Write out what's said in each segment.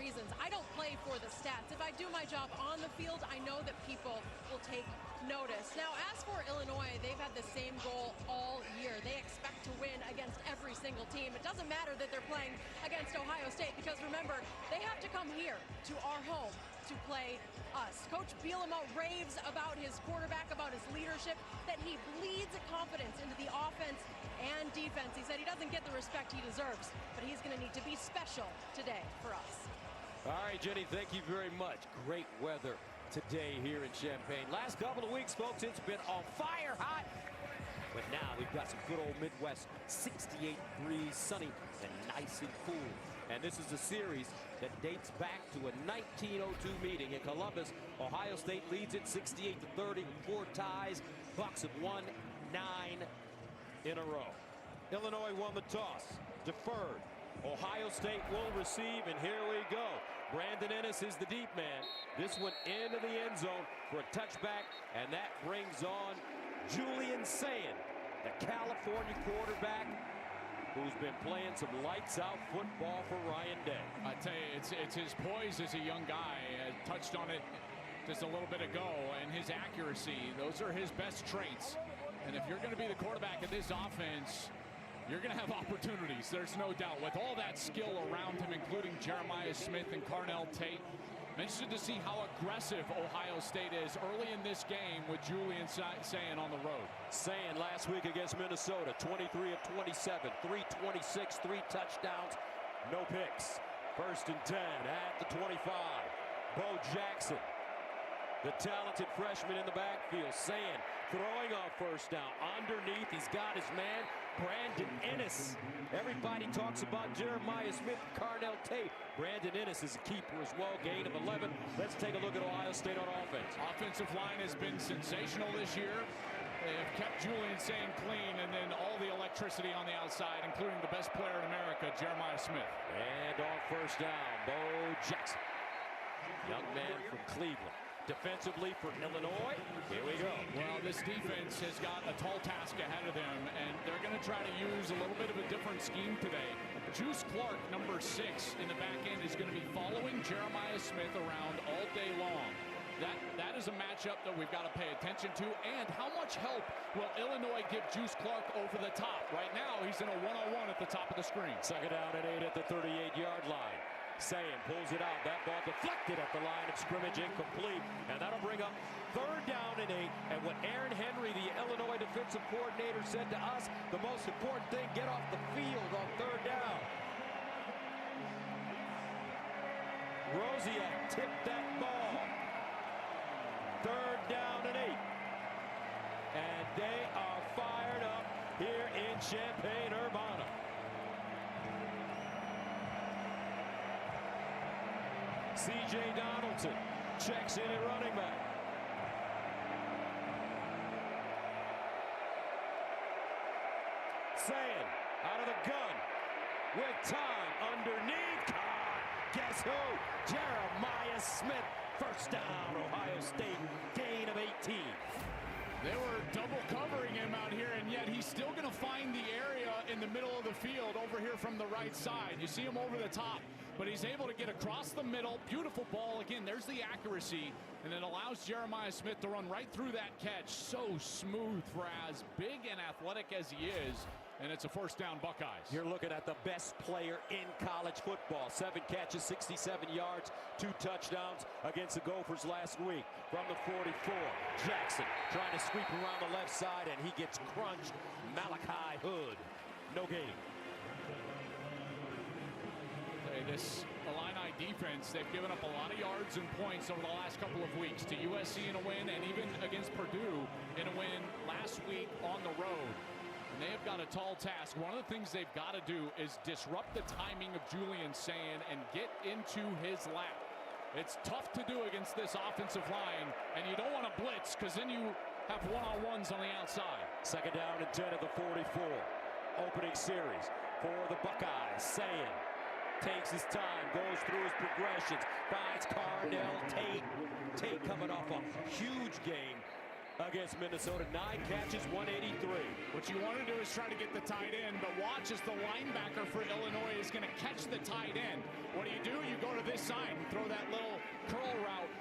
reasons. I don't play for the stats. If I do my job on the field, I know that people will take notice. Now, as for Illinois, they've had the same goal all year. They expect to win against every single team. It doesn't matter that they're playing against Ohio State, because remember, they have to come here to our home to play us. Coach Bielema raves about his quarterback, about his leadership, that he bleeds confidence into the offense and defense. He said he doesn't get the respect he deserves, but he's going to need to be special today for us. All right, Jenny, thank you very much. Great weather today here in Champaign. Last couple of weeks, folks, it's been on fire hot. But now we've got some good old Midwest, 68 degrees, sunny and nice and cool. And this is a series that dates back to a 1902 meeting in Columbus. Ohio State leads it 68-30 with 4 ties. Bucks have won 9 in a row. Illinois won the toss, deferred. Ohio State will receive, and here we go. Brandon Ennis is the deep man. This one into the end zone for a touchback, and that brings on Julian Sayin, the California quarterback, who's been playing some lights-out football for Ryan Day. I tell you, it's his poise as a young guy. Touched on it just a little bit ago, and his accuracy. Those are his best traits. And if you're going to be the quarterback of this offense, you're going to have opportunities. There's no doubt. With all that skill around him, including Jeremiah Smith and Carnell Tate. I'm interested to see how aggressive Ohio State is early in this game with Julian Sayin on the road. Sayin last week against Minnesota, 23 of 27, 326, 3 touchdowns, no picks. 1st and 10 at the 25. Bo Jackson, the talented freshman in the backfield. Sayin throwing on 1st down. Underneath, he's got his man, Brandon Ennis. Everybody talks about Jeremiah Smith, Carnell Tate. Brandon Ennis is a keeper as well, gain of 11. Let's take a look at Ohio State on offense. Offensive line has been sensational this year. They have kept Julian Sayin clean, and then all the electricity on the outside, including the best player in America, Jeremiah Smith. And on 1st down, Bo Jackson, young man from Cleveland. Defensively for Illinois, here we go. Well, this defense has got a tall task ahead of them, and they're going to try to use a little bit of a different scheme today. Juice Clark, number 6 in the back end, is going to be following Jeremiah Smith around all day long. That is a matchup that we've got to pay attention to. And how much help will Illinois give Juice Clark over the top? Right now, he's in a one-on-one at the top of the screen. 2nd down and 8 at the 38-yard line. Sayin pulls it out. That ball deflected at the line of scrimmage, incomplete. And that'll bring up 3rd down and 8. And what Aaron Henry, the Illinois defensive coordinator, said to us, the most important thing, get off the field on 3rd down. Rosiak tipped that ball. 3rd down and 8. And they are fired up here in Champaign-Urbana. C.J. Donaldson checks in at running back. Sayin out of the gun with time underneath. Guess who? Jeremiah Smith. 1st down, Ohio State, gain of 18. They were double covering him out here, and yet he's still going to find the area in the middle of the field over here from the right side. You see him over the top, but he's able to get across the middle. Beautiful ball. Again, there's the accuracy, and it allows Jeremiah Smith to run right through that catch. So smooth for as big and athletic as he is, and it's a 1st down, Buckeyes. You're looking at the best player in college football. 7 catches, 67 yards, 2 touchdowns against the Gophers last week. From the 44, Jackson trying to sweep around the left side, and he gets crunched. Malachi Hood, no gain. This Illini defense, they've given up a lot of yards and points over the last couple of weeks to USC in a win, and even against Purdue in a win last week on the road. And they have got a tall task. One of the things they've got to do is disrupt the timing of Julian Sayin and get into his lap. It's tough to do against this offensive line, and you don't want to blitz because then you have one-on-ones on the outside. 2nd down and 10 at the 44. Opening series for the Buckeyes. Sayin takes his time, goes through his progressions, finds Carnell Tate. Tate coming off a huge game against Minnesota. 9 catches, 183. What you want to do is try to get the tight end, but watch as the linebacker for Illinois is going to catch the tight end. What do? You go to this side and throw that little curl route.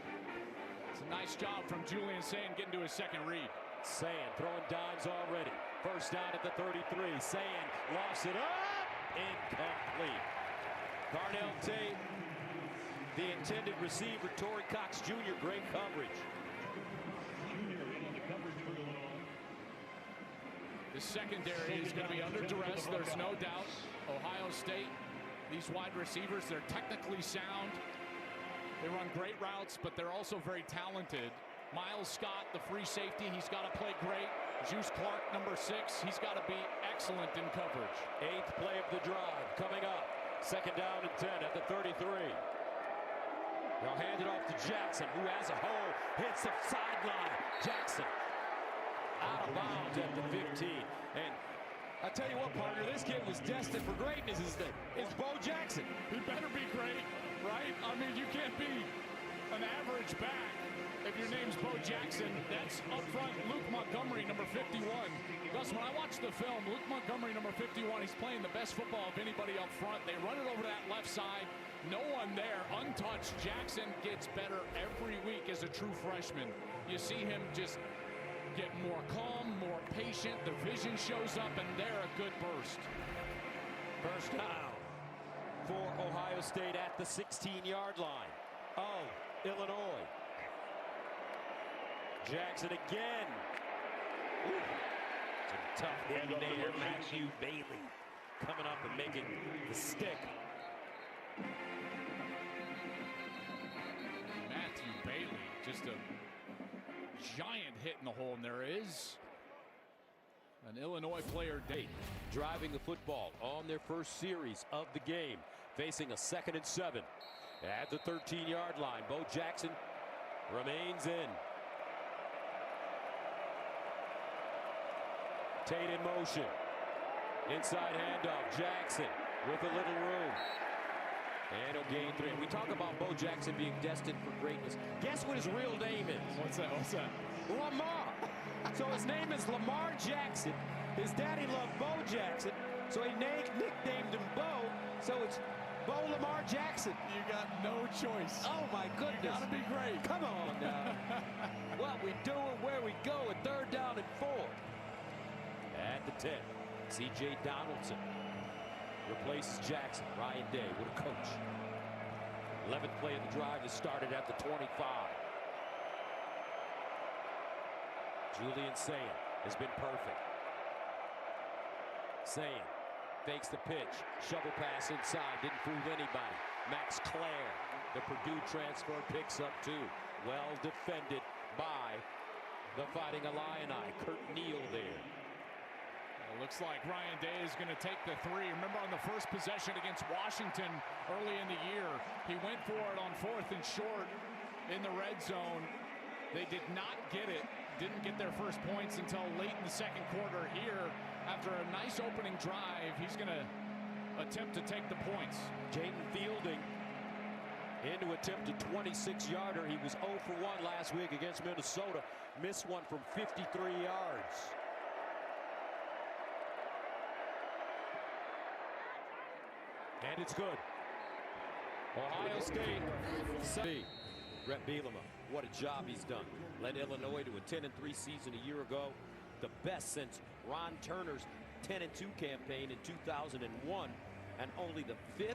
It's a nice job from Julian Sayin getting to his second read. Sayin throwing dimes already. First down at the 33. Sayin lofts it up. Incomplete. Carnell Tate, the intended receiver. Torrey Cox Jr. Great coverage. The secondary is going to be under duress. There's no doubt. Ohio State, these wide receivers, they're technically sound. They run great routes, but they're also very talented. Miles Scott, the free safety, he's got to play great. Juice Clark, number 6, he's got to be excellent in coverage. 8th play of the drive coming up. Second down and 10 at the 33. They'll hand it off to Jackson, who has a hole, hits the sideline. Jackson out of bounds at the 15. And I tell you what, partner, this kid was destined for greatness. It's Bo Jackson. He better be great, right? I mean, you can't be an average back if your name's Bo Jackson. That's up front, Luke Montgomery, number 51. Gus, when I watched the film, Luke Montgomery, number 51, he's playing the best football of anybody up front. They run it over that left side. No one there, untouched. Jackson gets better every week as a true freshman. You see him just get more calm, more patient. The vision shows up, and they're a good burst. First down for Ohio State at the 16-yard line of Illinois. Jackson again. Ooh. Some tough hitting there. Matthew Bailey coming up and making the stick. Matthew Bailey, just a giant hit in the hole, and there is an Illinois player date. Driving the football on their first series of the game, facing a 2nd and 7 at the 13-yard line. Bo Jackson remains in. Tate in motion. Inside handoff. Jackson with a little room. And he'll gain 3. We talk about Bo Jackson being destined for greatness. Guess what his real name is? What's that? Lamar. So his name is Lamar Jackson. His daddy loved Bo Jackson, so he nicknamed him Bo. So it's Bo Lamar Jackson. You got no choice. Oh my goodness. You gotta be great. Come on now. What we do and where we go at 3rd down and 4. At the 10, C.J. Donaldson replaces Jackson. Ryan Day, what a coach. 11th play of the drive is started at the 25. Julian Sayin has been perfect. Sayin fakes the pitch. Shovel pass inside. Didn't fool anybody. Max Clare, the Purdue transfer, picks up 2. Well defended by the Fighting Illini. Kurt Neal there. It looks like Ryan Day is going to take the 3. Remember on the first possession against Washington early in the year, he went for it on 4th and short in the red zone. They did not get it. Didn't get their first points until late in the 2nd quarter. Here, after a nice opening drive, he's going to attempt to take the points. Jaden Fielding in to attempt a 26-yarder. He was 0 for 1 last week against Minnesota. Missed one from 53 yards. And it's good. Ohio State. Rhett Bielema, what a job he's done. Led Illinois to a 10-3 season a year ago. The best since Ron Turner's 10-2 campaign in 2001. And only the 5th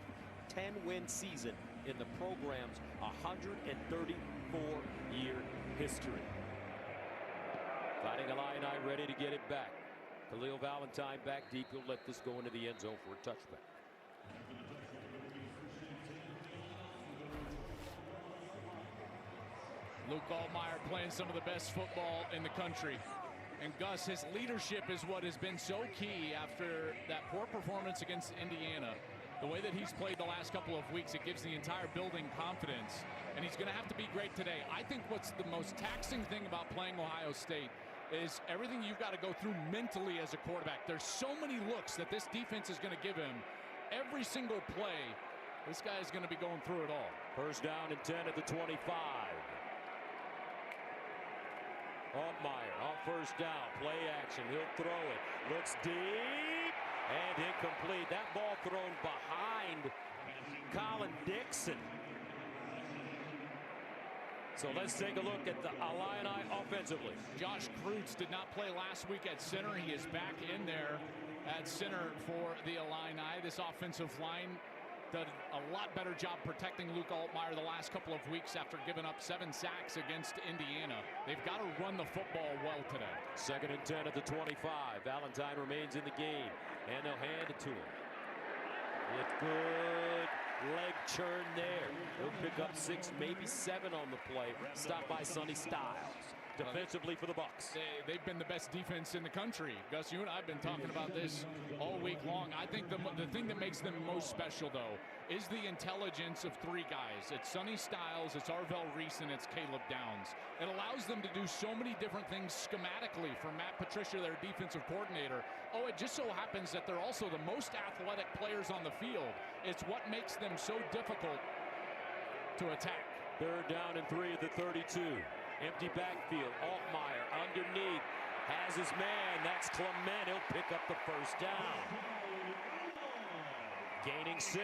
10-win season in the program's 134-year history. Fighting Illini ready to get it back. Khalil Valentine back deep. He'll let this go into the end zone for a touchback. Luke Altmaier playing some of the best football in the country. And Gus, his leadership is what has been so key after that poor performance against Indiana. The way that he's played the last couple of weeks, it gives the entire building confidence. And he's going to have to be great today. I think what's the most taxing thing about playing Ohio State is everything you've got to go through mentally as a quarterback. There's so many looks that this defense is going to give him. Every single play, this guy is going to be going through it all. First down and 10 at the 25. Altmaier on first down. Play action. He'll throw it. Looks deep. And incomplete. That ball thrown behind Colin Dixon. So let's take a look at the Illini offensively. Josh Kreutz did not play last week at center. He is back in there at center for the Illini. This offensive line did a lot better job protecting Luke Altmaier the last couple of weeks after giving up 7 sacks against Indiana. They've got to run the football well today. 2nd and 10 at the 25. Valentine remains in the game, and they'll hand it to him. With good leg churn there. He'll pick up 6, maybe 7 on the play. Stopped by Sonny Styles. Defensively for the Bucks. They've been the best defense in the country. Gus, you and I have been talking about this all week long. I think the thing that makes them most special, though, is the intelligence of 3 guys. It's Sonny Styles, it's Arvell Reese, and it's Caleb Downs. It allows them to do so many different things schematically for Matt Patricia, their defensive coordinator. Oh, it just so happens that they're also the most athletic players on the field. It's what makes them so difficult to attack. 3rd down and 3 at the 32. Empty backfield. Altmaier underneath. Has his man. That's Clement. He'll pick up the first down. Gaining 6.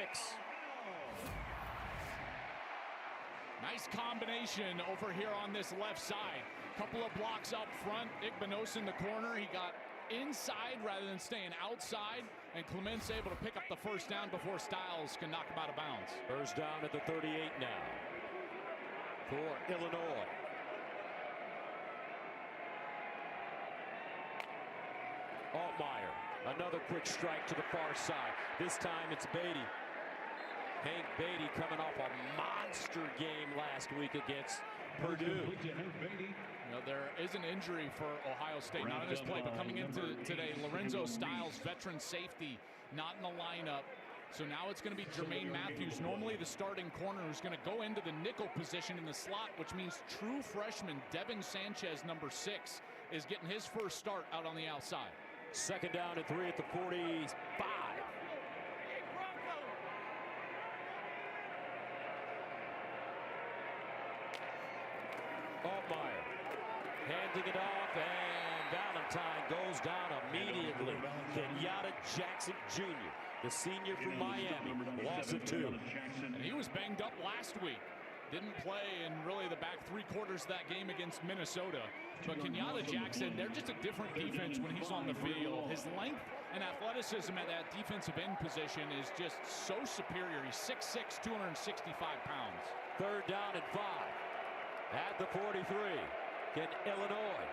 Nice combination over here on this left side. Couple of blocks up front. Igbenos in the corner. He got inside rather than staying outside. And Clement's able to pick up the first down before Styles can knock him out of bounds. First down at the 38 now for Illinois. Altmaier, another quick strike to the far side. This time it's Beatty. Hank Beatty coming off a monster game last week against Purdue. You know, there is an injury for Ohio State, not in this play, but coming into today, Lorenzo Styles, veteran safety, not in the lineup. So now it's going to be Jermaine Matthews, normally the starting corner, who's going to go into the nickel position in the slot, which means true freshman Devin Sanchez, number 6, is getting his first start out on the outside. 2nd down and 3 at the 45. Altmaier handing it off, and Valentine goes down immediately. Kenyatta Jackson Jr., the senior from Miami, loss of 2. And he was banged up last week. Didn't play in really the back 3 quarters of that game against Minnesota. But Kenyatta Jackson, they're just a different defense when he's on the field. His length and athleticism at that defensive end position is just so superior. He's 6'6", 265 pounds. 3rd down and 5 at the 43. Can Illinois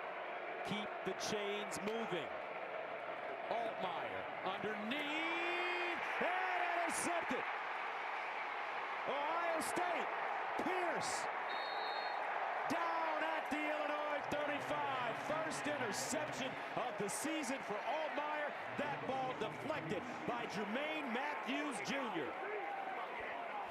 keep the chains moving? Altmaier underneath and intercepted. Ohio State. Pierce down at the Illinois 35. First interception of the season for Altmaier. That ball deflected by Jermaine Matthews Jr.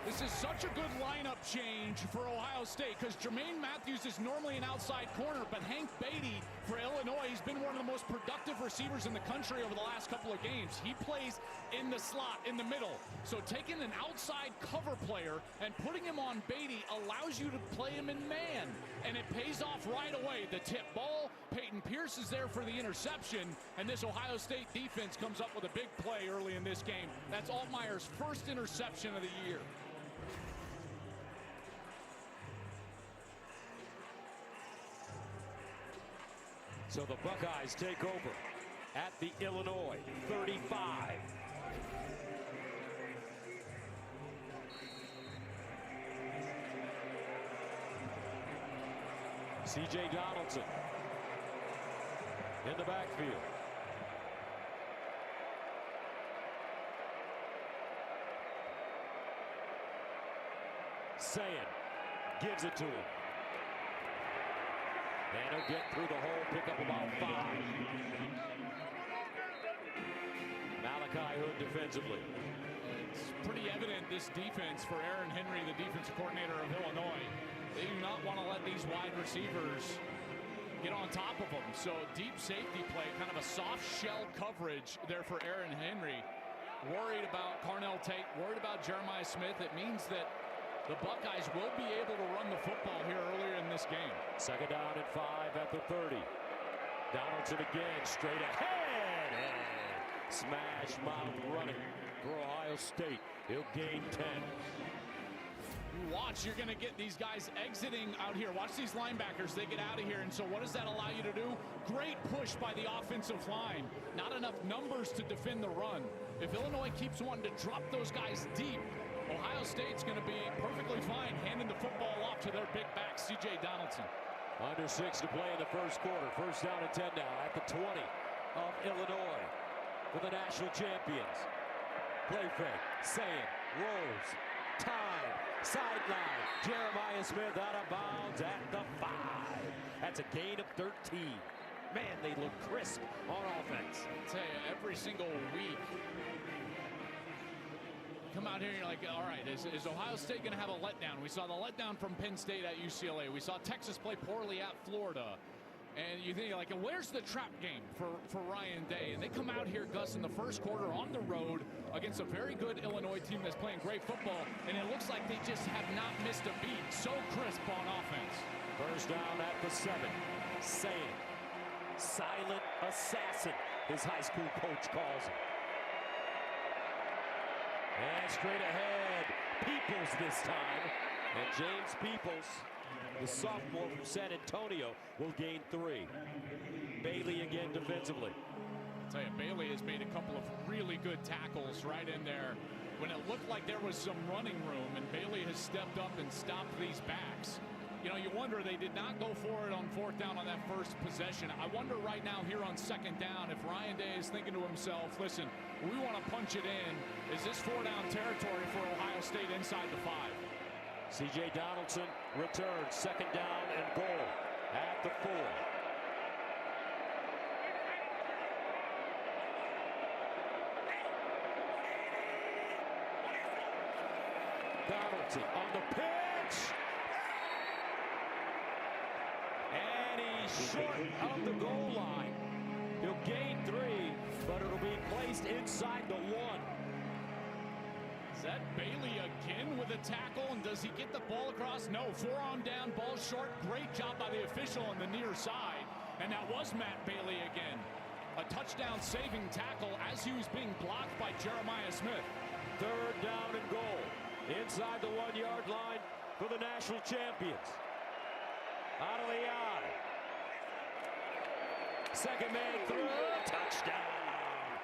This is such a good lineup change for Ohio State because Jermaine Matthews is normally an outside corner, but Hank Beatty for Illinois, he's been one of the most productive receivers in the country over the last couple of games. He plays in the slot, in the middle. So taking an outside cover player and putting him on Beatty allows you to play him in man, and it pays off right away. The tip ball, Peyton Pierce is there for the interception, and this Ohio State defense comes up with a big play early in this game. That's Altmaier's first interception of the year. So the Buckeyes take over at the Illinois 35. C.J. Donaldson in the backfield. Sayin gives it to him. And he'll get through the hole, pick up about 5. Malachi Hood defensively. It's pretty evident this defense for Aaron Henry, the defensive coordinator of Illinois. They do not want to let these wide receivers get on top of them. So deep safety play, kind of a soft shell coverage there for Aaron Henry. Worried about Carnell Tate, worried about Jeremiah Smith. It means that the Buckeyes will be able to run the football here earlier in this game. Second down and 5 at the 30. Donaldson again, straight ahead, and smash mouth running for Ohio State. He'll gain 10. Watch, you're going to get these guys exiting out here. Watch these linebackers. They get out of here. And so what does that allow you to do? Great push by the offensive line. Not enough numbers to defend the run. If Illinois keeps wanting to drop those guys deep, Ohio State's going to be perfectly fine handing the football off to their big back, C.J. Donaldson. Under 6 to play in the first quarter. First down and 10 now at the 20 of Illinois for the national champions. Play fake, Sam rolls, time, sideline. Jeremiah Smith out of bounds at the 5. That's a gain of 13. Man, they look crisp on offense. I'll tell you, every single week, come out here and you're like, all right, is Ohio State going to have a letdown? We saw the letdown from Penn State at UCLA. We saw Texas play poorly at Florida. And you think, like, where's the trap game for Ryan Day? And they come out here, Gus, in the first quarter on the road against a very good Illinois team that's playing great football. And it looks like they just have not missed a beat. So crisp on offense. First down at the 7. Sam, silent assassin, his high school coach calls him. And straight ahead, Peoples this time. And James Peoples, the sophomore from San Antonio, will gain 3. Bailey again defensively. I'll tell you, Bailey has made a couple of really good tackles right in there when it looked like there was some running room, and Bailey has stepped up and stopped these backs. You know, you wonder, they did not go for it on 4th down on that first possession. I wonder right now here on 2nd down if Ryan Day is thinking to himself, listen, we want to punch it in. Is this 4-down territory for Ohio State inside the 5? C.J. Donaldson returns, 2nd down and goal at the 4. Donaldson on the pitch. And he's short of the goal line. He'll gain 3, but it'll be placed inside the 1. Is that Bailey again with a tackle, and does he get the ball across? No, forearm down, ball short. Great job by the official on the near side. And that was Matt Bailey again. A touchdown saving tackle as he was being blocked by Jeremiah Smith. 3rd down and goal inside the 1-yard line for the national champions. Out of the eye. Second man through. Touchdown.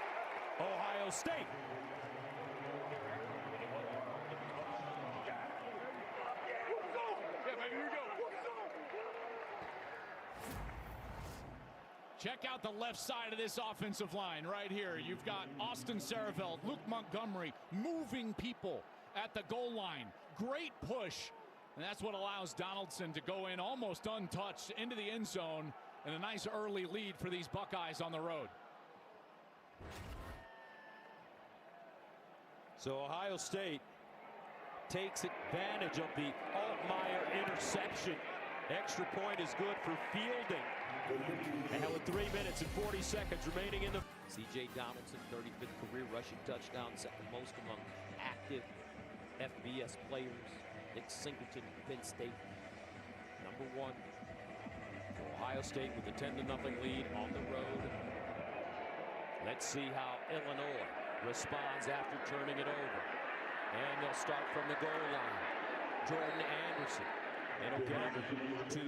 Ohio State. Check out the left side of this offensive line right here. You've got Austin Sareveld, Luke Montgomery, moving people at the goal line. Great push. And that's what allows Donaldson to go in almost untouched into the end zone, and a nice early lead for these Buckeyes on the road. So Ohio State takes advantage of the Altmaier interception. Extra point is good for fielding. And with 3 minutes and 40 seconds remaining in the... C.J. Donaldson, 35th career rushing touchdown, 2nd most among active FBS players. Nick Singleton, Penn State, number 1. Ohio State with a 10-0 lead on the road. Let's see how Illinois responds after turning it over. And they'll start from the goal line. Jordan Anderson. And he'll get them to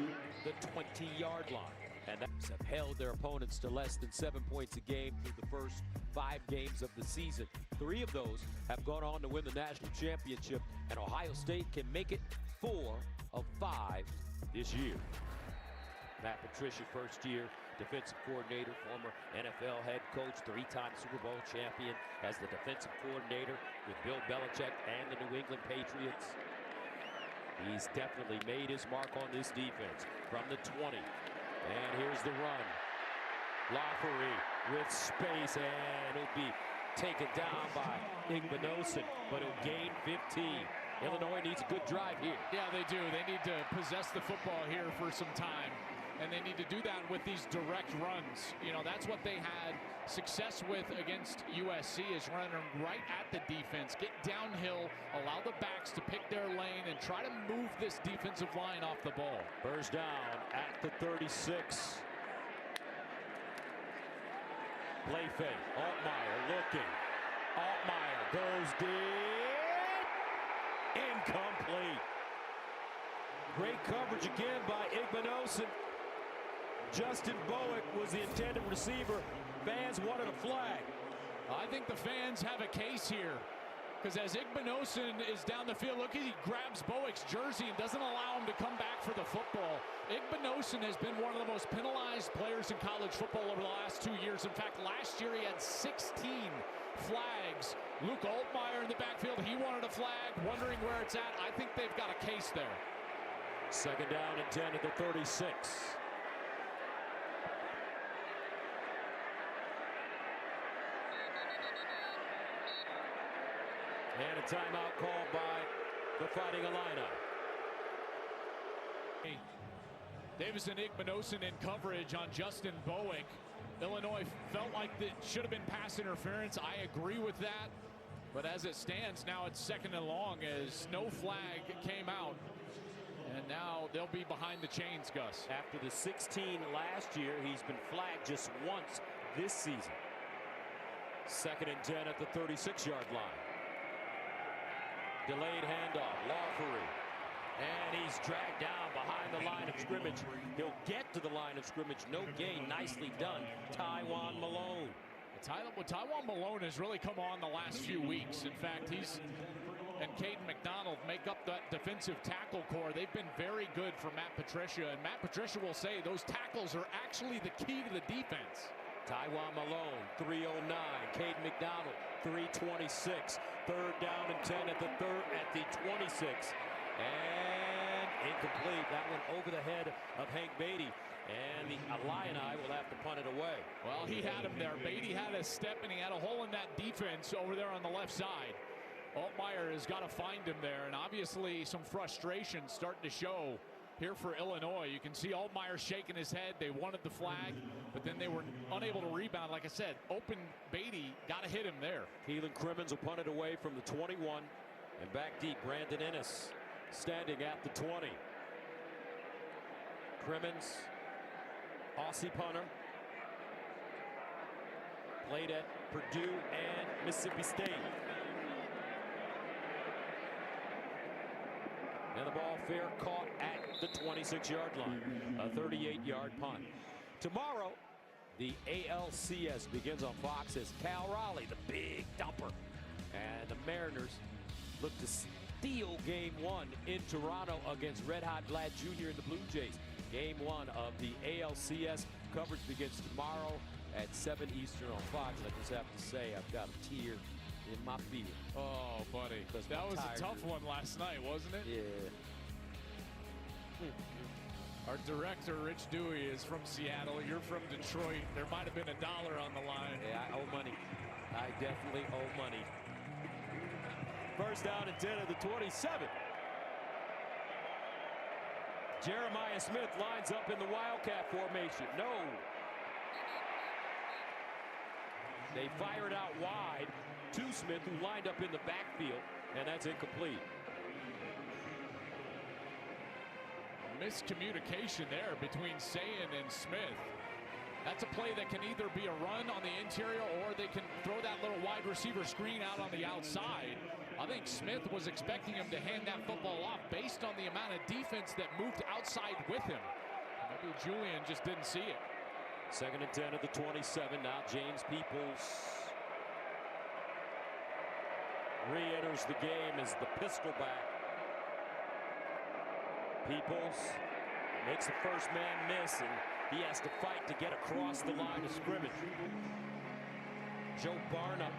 the 20-yard line. And that's have held their opponents to less than 7 points a game through the first 5 games of the season. 3 of those have gone on to win the national championship, and Ohio State can make it 4 of 5 this year. Matt Patricia, first-year defensive coordinator, former NFL head coach, 3-time Super Bowl champion as the defensive coordinator with Bill Belichick and the New England Patriots. He's definitely made his mark on this defense from the 20. And here's the run. Lafferty with space, and he'll be taken down by Igbinosun, but he'll gain 15. Illinois needs a good drive here. Yeah, they do. They need to possess the football here for some time, and they need to do that with these direct runs. You know, that's what they had success with against USC, is running right at the defense, get downhill, allow the backs to pick their lane, and try to move this defensive line off the ball. First down at the 36. Play fake. Altmaier looking. Altmaier goes deep. Incomplete. Great coverage again by Igbinosun. Justin Bowick was the intended receiver. Fans wanted a flag. I think the fans have a case here, because as Igbinosun is down the field, look, he grabs Bowick's jersey and doesn't allow him to come back for the football. Igbinosun has been one of the most penalized players in college football over the last 2 years. In fact, last year he had 16 flags. Luke Altmaier in the backfield, he wanted a flag, wondering where it's at. I think they've got a case there. Second down and 10 at the 36. And a timeout called by the Fighting Illini. Davison Igbinosun in coverage on Justin Bowick. Illinois felt like it should have been pass interference. I agree with that. But as it stands now, it's second and long as no flag came out. And now they'll be behind the chains, Gus. After the 16 last year, he's been flagged just once this season. Second and 10 at the 36-yard line. Delayed handoff, Lawfery. And he's dragged down behind the line of scrimmage. He'll get to the line of scrimmage. No gain. Nicely done. Tywone Malone. Tywone Malone has really come on the last few weeks. In fact, he's and Caden McDonald make up that defensive tackle core. They've been very good for Matt Patricia. And Matt Patricia will say those tackles are actually the key to the defense. Tywone Malone, 309. Caden McDonald, 326. Third down and 10 at the 26. And incomplete. That one over the head of Hank Beatty. And the Illini will have to punt it away. Well, he had him there. Beatty had a step, and he had a hole in that defense over there on the left side. Altmaier has got to find him there, and obviously some frustration starting to show here for Illinois. You can see Altmaier shaking his head. They wanted the flag, but then they were unable to rebound. Like I said, open Beatty, got to hit him there. Keelan Crimmins will punt it away from the 21. And back deep, Brandon Ennis standing at the 20. Crimmins, Aussie punter. Played at Purdue and Mississippi State. And the ball fair caught at the 26-yard line. A 38-yard punt. Tomorrow, the ALCS begins on Fox as Cal Raleigh, the big dumper. And the Mariners look to steal Game 1 in Toronto against Red Hot Vlad Jr. and the Blue Jays. Game 1 of the ALCS coverage begins tomorrow at 7 Eastern on Fox. I just have to say, I've got a tear in my beer. Oh, buddy. That was a tough one last night, wasn't it? Yeah. Our director, Rich Dewey, is from Seattle. You're from Detroit. There might have been $1 on the line. Yeah, I owe money. I definitely owe money. First down and 10 at the 27. Jeremiah Smith lines up in the Wildcat formation. No. They fire it out wide to Smith, who lined up in the backfield, and that's incomplete. Miscommunication there between Sayin and Smith. That's a play that can either be a run on the interior, or they can throw that little wide receiver screen out on the outside. I think Smith was expecting him to hand that football off based on the amount of defense that moved outside with him. Maybe Julian just didn't see it. Second and 10 at the 27. Now James Peoples re-enters the game as the pistol back. Peoples makes the first man miss, and he has to fight to get across the line of scrimmage. Joe Barnum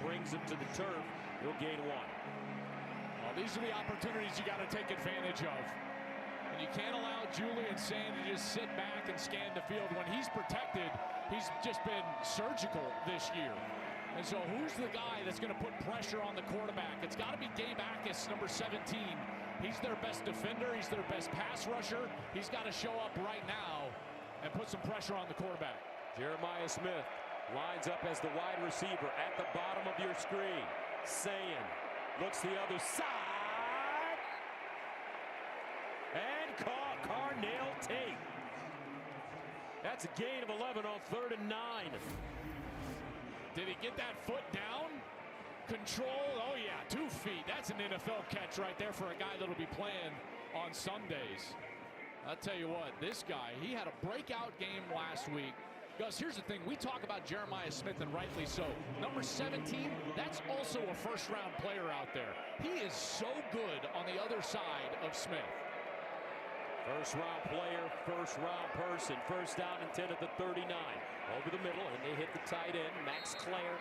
brings him to the turf. He'll gain 1. Well, these are the opportunities you got to take advantage of. And you can't allow Julian Sayin to just sit back and scan the field. When he's protected, he's just been surgical this year. And so who's the guy that's going to put pressure on the quarterback? It's got to be Gabe Akis, number 17. He's their best defender. He's their best pass rusher. He's got to show up right now and put some pressure on the quarterback. Jeremiah Smith lines up as the wide receiver at the bottom of your screen. Sayin looks the other side. Carnell Tate. That's a gain of 11 on 3rd and 9. Did he get that foot down? Control, oh yeah, 2 feet. That's an NFL catch right there for a guy that'll be playing on Sundays. I'll tell you what, this guy, he had a breakout game last week. Gus, here's the thing. We talk about Jeremiah Smith, and rightly so. Number 17, that's also a first-round player out there. He is so good on the other side of Smith. First-round player, first-round person. First down and 10 at the 39. Over the middle, and they hit the tight end, Max Clare.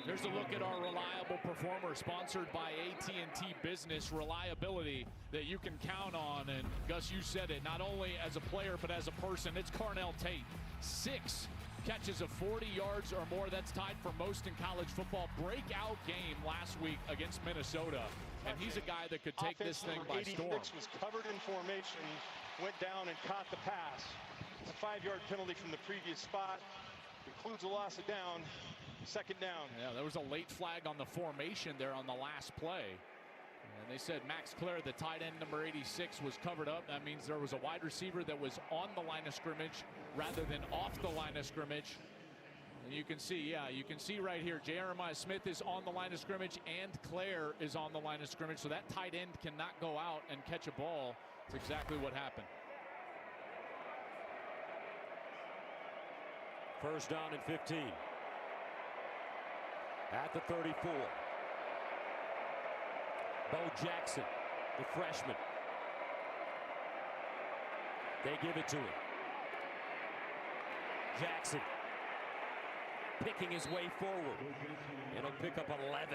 Here's a look at our reliable performer, sponsored by AT&T Business. Reliability that you can count on. And Gus, you said it, not only as a player but as a person. It's Carnell Tate. 6 catches of 40 yards or more. That's tied for most in college football. Breakout game last week against Minnesota. And he's a guy that could take this thing by storm. 86 was covered in formation, went down and caught the pass. It's a 5-yard penalty from the previous spot. Includes a loss of down. 2nd down. Yeah, there was a late flag on the formation there on the last play. And they said Max Clare, the tight end, number 86, was covered up. That means there was a wide receiver that was on the line of scrimmage rather than off the line of scrimmage. And you can see, yeah, you can see right here, Jeremiah Smith is on the line of scrimmage and Clare is on the line of scrimmage. So that tight end cannot go out and catch a ball. That's exactly what happened. First down and 15. At the 34. Bo Jackson, the freshman. They give it to him. Jackson picking his way forward. And he'll pick up 11.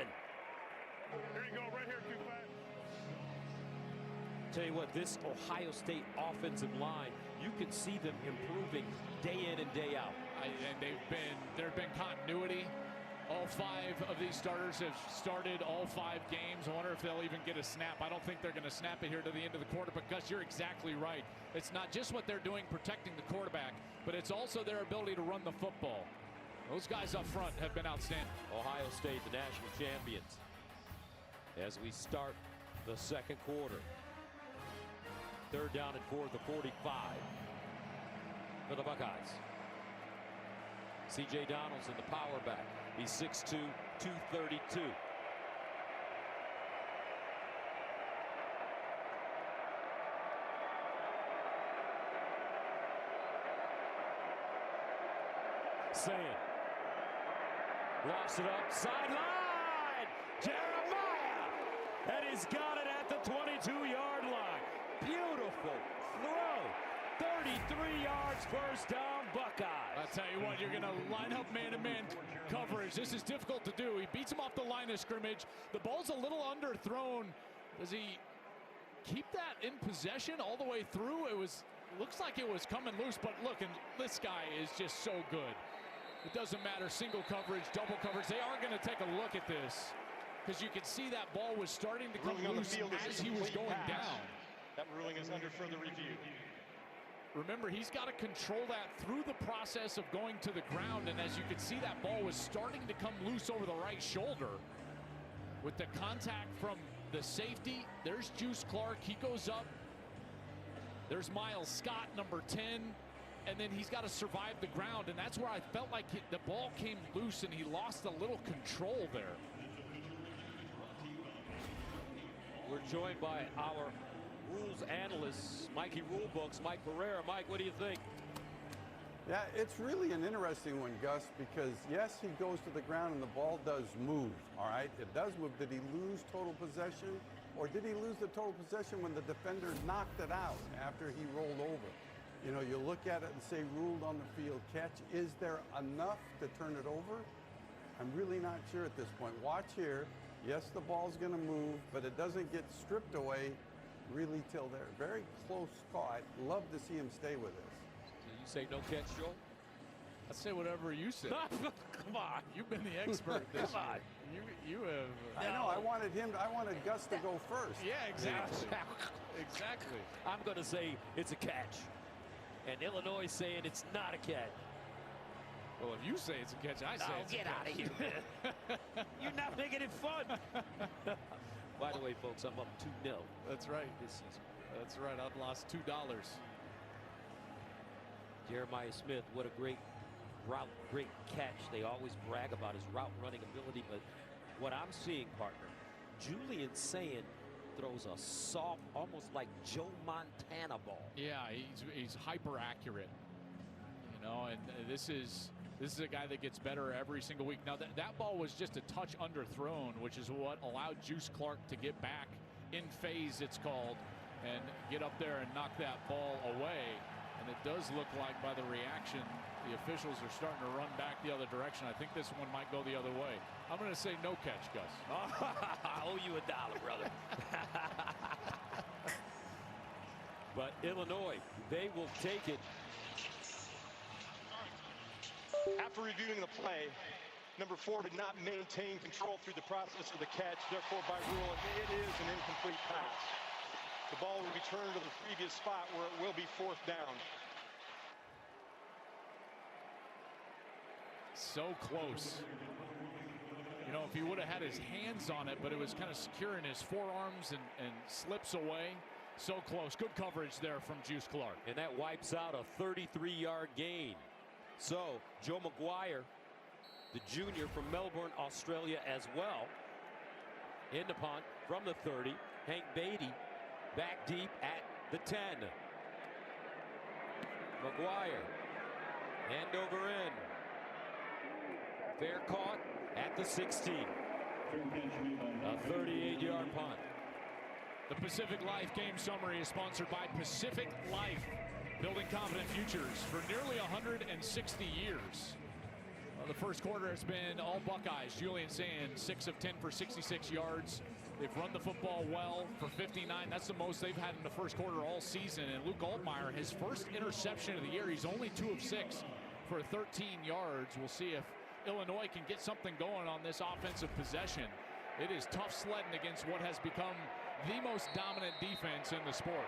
Here you go, right here, too fast. Tell you what, this Ohio State offensive line, you can see them improving day in and day out. And there have been continuity. All 5 of these starters have started all 5 games. I wonder if they'll even get a snap. I don't think they're going to snap it here to the end of the quarter, because you're exactly right. It's not just what they're doing protecting the quarterback, but it's also their ability to run the football. Those guys up front have been outstanding. Ohio State, the national champions, as we start the 2nd quarter. 3rd down and 4 at the 45 for the Buckeyes. C.J. Donaldson, the power back. He's 6'2", 232. Saying. Lofts it up. Sideline! Jeremiah! And he's got it at the 22-yard line. Beautiful throw. 33 yards, first down, Buckeyes. I'll tell you what, you're going to line up man-to-man coverage. This is difficult to do. He beats him off the line of scrimmage. The ball's a little underthrown. Does he keep that in possession all the way through? Looks like it was coming loose, but look, and this guy is just so good. It doesn't matter, single coverage, double coverage. They are going to take a look at this, because you can see that ball was starting to come loose as he was going down. That ruling is under further review. Remember, he's got to control that through the process of going to the ground, and as you can see, that ball was starting to come loose over the right shoulder. With the contact from the safety, there's Juice Clark. He goes up. There's Miles Scott, number 10, and then he's got to survive the ground, and that's where I felt like the ball came loose and he lost a little control there. We're joined by our rules analyst, Mikey Rulebooks, Mike Pereira. Mike, what do you think? Yeah, it's really an interesting one, Gus, because yes, he goes to the ground and the ball does move, all right? It does move. Did he lose total possession, or did he lose the total possession when the defender knocked it out after he rolled over? You know, you look at it and say ruled on the field catch. Is there enough to turn it over? I'm really not sure at this point. Watch here. Yes, the ball's going to move, but it doesn't get stripped away really till there. Very close call. I'd love to see him stay with us. You say no catch, Joel? I'd say whatever you say. Come on. You've been the expert this Come on. year. You have. I know. I wanted Gus to go first. Yeah, exactly. Exactly. I'm going to say it's a catch. And Illinois saying it's not a catch. Well, if you say it's a catch, I say it's a catch. Get out of here, man. You're not making it fun. By the way, folks, I'm up 2-0. That's right. This season. That's right. I've lost $2. Jeremiah Smith, what a great route, great catch. They always brag about his route running ability, but what I'm seeing, partner, Julian Sand throws a soft, almost like Joe Montana ball. Yeah, he's hyper accurate. You know, and this is a guy that gets better every single week. Now that ball was just a touch underthrown, which is what allowed Juice Clark to get back in phase, it's called, and get up there and knock that ball away. And it does look like, by the reaction, the officials are starting to run back the other direction. I think this one might go the other way. I'm going to say no catch, Gus. I owe you $1, brother. But Illinois, they will take it. After reviewing the play, number 4 did not maintain control through the process of the catch. Therefore, by rule, it is an incomplete pass. The ball will return to the previous spot where it will be 4th down. So close. You know, if he would have had his hands on it, but it was kind of secure in his forearms and slips away. So close. Good coverage there from Juice Clark. And that wipes out a 33-yard gain. So Joe McGuire, the junior from Melbourne, Australia as well, in the punt from the 30. Hank Beatty back deep at the 10. McGuire, hand over in. Fair caught at the 16. A 38-yard punt. The Pacific Life Game Summary is sponsored by Pacific Life, building confident futures for nearly 160 years. Well, the first quarter has been all Buckeyes. Julian Sand, 6 of 10 for 66 yards. They've run the football well for 59. That's the most they've had in the first quarter all season. And Luke Altmaier, his first interception of the year, he's only 2 of 6 for 13 yards. We'll see if Illinois can get something going on this offensive possession. It is tough sledding against what has become the most dominant defense in the sport.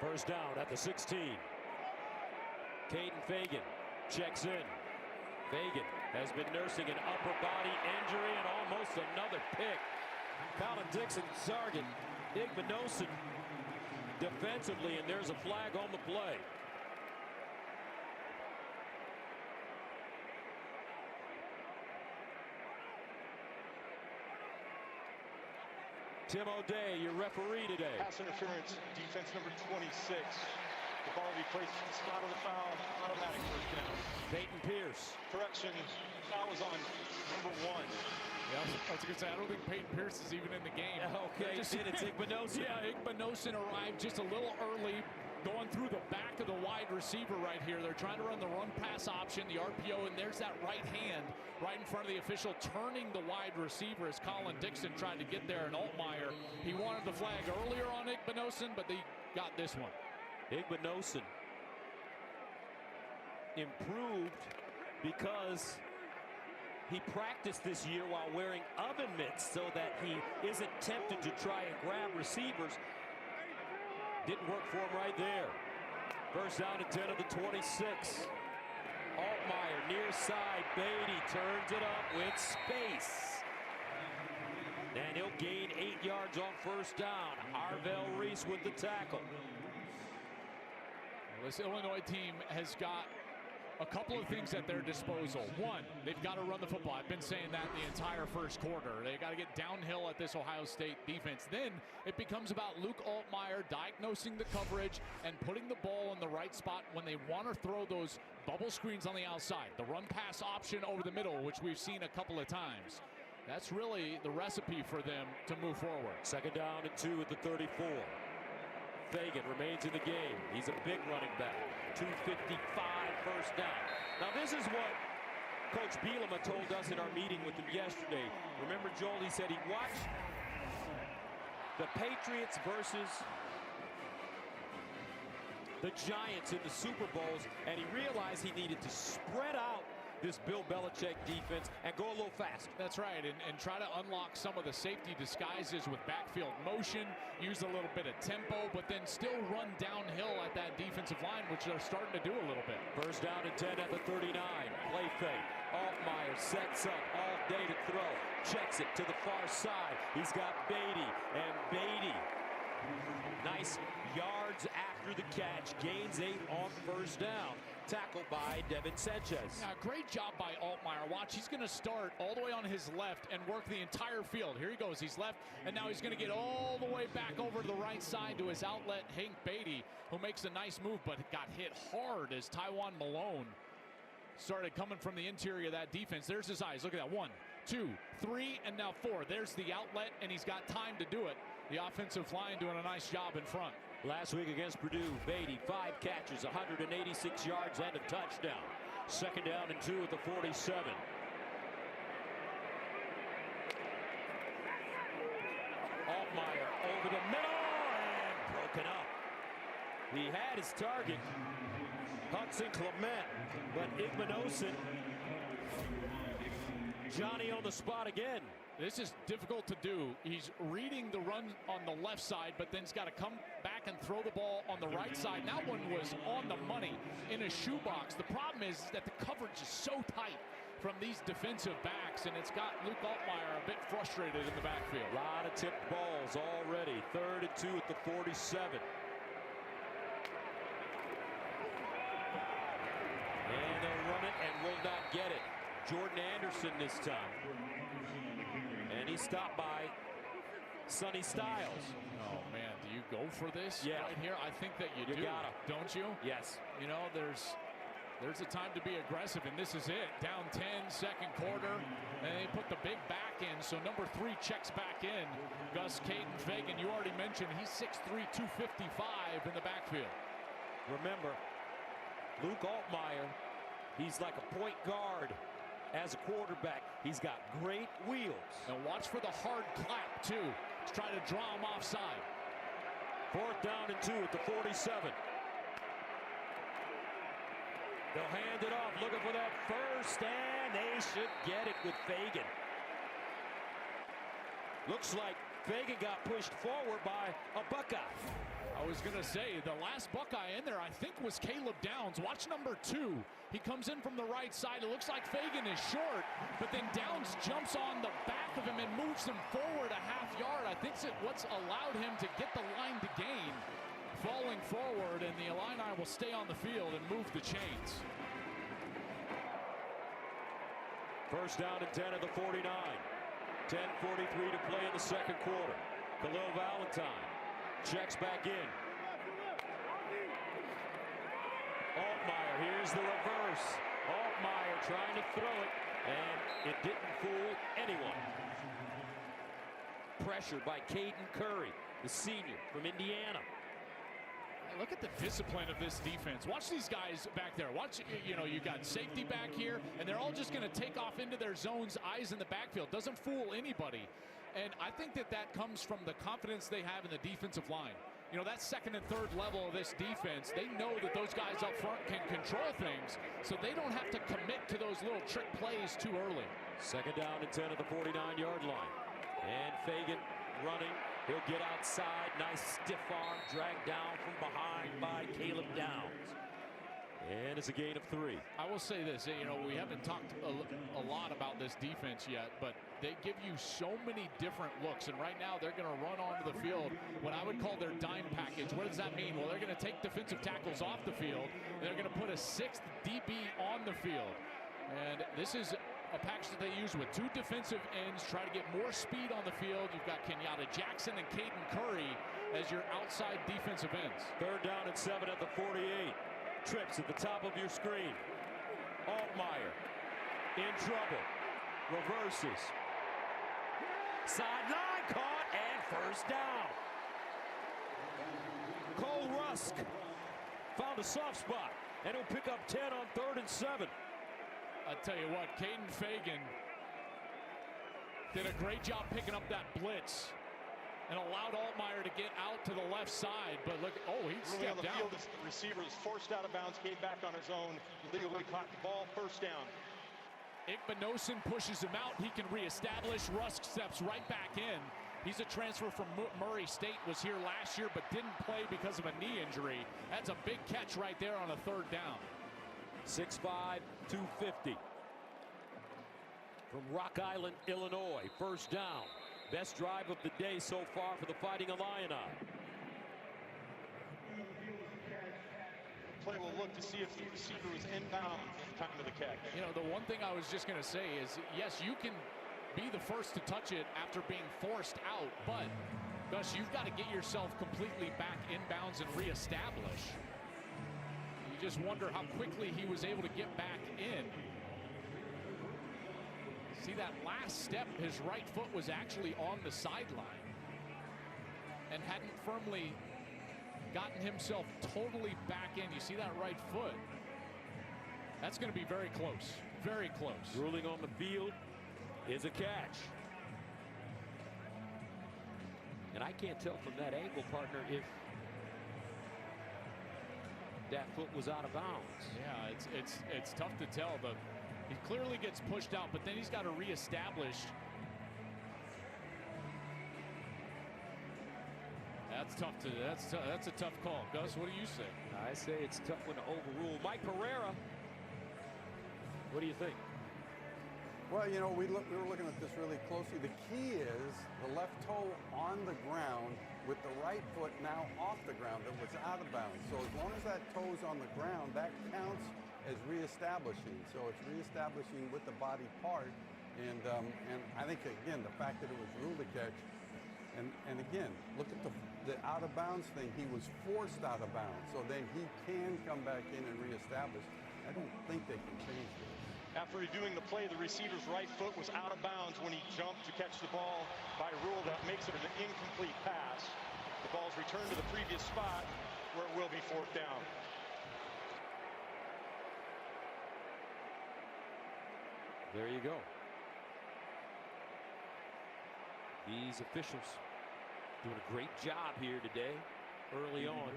First down at the 16. Caden Fagan checks in. Fagan has been nursing an upper body injury and almost another pick. Colin Dixon, Sargent, Igbinosun defensively, and there's a flag on the play. Tim O'Day, your referee today. Pass interference, defense number 26. The ball will be placed in the spot of the foul, automatic first down. Peyton Pierce. Correction, foul is on number 1. Yeah, I was going to say, I don't think Peyton Pierce is even in the game. Okay, it's Igbinosun. Yeah, Igbinosun arrived just a little early, going through the back of the wide receiver right here. They're trying to run the run-pass option, the RPO, and there's that right hand right in front of the official, turning the wide receiver as Colin Dixon tried to get there, and Altmaier, he wanted the flag earlier on Igbinosun, but they got this one. Igbinosun improved because he practiced this year while wearing oven mitts so that he isn't tempted to try and grab receivers. Didn't work for him right there. First down and 10 of the 26. Altmaier near side. Beatty turns it up with space. And he'll gain 8 yards on first down. Arvell Reese with the tackle. This Illinois team has got a couple of things at their disposal. One, they've got to run the football. I've been saying that the entire first quarter. They got to get downhill at this Ohio State defense. Then it becomes about Luke Altmaier diagnosing the coverage and putting the ball in the right spot when they want to throw those bubble screens on the outside. The run pass option over the middle, which we've seen a couple of times. That's really the recipe for them to move forward. Second down and 2 at the 34. Fagan remains in the game. He's a big running back. 255 first down. Now this is what Coach Bielema told us in our meeting with him yesterday. Remember, Joel, he said he watched the Patriots versus the Giants in the Super Bowls, and he realized he needed to spread out this Bill Belichick defense and go a little fast. That's right, and try to unlock some of the safety disguises with backfield motion, use a little bit of tempo, but then still run downhill at that defensive line, which they're starting to do a little bit. First down and 10 at the 39. Play fake. Altmaier sets up all day to throw. Checks it to the far side. He's got Beatty, and Beatty, nice yards after the catch. Gains 8 on first down. Tackled by Devin Sanchez. Yeah, great job by Altmaier. Watch, he's going to start all the way on his left and work the entire field. Here he goes. He's left, and now he's going to get all the way back over to the right side to his outlet, Hank Beatty, who makes a nice move, but got hit hard as Tywone Malone started coming from the interior of that defense. There's his eyes. Look at that. 1, 2, 3, and now 4. There's the outlet, and he's got time to do it. The offensive line doing a nice job in front. Last week against Purdue, Beatty, 5 catches, 186 yards, and a touchdown. Second down and 2 at the 47. Altmaier over the middle and broken up. He had his target, Hudson Clement, but Igmanosin, Johnny on the spot again. This is difficult to do. He's reading the run on the left side, but then he's got to come back and throw the ball on the right side. And that one was on the money in a shoebox. The problem is that the coverage is so tight from these defensive backs, and it's got Luke Altmaier a bit frustrated in the backfield. A lot of tipped balls already. 3rd and 2 at the 47. And they'll run it and will not get it. Jordan Anderson this time. And he's stopped by Sonny Styles. Oh, man, do you go for this right here? I think that you do. Gotta. Don't you? Yes. You know, there's a time to be aggressive, and this is it. Down 10, second quarter, and they put the big back in, so number 3 checks back in. Gus Caden Fagan, you already mentioned, he's 6'3", 255 in the backfield. Remember, Luke Altmaier, he's like a point guard. As a quarterback, he's got great wheels. And watch for the hard clap, too, to try to draw him offside. 4th down and 2 at the 47. They'll hand it off, looking for that first, and they should get it with Fagan. Looks like Fagan got pushed forward by a Buckeye. I was going to say, the last Buckeye in there, I think, was Caleb Downs. Watch number 2. He comes in from the right side. It looks like Fagan is short, but then Downs jumps on the back of him and moves him forward a half yard. I think it's what's allowed him to get the line to gain. Falling forward, and the Illini will stay on the field and move the chains. First down and 10 at the 49. 10:43 to play in the second quarter. Khalil Valentine checks back in. Altmaier, here's the reverse. Altmaier trying to throw it, and it didn't fool anyone. Pressure by Caden Curry, the senior from Indiana. Look at the discipline of this defense. Watch these guys back there. Watch, you know, you got safety back here, and they're all just going to take off into their zones, eyes in the backfield. Doesn't fool anybody. And I think that that comes from the confidence they have in the defensive line. You know, that second and third level of this defense, they know that those guys up front can control things, so they don't have to commit to those little trick plays too early. Second down and 10 at the 49-yard line. And Fagan running. He'll get outside. Nice stiff arm dragged down from behind by Caleb Downs. And it's a gain of 3. I will say this, you know, we haven't talked a lot about this defense yet, but they give you so many different looks, and right now they're going to run onto the field what I would call their dime package. What does that mean? Well, they're going to take defensive tackles off the field, and they're going to put a 6th DB on the field. And this is a package that they use with 2 defensive ends, try to get more speed on the field. You've got Kenyatta Jackson and Caden Curry as your outside defensive ends. 3rd down and 7 at the 48. Trips at the top of your screen. Altmaier in trouble. Reverses. Sideline caught and first down. Cole Rusk found a soft spot, and he'll pick up 10 on 3rd and 7. I'll tell you what, Caden Fagan did a great job picking up that blitz and allowed Altmaier to get out to the left side. But look, oh, he stepped down. The receiver was forced out of bounds, came back on his own, legally caught the ball, first down. Igbenogson pushes him out. He can reestablish. Rusk steps right back in. He's a transfer from Murray State, was here last year, but didn't play because of a knee injury. That's a big catch right there on a third down. 6'5", 250. From Rock Island, Illinois, first down. Best drive of the day so far for the Fighting Illini. Play will look to see if the receiver was inbound at the time of the catch. You know, the one thing I was just going to say is, yes, you can be the first to touch it after being forced out, but Gus, you've got to get yourself completely back inbounds and reestablish. You just wonder how quickly he was able to get back in. See that last step, his right foot was actually on the sideline and hadn't firmly gotten himself totally back in. You see that right foot? That's going to be very close. Very close. Ruling on the field is a catch. And I can't tell from that angle, partner, if that foot was out of bounds. Yeah, it's tough to tell. He clearly gets pushed out, but then he's got to reestablish. That's a tough call. Gus, what do you say? I say it's a tough one to overrule. Mike Pereira, what do you think? Well, you know, we were looking at this really closely. The key is the left toe on the ground with the right foot now off the ground that was out of bounds. So as long as that toe's on the ground, that counts as reestablishing. So it's reestablishing with the body part. And I think, again, the fact that it was ruled a catch, and again, look at the out of bounds thing. He was forced out of bounds. So then he can come back in and reestablish. I don't think they can change this. After reviewing the play, the receiver's right foot was out of bounds when he jumped to catch the ball. By rule, that makes it an incomplete pass. The ball's returned to the previous spot where it will be fourth down. There you go. These officials doing a great job here today, early on.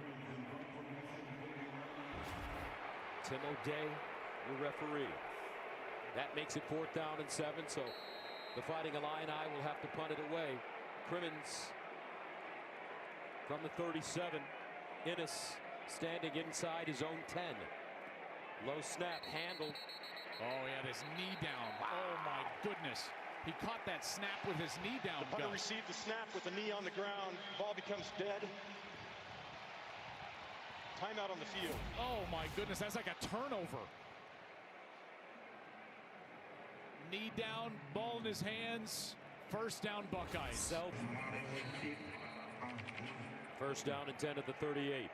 Tim O'Day, your referee. That makes it fourth down and 7, so the Fighting Illini will have to punt it away. Crimmins from the 37. Innes standing inside his own 10. Low snap handled. Oh, he had his knee down. Oh, my goodness. He caught that snap with his knee down. The punter received the snap with the knee on the ground. Ball becomes dead. Timeout on the field. Oh, my goodness. That's like a turnover. Knee down, ball in his hands. First down, Buckeyes. First down and 10 at the 38.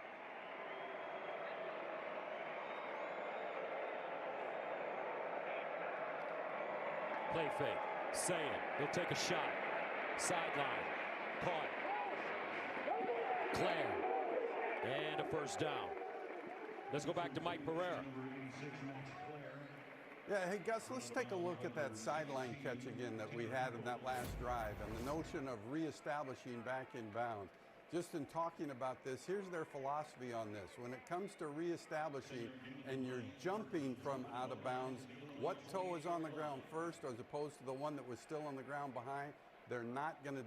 Play fake. Saying he'll take a shot. Sideline. Caught. Claire. And a first down. Let's go back to Mike Pereira. Yeah, hey, Gus, let's take a look at that sideline catch again that we had in that last drive and the notion of reestablishing back in bounds. Just in talking about this, here's their philosophy on this. When it comes to reestablishing and you're jumping from out of bounds, what toe is on the ground first as opposed to the one that was still on the ground behind, they're not going to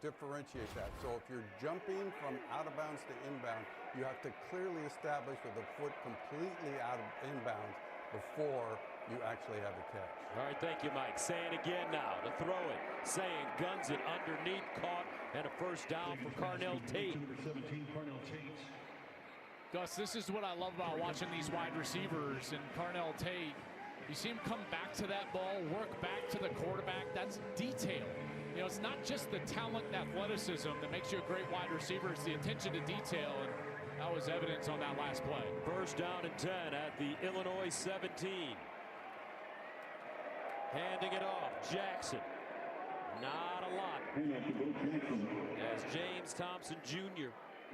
differentiate that. So if you're jumping from out of bounds to inbound, you have to clearly establish with the foot completely out of inbounds before you actually have a catch. All right, thank you, Mike. Saying again now to throw it. Saying guns it underneath, caught, and a first down for Carnell Tate. Gus, this is what I love about watching these wide receivers and Carnell Tate. You see him come back to that ball, work back to the quarterback. That's detail. You know, it's not just the talent and athleticism that makes you a great wide receiver. It's the attention to detail, and that was evidence on that last play. First down and 10 at the Illinois 17. Handing it off, Jackson. Not a lot. As James Thompson Jr.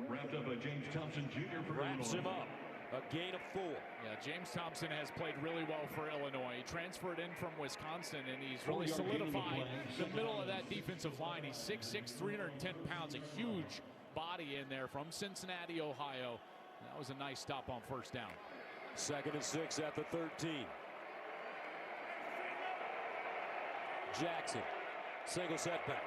wrapped up by James Thompson Jr. for wraps him up. A gain of 4. Yeah, James Thompson has played really well for Illinois. He transferred in from Wisconsin, and he's really solidified the middle of that defensive line. He's 6'6", 310 pounds, a huge body in there from Cincinnati, Ohio. That was a nice stop on first down. 2nd and 6 at the 13. Jackson, single setback.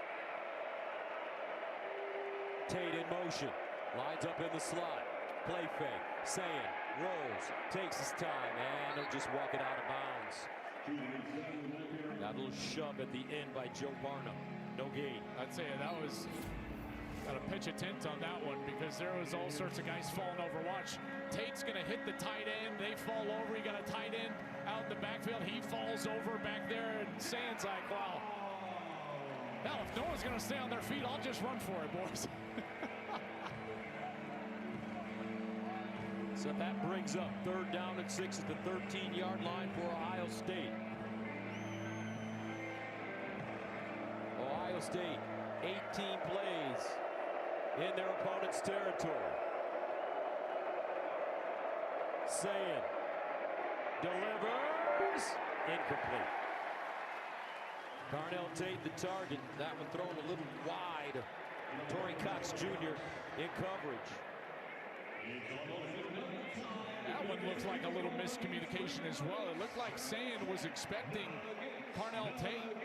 Tate in motion, lines up in the slot. Play fake, Sand rolls, takes his time, and he'll just walk it out of bounds. That little shove at the end by Joe Barnum. No gain. I'd say that was got to pitch a tent on that one, because there was all sorts of guys falling over. Watch, Tate's going to hit the tight end. They fall over. You got a tight end out in the backfield. He falls over back there, and Sand's like, wow. Now, if no one's going to stay on their feet, I'll just run for it, boys. So that brings up 3rd down and 6 at the 13-yard line for Ohio State. Ohio State, 18 plays in their opponent's territory. Sand delivers, incomplete. Carnell Tate the target. That one thrown a little wide. Torrey Cox Jr. in coverage. That one looks like a little miscommunication as well. It looked like Sand was expecting Carnell Tate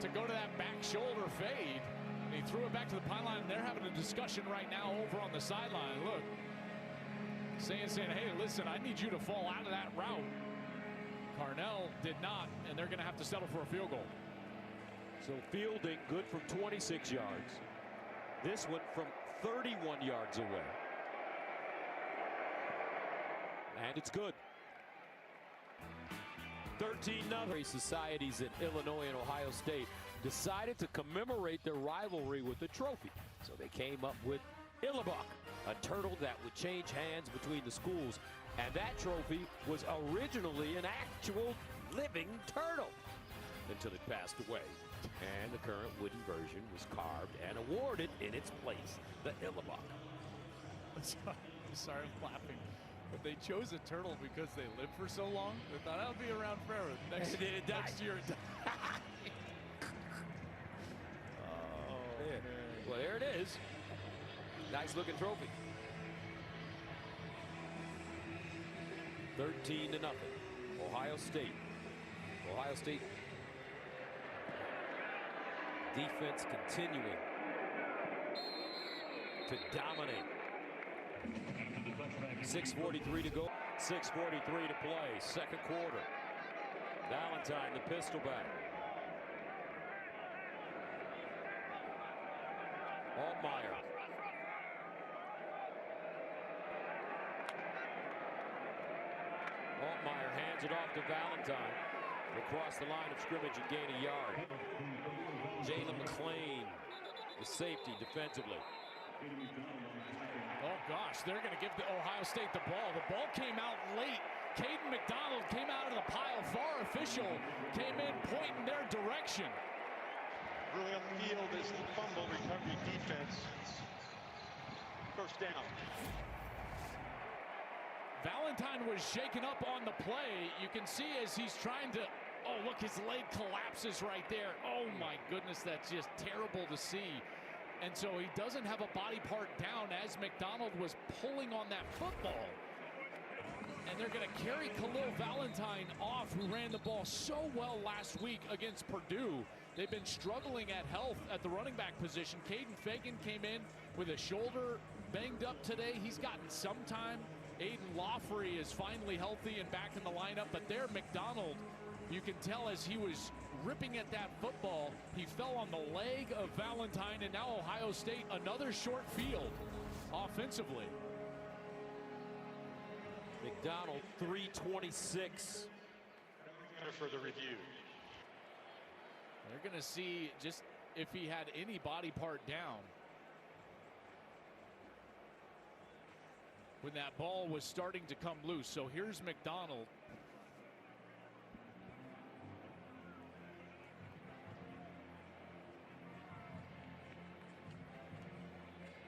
to go to that back shoulder fade. And he threw it back to the pylon. They're having a discussion right now over on the sideline. Look, Sand saying, hey, listen, I need you to fall out of that route. Carnell did not, and they're going to have to settle for a field goal. So fielding good from 26 yards. This one from 31 yards away. And it's good. 13-0. Societies in Illinois and Ohio State decided to commemorate their rivalry with a trophy. So they came up with Illabok, a turtle that would change hands between the schools. And that trophy was originally an actual living turtle until it passed away. And the current wooden version was carved and awarded in its place, the Illabok. Sorry, I'm laughing. But they chose a turtle because they lived for so long. They thought I'll be around forever. Next year it died. Oh, man. Well, there it is. Nice looking trophy. 13-0. Ohio State. Ohio State defense continuing to dominate. 6:43 to go. 6:43 to play. Second quarter. Valentine, the pistol back. Altmaier. Altmaier hands it off to Valentine. Across the line of scrimmage and gain a yard. Jalen McClain, the safety defensively. Oh, gosh, they're going to give the Ohio State the ball. The ball came out late. Caden McDonald came out of the pile. VAR official came in pointing their direction. Really on the field is the fumble recovery defense. First down. Valentine was shaken up on the play. You can see as he's trying to, oh, look, his leg collapses right there. Oh, my goodness, that's just terrible to see. And so he doesn't have a body part down as McDonald was pulling on that football. And they're going to carry Khalil Valentine off, who ran the ball so well last week against Purdue. They've been struggling at health at the running back position. Caden Fagan came in with a shoulder banged up today. He's gotten some time. Aiden Lawfrey is finally healthy and back in the lineup. But there, McDonald, you can tell as he was ripping at that football, he fell on the leg of Valentine, and now Ohio State, another short field offensively. McDonald, 326. For the review. They're going to see just if he had any body part down. When that ball was starting to come loose. So here's McDonald.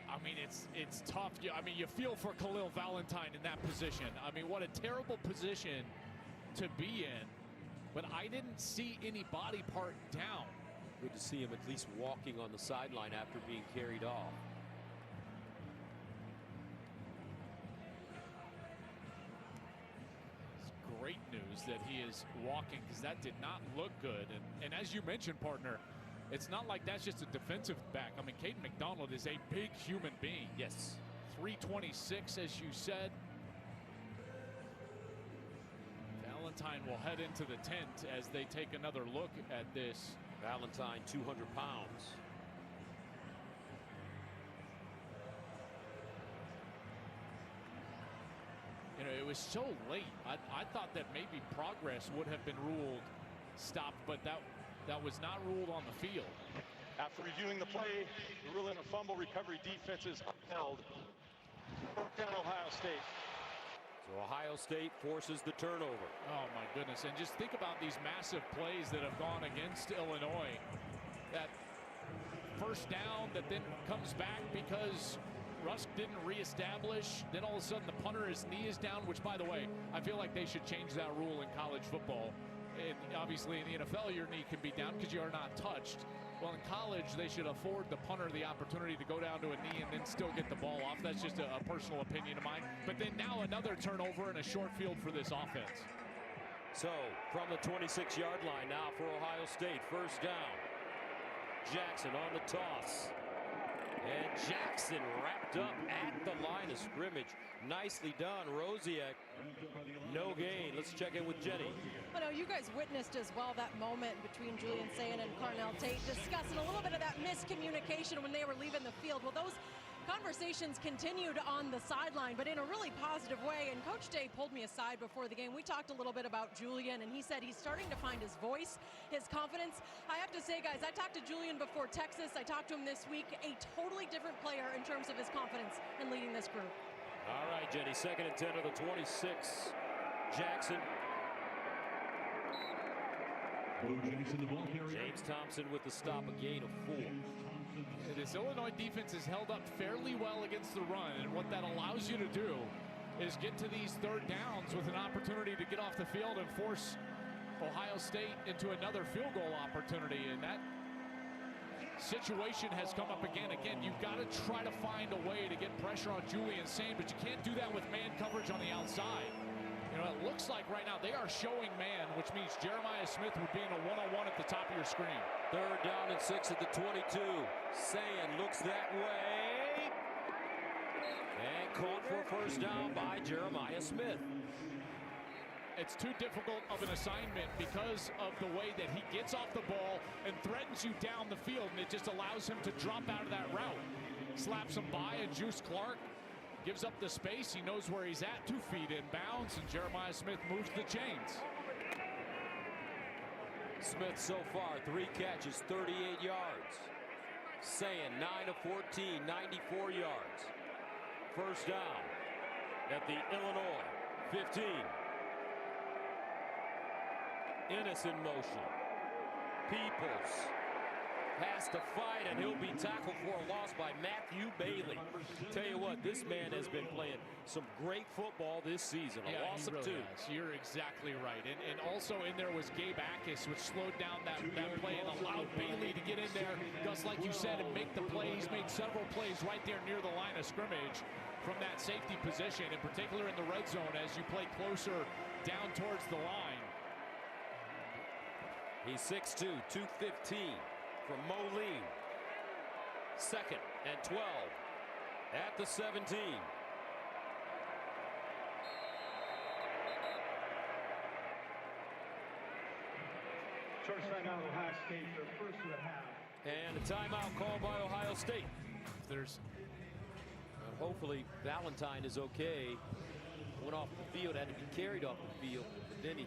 I mean, it's tough. I mean, you feel for Khalil Valentine in that position. I mean, what a terrible position to be in. But I didn't see any body part down. Good to see him at least walking on the sideline after being carried off. It's great news that he is walking, because that did not look good. And as you mentioned, partner, it's not like that's just a defensive back. I mean, Caden McDonald is a big human being. Yes. 326, as you said. Valentine will head into the tent as they take another look at this. Valentine, 200 pounds. You know, it was so late. I thought that maybe progress would have been ruled stopped, but that was not ruled on the field. After reviewing the play, the rule in a fumble recovery defense is upheld. Down Ohio State. So Ohio State forces the turnover. Oh my goodness, and just think about these massive plays that have gone against Illinois. That first down that then comes back because Rusk didn't reestablish. Then all of a sudden the punter, his knee is down, which, by the way, I feel like they should change that rule in college football. And obviously in the NFL, your knee can be down because you are not touched. Well, in college, they should afford the punter the opportunity to go down to a knee and then still get the ball off. That's just a personal opinion of mine. But then now another turnover and a short field for this offense. So from the 26-yard line now for Ohio State, first down. Jackson on the toss. And Jackson wrapped up at the line of scrimmage. Nicely done, Rosiak. No gain. Let's check in with Jenny. I know you guys witnessed as well that moment between Julian Sayin and Carnell Tate, discussing a little bit of that miscommunication when they were leaving the field. Well, those conversations continued on the sideline, but in a really positive way. And Coach Day pulled me aside before the game. We talked a little bit about Julian, and he said he's starting to find his voice, his confidence. I have to say, guys, I talked to Julian before Texas. I talked to him this week. A totally different player in terms of his confidence in leading this group. All right, Jenny, 2nd and 10 to the 26. Jackson. James Thompson with the stop, a gain of 4. This Illinois defense is held up fairly well against the run, and what that allows you to do is get to these third downs with an opportunity to get off the field and force Ohio State into another field goal opportunity. And that situation has come up again. You've got to try to find a way to get pressure on Julian Sayin, but you can't do that with man coverage on the outside. You know, it looks like right now they are showing man, which means Jeremiah Smith would be in a one-on-one at the top of your screen. 3rd down and 6 at the 22. Sayin looks that way. And caught for a first down by Jeremiah Smith. It's too difficult of an assignment because of the way that he gets off the ball and threatens you down the field, and it just allows him to drop out of that route. Slaps him by, and Juice Clark gives up the space. He knows where he's at, 2 feet in bounds, and Jeremiah Smith moves the chains. Smith so far, 3 catches, 38 yards. Sayin 9 of 14, 94 yards. First down at the Illinois 15. Ennis in motion. Peoples has to fight, and he'll be tackled for a loss by Matthew Bailey. Tell you what, this man has been playing some great football this season. A loss of 2. You're exactly right. And also in there was Gabe Akis, which slowed down that play and allowed Bailey to get in there, Gus, like you said, and make the plays, made several plays right there near the line of scrimmage from that safety position, in particular in the red zone as you play closer down towards the line. He's 6'2", 215 from Moline. 2nd and 12 at the 17. Short timeout, Ohio State, their first of the half. And a timeout called by Ohio State. Hopefully Valentine is okay. Went off the field, had to be carried off the field, but then he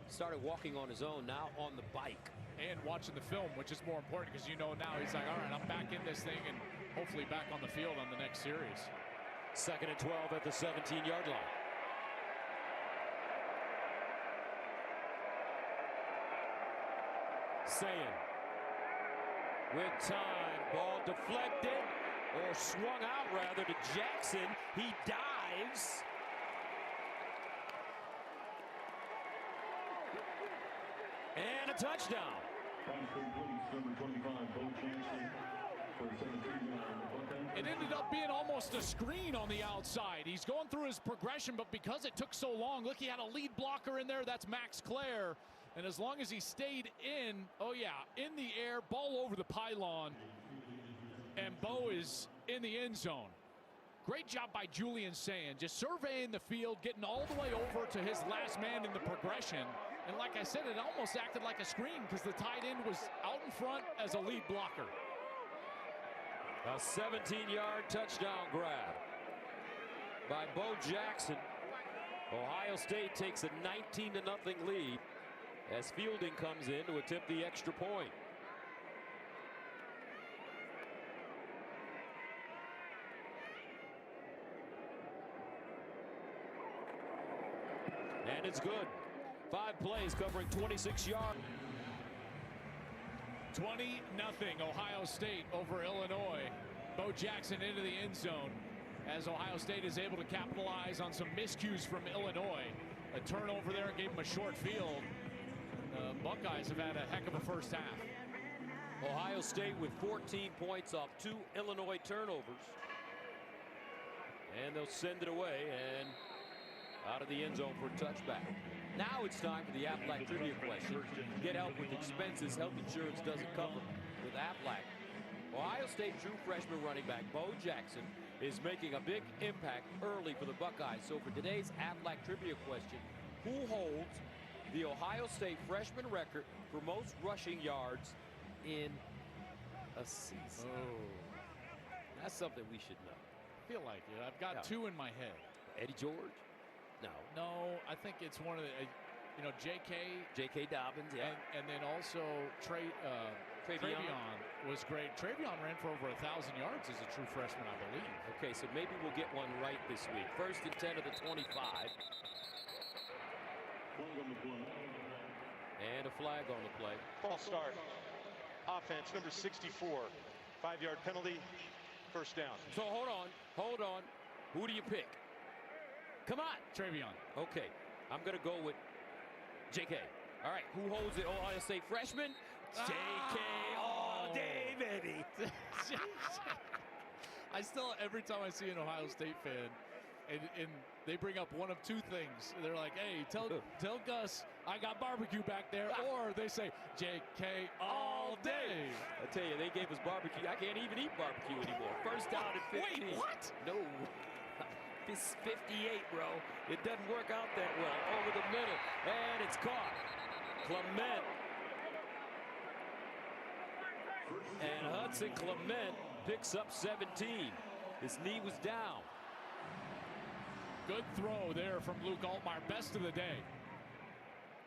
started walking on his own, now on the bike. And watching the film, which is more important, because you know now he's like, all right, I'm back in this thing and hopefully back on the field on the next series. 2nd and 12 at the 17-yard line. Sayin with time, ball deflected, or swung out rather to Jackson. He dives. And a touchdown. It ended up being almost a screen on the outside. He's going through his progression, but because it took so long, look, he had a lead blocker in there. That's Max Clare. And as long as he stayed in, oh yeah, in the air, ball over the pylon, and Bo is in the end zone. Great job by Julian Sayin, just surveying the field, getting all the way over to his last man in the progression. And like I said, it almost acted like a screen because the tight end was out in front as a lead blocker. A 17-yard touchdown grab by Bo Jackson. Ohio State takes a 19-0 lead as Fielding comes in to attempt the extra point. And it's good. 5 plays covering 26 yards. 20-0 Ohio State over Illinois. Bo Jackson into the end zone as Ohio State is able to capitalize on some miscues from Illinois. A turnover there gave them a short field. The Buckeyes have had a heck of a first half. Ohio State with 14 points off 2 Illinois turnovers. And they'll send it away and out of the end zone for a touchback. Now it's time for the Aflac trivia question. Get help with expenses. Health insurance doesn't cover with Aflac. Ohio State true freshman running back Bo Jackson is making a big impact early for the Buckeyes. So for today's Aflac trivia question, who holds the Ohio State freshman record for most rushing yards in a season? Oh, that's something we should know. I feel like it. I've got 2 in my head. Eddie George? No, I think it's one of the, J.K. Dobbins, yeah. And then also Travion was great. Travion ran for over 1,000 yards as a true freshman, I believe. Okay, so maybe we'll get one right this week. 1st and 10 of the 25. And a flag on the play. False start. Offense, number 64. 5-yard penalty. First down. So hold on. Who do you pick? Come on. Travion. Okay, I'm going to go with J.K. All right, who holds the Ohio State freshman? J.K. all day, baby. I still, every time I see an Ohio State fan, and they bring up one of 2 things. They're like, hey, tell Gus I got barbecue back there. Or they say, J.K. all day. I tell you, they gave us barbecue. I can't even eat barbecue anymore. First down at 15. Wait, what? No. It's 58, bro. It doesn't work out that well. Over the middle, and it's caught. Clement. And Hudson Clement picks up 17. His knee was down. Good throw there from Luke Altmaier. Best of the day.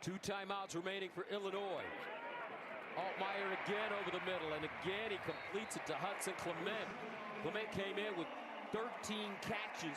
2 timeouts remaining for Illinois. Altmaier again over the middle, and again he completes it to Hudson Clement. Clement came in with 13 catches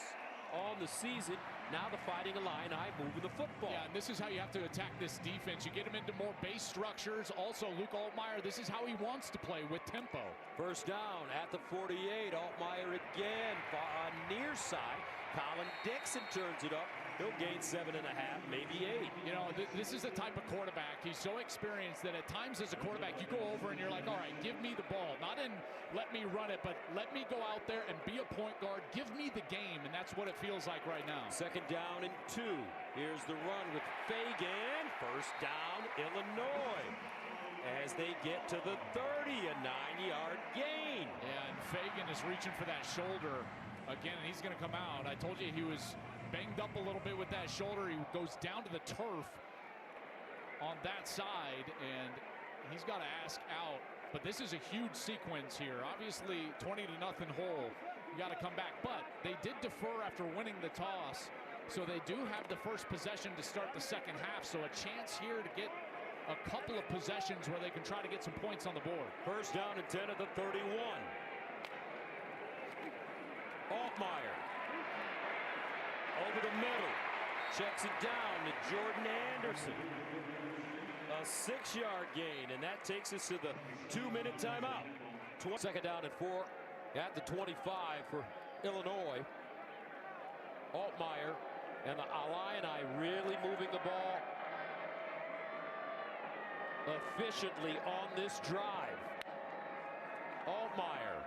on the season. Now the Fighting Illini moving the football. Yeah, and this is how you have to attack this defense. You get him into more base structures. Also, Luke Altmaier, this is how he wants to play, with tempo. First down at the 48. Altmaier again on near side. Colin Dixon turns it up. He'll gain 7.5, maybe 8. You know, this is the type of quarterback. He's so experienced that at times as a quarterback, you go over and you're like, all right, give me the ball. Not in let me run it, but let me go out there and be a point guard. Give me the game, and that's what it feels like right now. 2nd down and 2. Here's the run with Fagan. First down, Illinois. As they get to the 30, a 9-yard gain. Yeah, and Fagan is reaching for that shoulder again, and he's going to come out. I told you he was banged up a little bit with that shoulder. He goes down to the turf on that side, and he's got to ask out. But this is a huge sequence here. Obviously, 20-0 hole. You got to come back. But they did defer after winning the toss, so they do have the first possession to start the second half. So a chance here to get a couple of possessions where they can try to get some points on the board. First down and 10 at the 31. Altmaier over the middle, checks it down to Jordan Anderson. A 6-yard gain, and that takes us to the 2-minute timeout. 2nd down and 4 at the 25 for Illinois. Altmaier and the Illini really moving the ball efficiently on this drive. Altmaier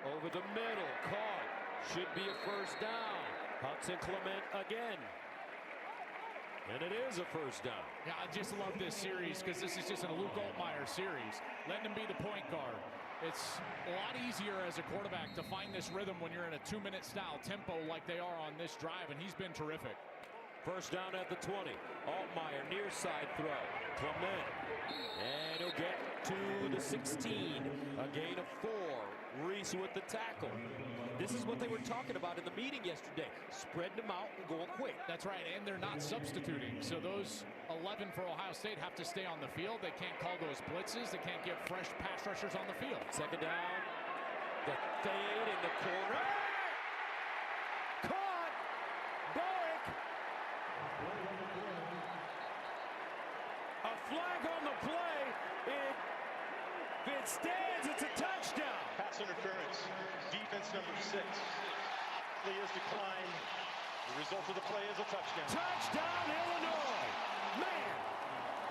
Over the middle, caught. Should be a first down. Hudson Clement again. And it is a first down. Yeah, I just love this series because this is just a Luke Altmaier series. Letting him be the point guard. It's a lot easier as a quarterback to find this rhythm when you're in a 2-minute style tempo like they are on this drive, and he's been terrific. First down at the 20. Altmaier near side throw. Clement. And he'll get to the 16. A gain of 4. Reese with the tackle. This is what they were talking about in the meeting yesterday. Spreading them out and going quick. That's right, and they're not substituting. So those 11 for Ohio State have to stay on the field. They can't call those blitzes. They can't get fresh pass rushers on the field. Second down. The fade in the corner. Caught. Bowick. A flag on the play. If it stands, it's a touchdown. Pass interference. Defense number 6. Play is declined. The result of the play is a touchdown. Touchdown, Illinois. Man,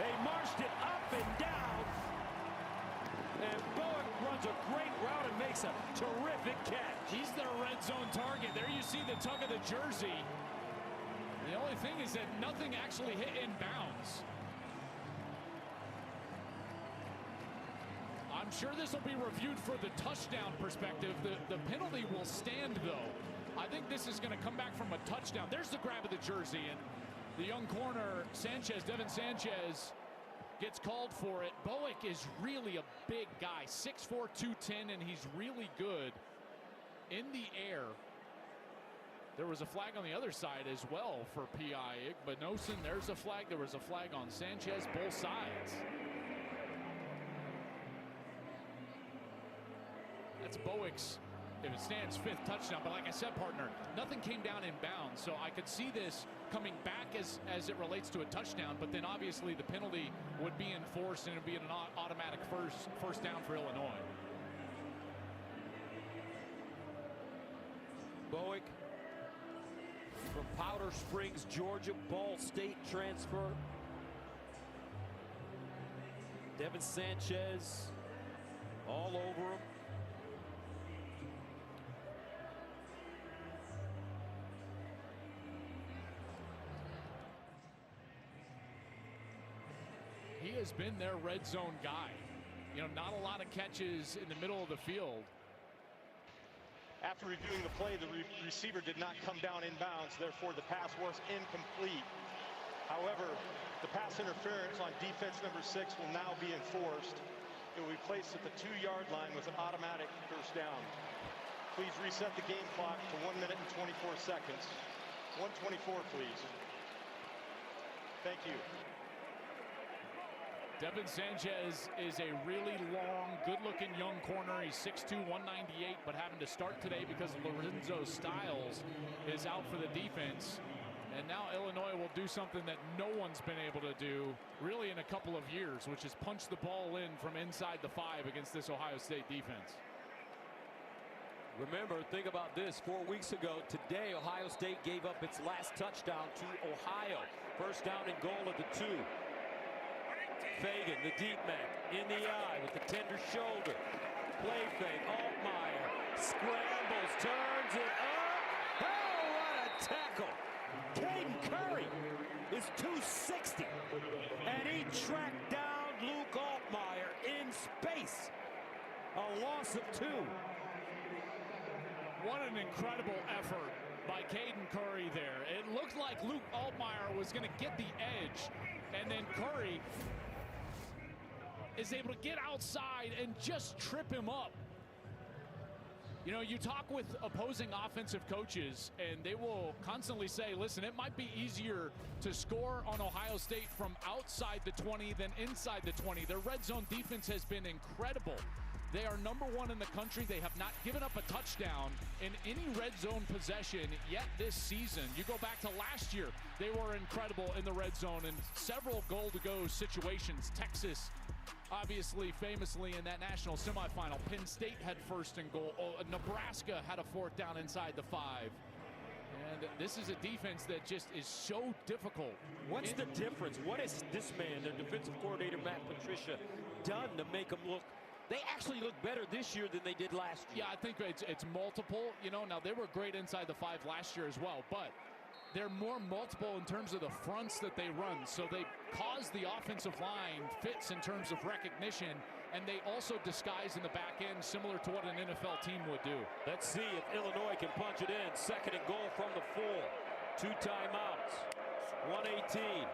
they marched it up and down. And Bowick runs a great route and makes a terrific catch. He's their red zone target. There you see the tug of the jersey. The only thing is that nothing actually hit in bounds. I'm sure this will be reviewed for the touchdown perspective. The penalty will stand, though. I think this is going to come back from a touchdown. There's the grab of the jersey, and the young corner, Sanchez, Devin Sanchez, gets called for it. Bowick is really a big guy, 6'4", 210, and he's really good in the air. There was a flag on the other side as well for P.I. Igbinosun. There's a flag. There was a flag on Sanchez, both sides. That's Bowick's, if it stands, 5th touchdown. But like I said, partner, nothing came down in bounds. So I could see this coming back as it relates to a touchdown. But then obviously the penalty would be enforced and it would be an automatic first down for Illinois. Bowick from Powder Springs, Georgia, Ball State transfer. Devin Sanchez all over him. He has been their red zone guy. You know, not a lot of catches in the middle of the field. After reviewing the play, the receiver did not come down in bounds. Therefore, the pass was incomplete. However, the pass interference on defense number 6 will now be enforced. It will be placed at the 2-yard line with an automatic first down. Please reset the game clock to 1 minute and 24 seconds. 1:24, please. Thank you. Devin Sanchez is a really long, good-looking young corner. He's 6'2", 198, but having to start today because Lorenzo Styles is out for the defense. And now Illinois will do something that no one's been able to do really in a couple of years, which is punch the ball in from inside the 5 against this Ohio State defense. Remember, think about this. 4 weeks ago today, Ohio State gave up its last touchdown to Ohio. First down and goal at the 2. Fagan, the deep man, in the eye with the tender shoulder. Play fake. Altmaier scrambles, turns it up. Oh, what a tackle. Caden Curry is 260. And he tracked down Luke Altmaier in space. A loss of 2. What an incredible effort by Caden Curry there. It looked like Luke Altmaier was going to get the edge. And then Curry is able to get outside and just trip him up. You know, you talk with opposing offensive coaches and they will constantly say, listen, it might be easier to score on Ohio State from outside the 20 than inside the 20. Their red zone defense has been incredible. They are #1 in the country. They have not given up a touchdown in any red zone possession yet this season. You go back to last year, they were incredible in the red zone in several goal-to-go situations. Texas, obviously, famously in that national semifinal. Penn State had first and goal. Nebraska had a 4th down inside the 5. And this is a defense that just is so difficult. What's the difference? What has this man, their defensive coordinator, Matt Patricia, done to make them look They actually look better this year than they did last year. Yeah, I think it's multiple. You know, now they were great inside the 5 last year as well, but they're more multiple in terms of the fronts that they run. So they cause the offensive line fits in terms of recognition, and they also disguise in the back end, similar to what an NFL team would do. Let's see if Illinois can punch it in. 2nd and goal from the 4. 2 timeouts. 1:18.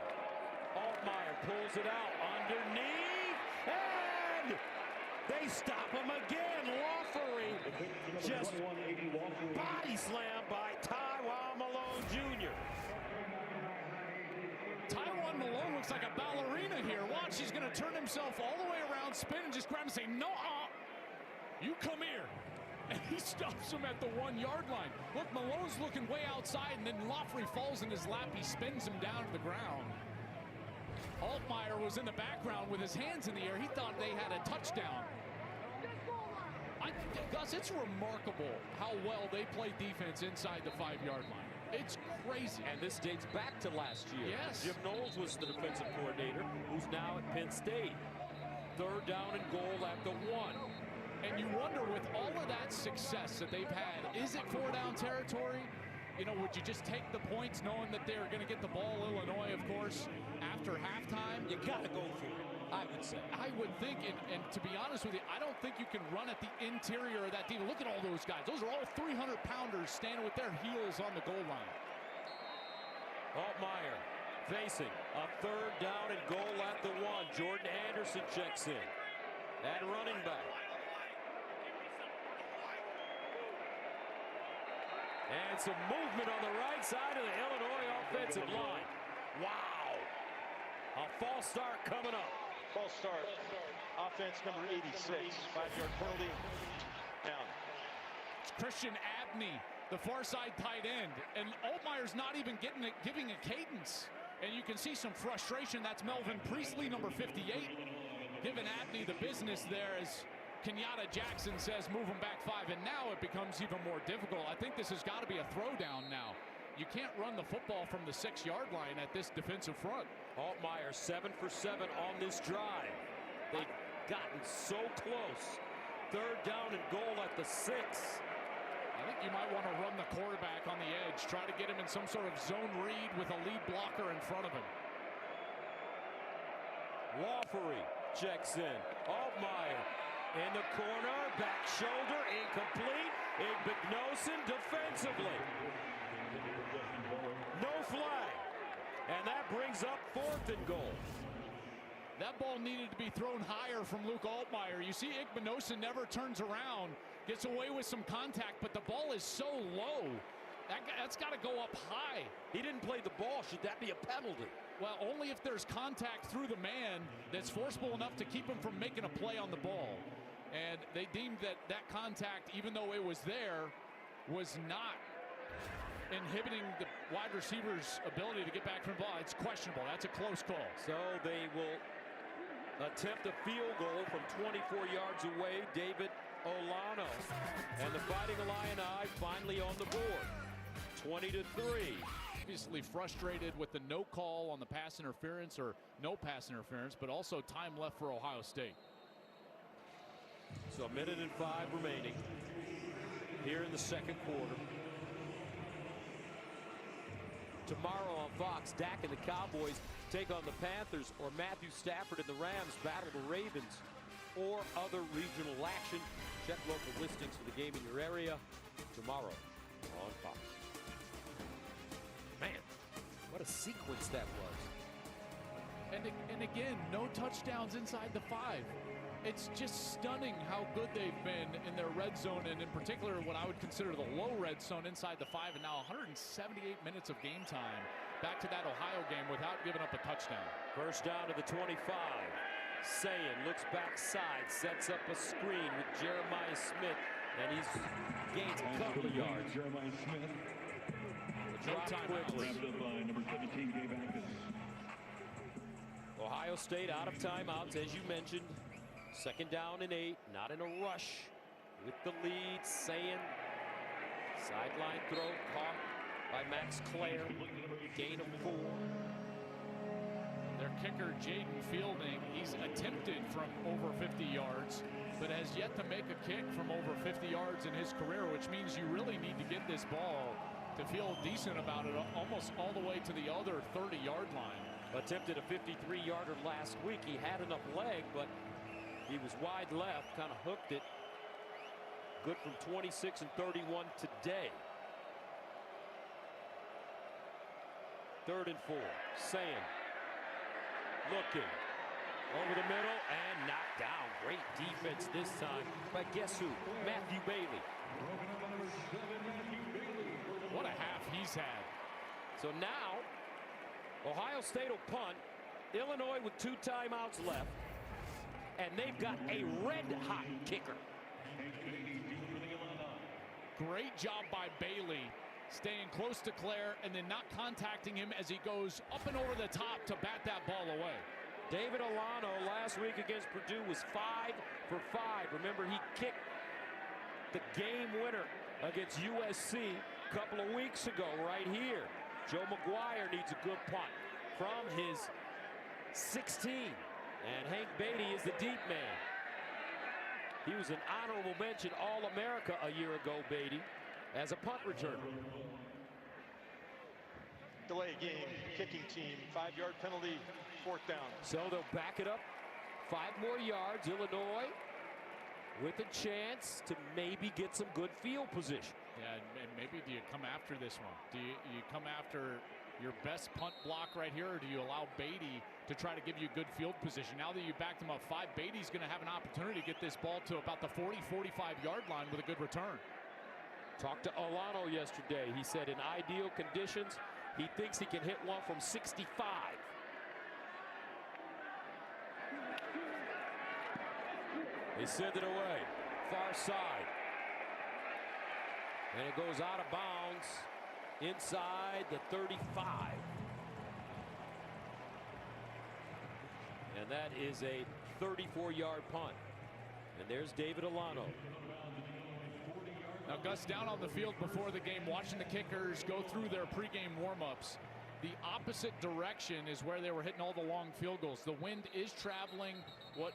Altmaier pulls it out underneath, and they stop him again. Lawfery just body slam by Taiwan Malone Jr. Taiwan Malone looks like a ballerina here. Watch, he's going to turn himself all the way around, spin, and just grab and say, no, you come here. And he stops him at the 1-yard line. Look, Malone's looking way outside, and then Lawfery falls in his lap. He spins him down to the ground. Altmaier was in the background with his hands in the air. He thought they had a touchdown. Gus, it's remarkable how well they play defense inside the 5-yard line. It's crazy. And this dates back to last year. Yes. Jim Knowles was the defensive coordinator, who's now at Penn State. 3rd down and goal at the 1. And you wonder, with all of that success that they've had, is it 4-down territory? You know, would you just take the points knowing that they're going to get the ball? Illinois, of course, after halftime. You got to go for it, I would say. I would think, and to be honest with you, I don't think you can run at the interior of that team. Look at all those guys. Those are all 300-pounders standing with their heels on the goal line. Altmaier facing a 3rd down and goal at the 1. Jordan Anderson checks in at running back. And some movement on the right side of the Illinois offensive line. Wow. A false start coming up. False start. Offense number 86. 5-yard penalty. Down. It's Christian Abney, the far side tight end. And Altmaier's not even giving a cadence. And you can see some frustration. That's Melvin Priestley, number 58. Giving Abney the business there as Kenyatta Jackson says move him back 5, and now it becomes even more difficult. I think this has got to be a throwdown now. You can't run the football from the 6-yard line at this defensive front. Altmaier 7 for 7 on this drive. They've gotten so close. 3rd down and goal at the 6. I think you might want to run the quarterback on the edge, try to get him in some sort of zone read with a lead blocker in front of him. Lawfery checks in. Altmaier in the corner, back shoulder, incomplete. Igbinosun defensively. No flag. And that brings up 4th and goal. That ball needed to be thrown higher from Luke Altmaier. You see Igbinosun never turns around, gets away with some contact, but the ball is so low. That's got to go up high. He didn't play the ball. Should that be a penalty? Well, only if there's contact through the man that's forceful enough to keep him from making a play on the ball. And they deemed that contact, even though it was there, was not inhibiting the wide receiver's ability to get back from the ball. It's questionable. That's a close call. So they will attempt a field goal from 24 yards away. David Olano and the Fighting Illini finally on the board. 20-3. Obviously frustrated with the no call on the pass interference, or no pass interference, but also time left for Ohio State. So 1:05 remaining here in the 2nd quarter. Tomorrow on Fox, Dak and the Cowboys take on the Panthers, or Matthew Stafford and the Rams battle the Ravens, or other regional action. Check local listings for the game in your area tomorrow on Fox. Man, what a sequence that was. And again, no touchdowns inside the 5. It's just stunning how good they've been in their red zone, and in particular what I would consider the low red zone inside the 5, and now 178 minutes of game time back to that Ohio game without giving up a touchdown. 1st down to the 25. Sayin looks backside, sets up a screen with Jeremiah Smith, and he's gains a couple of yards. Jeremiah Smith. Drop quickly. Number 17 gave back. Ohio State out of timeouts, as you mentioned. 2nd down and 8, not in a rush with the lead. Sayin, sideline throw caught by Max Clare, gain of 4. Their kicker, Jaden Fielding, he's attempted from over 50 yards. but has yet to make a kick from over 50 yards in his career, which means you really need to get this ball to feel decent about it almost all the way to the other 30-yard line. Attempted a 53-yarder last week. He had enough leg, but he was wide left, kind of hooked it. Good from 26 and 31 today. 3rd and 4. Sand. Looking. Over the middle and knocked down. Great defense this time. But guess who? Matthew Bailey. What a half he's had. So now, Ohio State will punt. Illinois with 2 timeouts left. And they've got a red-hot kicker. Great job by Bailey, staying close to Claire and then not contacting him as he goes up and over the top to bat that ball away. David Alano last week against Purdue was 5 for 5. Remember, he kicked the game winner against USC a couple of weeks ago right here. Joe McGuire needs a good punt from his 16. And Hank Beatty is the deep man. He was an honorable mention All-America a year ago, Beatty, as a punt returner. Delay game, kicking team, 5-yard penalty, 4th down. So they'll back it up 5 more yards. Illinois with a chance to maybe get some good field position. Yeah, and maybe do you come after this one? Do you come after your best punt block right here, or do you allow Beatty to try to give you good field position? Now that you backed him up 5, Beatty's going to have an opportunity to get this ball to about the 40-45-yard line with a good return. Talked to Alano yesterday. He said in ideal conditions, he thinks he can hit one from 65. They send it away, far side. And it goes out of bounds inside the 35. And that is a 34-yard punt. And there's David Alano. Now Gus down on the field before the game, watching the kickers go through their pregame warm-ups. The opposite direction is where they were hitting all the long field goals. The wind is traveling what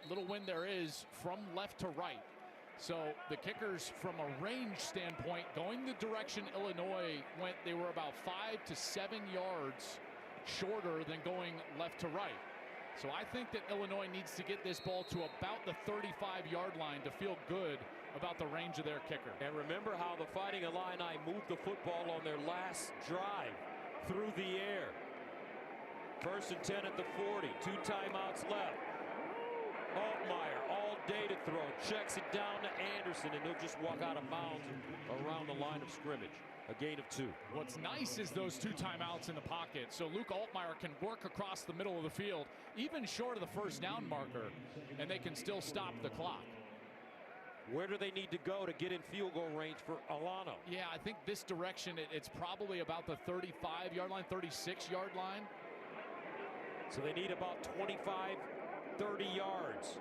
little wind there is from left to right. So the kickers, from a range standpoint, going the direction Illinois went, they were about 5 to 7 yards shorter than going left to right. So I think that Illinois needs to get this ball to about the 35-yard line to feel good about the range of their kicker. And remember how the Fighting Illini moved the football on their last drive through the air. 1st and 10 at the 40. 2 timeouts left. Altmaier all day to throw. Checks it down to Anderson, and he'll just walk out of bounds around the line of scrimmage. A gain of 2. What's nice is those 2 timeouts in the pocket, so Luke Altmaier can work across the middle of the field, even short of the 1st down marker, and they can still stop the clock. Where do they need to go to get in field goal range for Alano? Yeah, I think this direction, it's probably about the 35-yard line, 36-yard line. So they need about 25, 30 yards.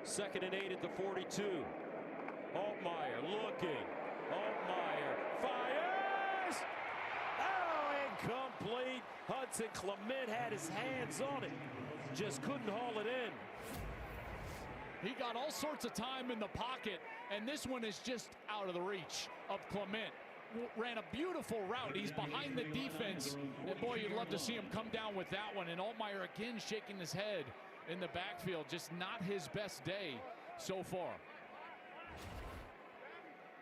2nd and 8 at the 42. Altmaier looking. Altmaier fires. Oh, incomplete. Hudson Clement had his hands on it. Just couldn't haul it in. He got all sorts of time in the pocket, and this one is just out of the reach of Clement. Ran a beautiful route. He's behind the defense. And boy, you'd love to see him come down with that one. And Altmaier again shaking his head in the backfield. Just not his best day so far.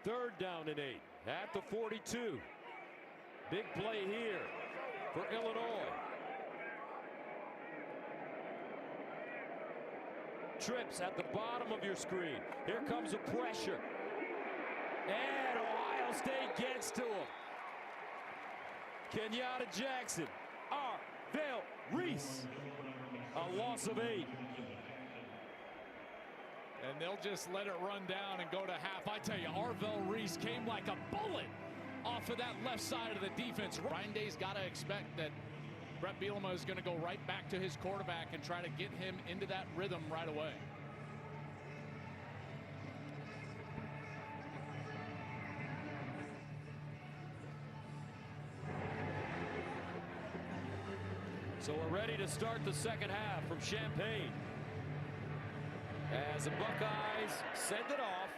3rd down and 8 at the 42. Big play here for Illinois. Trips at the bottom of your screen. Here comes the pressure. And Ohio State gets to him. Kenyatta Jackson. Arvell Reese. A loss of 8. And they'll just let it run down and go to half. I tell you, Arvell Reese came like a bullet off of that left side of the defense. Ryan Day's got to expect that Brett Bielema is going to go right back to his quarterback and try to get him into that rhythm right away. So we're ready to start the 2nd half from Champaign. as the Buckeyes send it off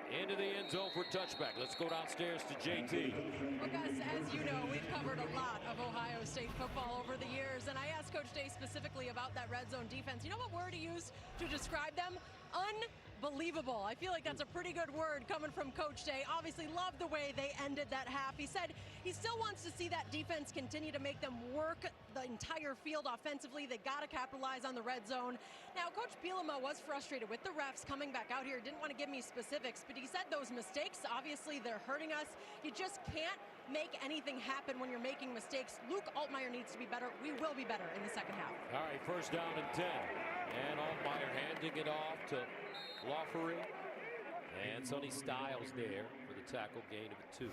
into the end zone for touchback. Let's go downstairs to JT. Well, Gus, as you know, we've covered a lot of Ohio State football over the years, and I asked Coach Day specifically about that red zone defense. You know what word he used to describe them? Unbelievable. I feel like that's a pretty good word coming from Coach Day. Obviously loved the way they ended that half. He said he still wants to see that defense continue to make them work the entire field offensively. They got to capitalize on the red zone. Now, Coach Bielema was frustrated with the refs coming back out here. Didn't want to give me specifics, but he said those mistakes, obviously they're hurting us. You just can't make anything happen when you're making mistakes. Luke Altmaier needs to be better. We will be better in the second half. All right, first down and 10. And Altmaier handing it off to Lawfery. And Sonny Styles there for the tackle, gain of 2.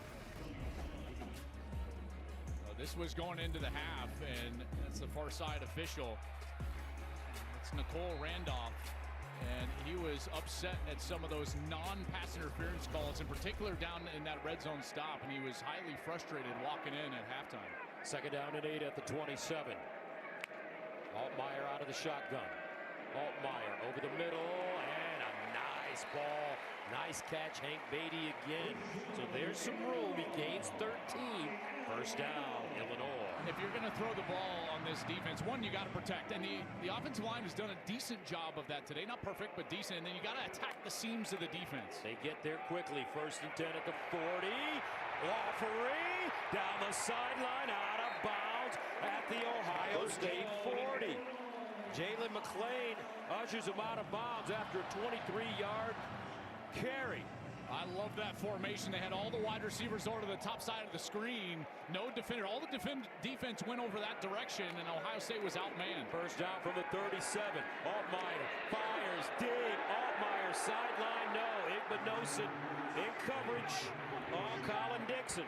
This was going into the half, and that's the far side official. It's Nicole Randolph, and he was upset at some of those non-pass interference calls, in particular down in that red zone stop, and he was highly frustrated walking in at halftime. Second down and 8 at the 27. Altmaier out of the shotgun. Altmaier over the middle, and a nice ball. Nice catch, Hank Beatty again. So there's some room. He gains 13. First down, Illinois. If you're going to throw the ball on this defense, one, you got to protect. And the offensive line has done a decent job of that today. Not perfect, but decent. And then you got to attack the seams of the defense. They get there quickly. First and 10 at the 40. Lawfery down the sideline, out of bounds at the Ohio State 40. Jalen McClain ushers him out of bounds after a 23-yard carry. I love that formation. They had all the wide receivers over to the top side of the screen. No defender. All the defense went over that direction, and Ohio State was outmanned. First down from the 37. Altmaier fires deep. Altmaier sideline, no. Igbinosun in coverage on Colin Dixon.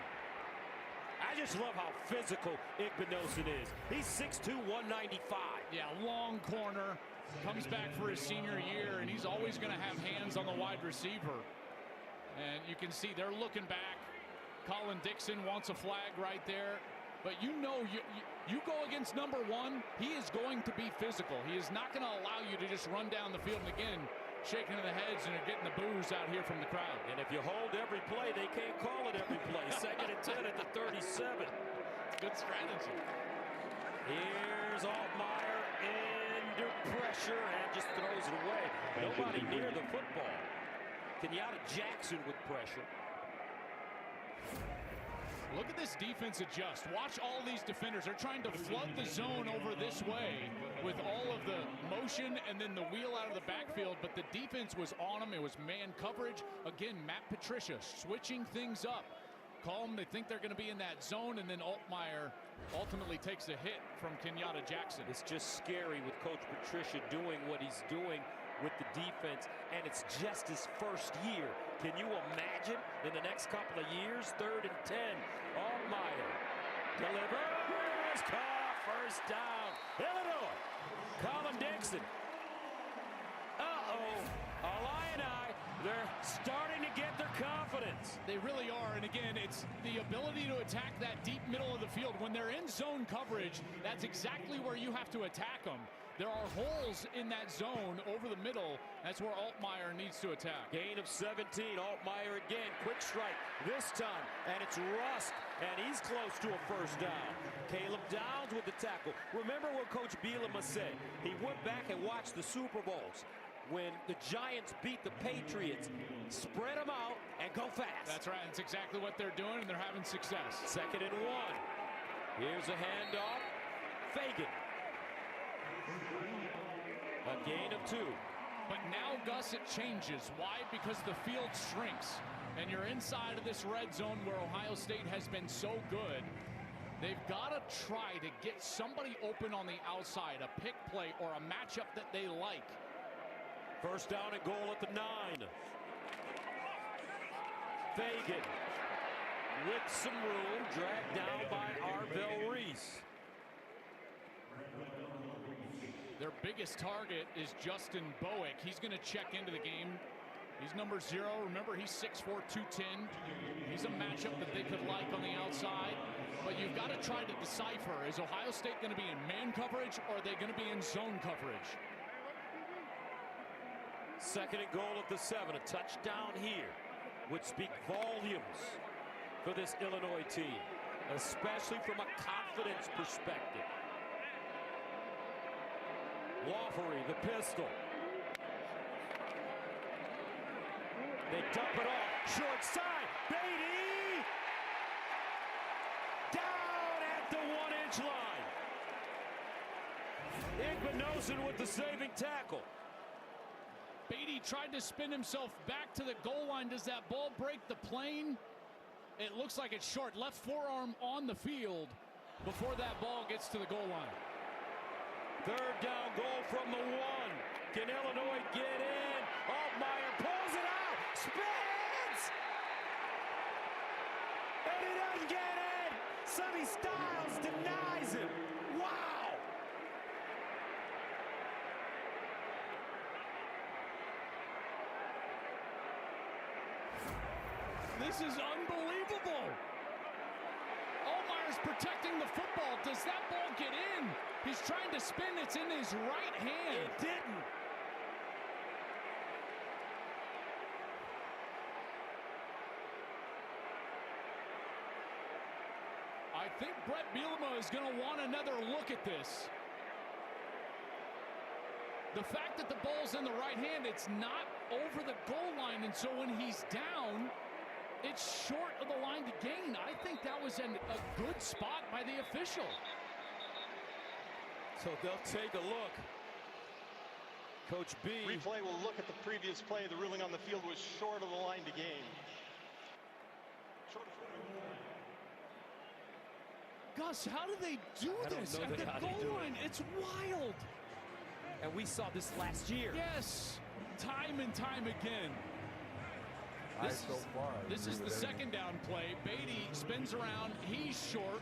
I just love how physical Igbinosun is. He's 6'2", 195. Yeah, long corner. Comes back for his senior year, and he's always going to have hands on the wide receiver. And you can see they're looking back. Colin Dixon wants a flag right there. But you know, you go against number 1, he is going to be physical. He is not going to allow you to just run down the field. And again, shaking of the heads, and you're getting the boos out here from the crowd. And if you hold every play, they can't call it every play. Second and 10 at the 37. It's good strategy. Here's Altmaier under pressure and just throws it away. Nobody near the football. Kenyatta Jackson with pressure. Look at this defense adjust. Watch all these defenders. They're trying to flood the zone over this way with all of the motion and then the wheel out of the backfield. But the defense was on them. It was man coverage. Again, Matt Patricia switching things up. Call them. They think they're going to be in that zone, and then Altmaier ultimately takes a hit from Kenyatta Jackson. It's just scary with Coach Patricia doing what he's doing with the defense, and it's just his first year. Can you imagine in the next couple of years? Third and 10. Altmaier delivers. Caught. First down. Illinois. Colin Dixon. Illini, they're starting to get their confidence. They really are, and again, it's the ability to attack that deep middle of the field. When they're in zone coverage, that's exactly where you have to attack them. There are holes in that zone over the middle. That's where Altmaier needs to attack. Gain of 17. Altmaier again. Quick strike this time. And it's Rusk. And he's close to a first down. Caleb Downs with the tackle. Remember what Coach Bielema said. He went back and watched the Super Bowls. When the Giants beat the Patriots, spread them out and go fast. That's right. That's exactly what they're doing, and they're having success. Second and 1. Here's a handoff. Fagan. A gain of 2. But now, Gus, it changes. Why? Because the field shrinks. And you're inside of this red zone where Ohio State has been so good. They've got to try to get somebody open on the outside, a pick play or a matchup that they like. First down and goal at the 9. Fagan with some room, dragged down by Arvell Reese. Their biggest target is Justin Bowick. He's going to check into the game. He's number 0. Remember, he's 6'4", 210. He's a matchup that they could like on the outside. But you've got to try to decipher, is Ohio State going to be in man coverage or are they going to be in zone coverage? Second and goal at the 7. A touchdown here would speak volumes for this Illinois team, especially from a confidence perspective. Lawfery, the pistol. They dump it off. Short side. Beatty! Down at the 1-inch line. Igbinosun with the saving tackle. Beatty tried to spin himself back to the goal line. Does that ball break the plane? It looks like it's short. Left forearm on the field before that ball gets to the goal line. Third down goal from the 1. Can Illinois get in? Altmaier pulls it out. Spins! And he doesn't get in. Sonny Styles denies him. Wow! This is unbelievable. Altmaier's protecting the football. Does that ball get in? He's trying to spin. It's in his right hand. It didn't. I think Brett Bielema is going to want another look at this. The fact that the ball's in the right hand, it's not over the goal line, and so when he's down, it's short of the line to gain. I think that was a good spot by the official. So they'll take a look. Coach B. Replay will look at the previous play. The ruling on the field was short of the line to gain. Gus, how do they do this at the goal line? It's wild. And we saw this last year. Yes, time and time again. This is the second down play. Beatty spins around. He's short.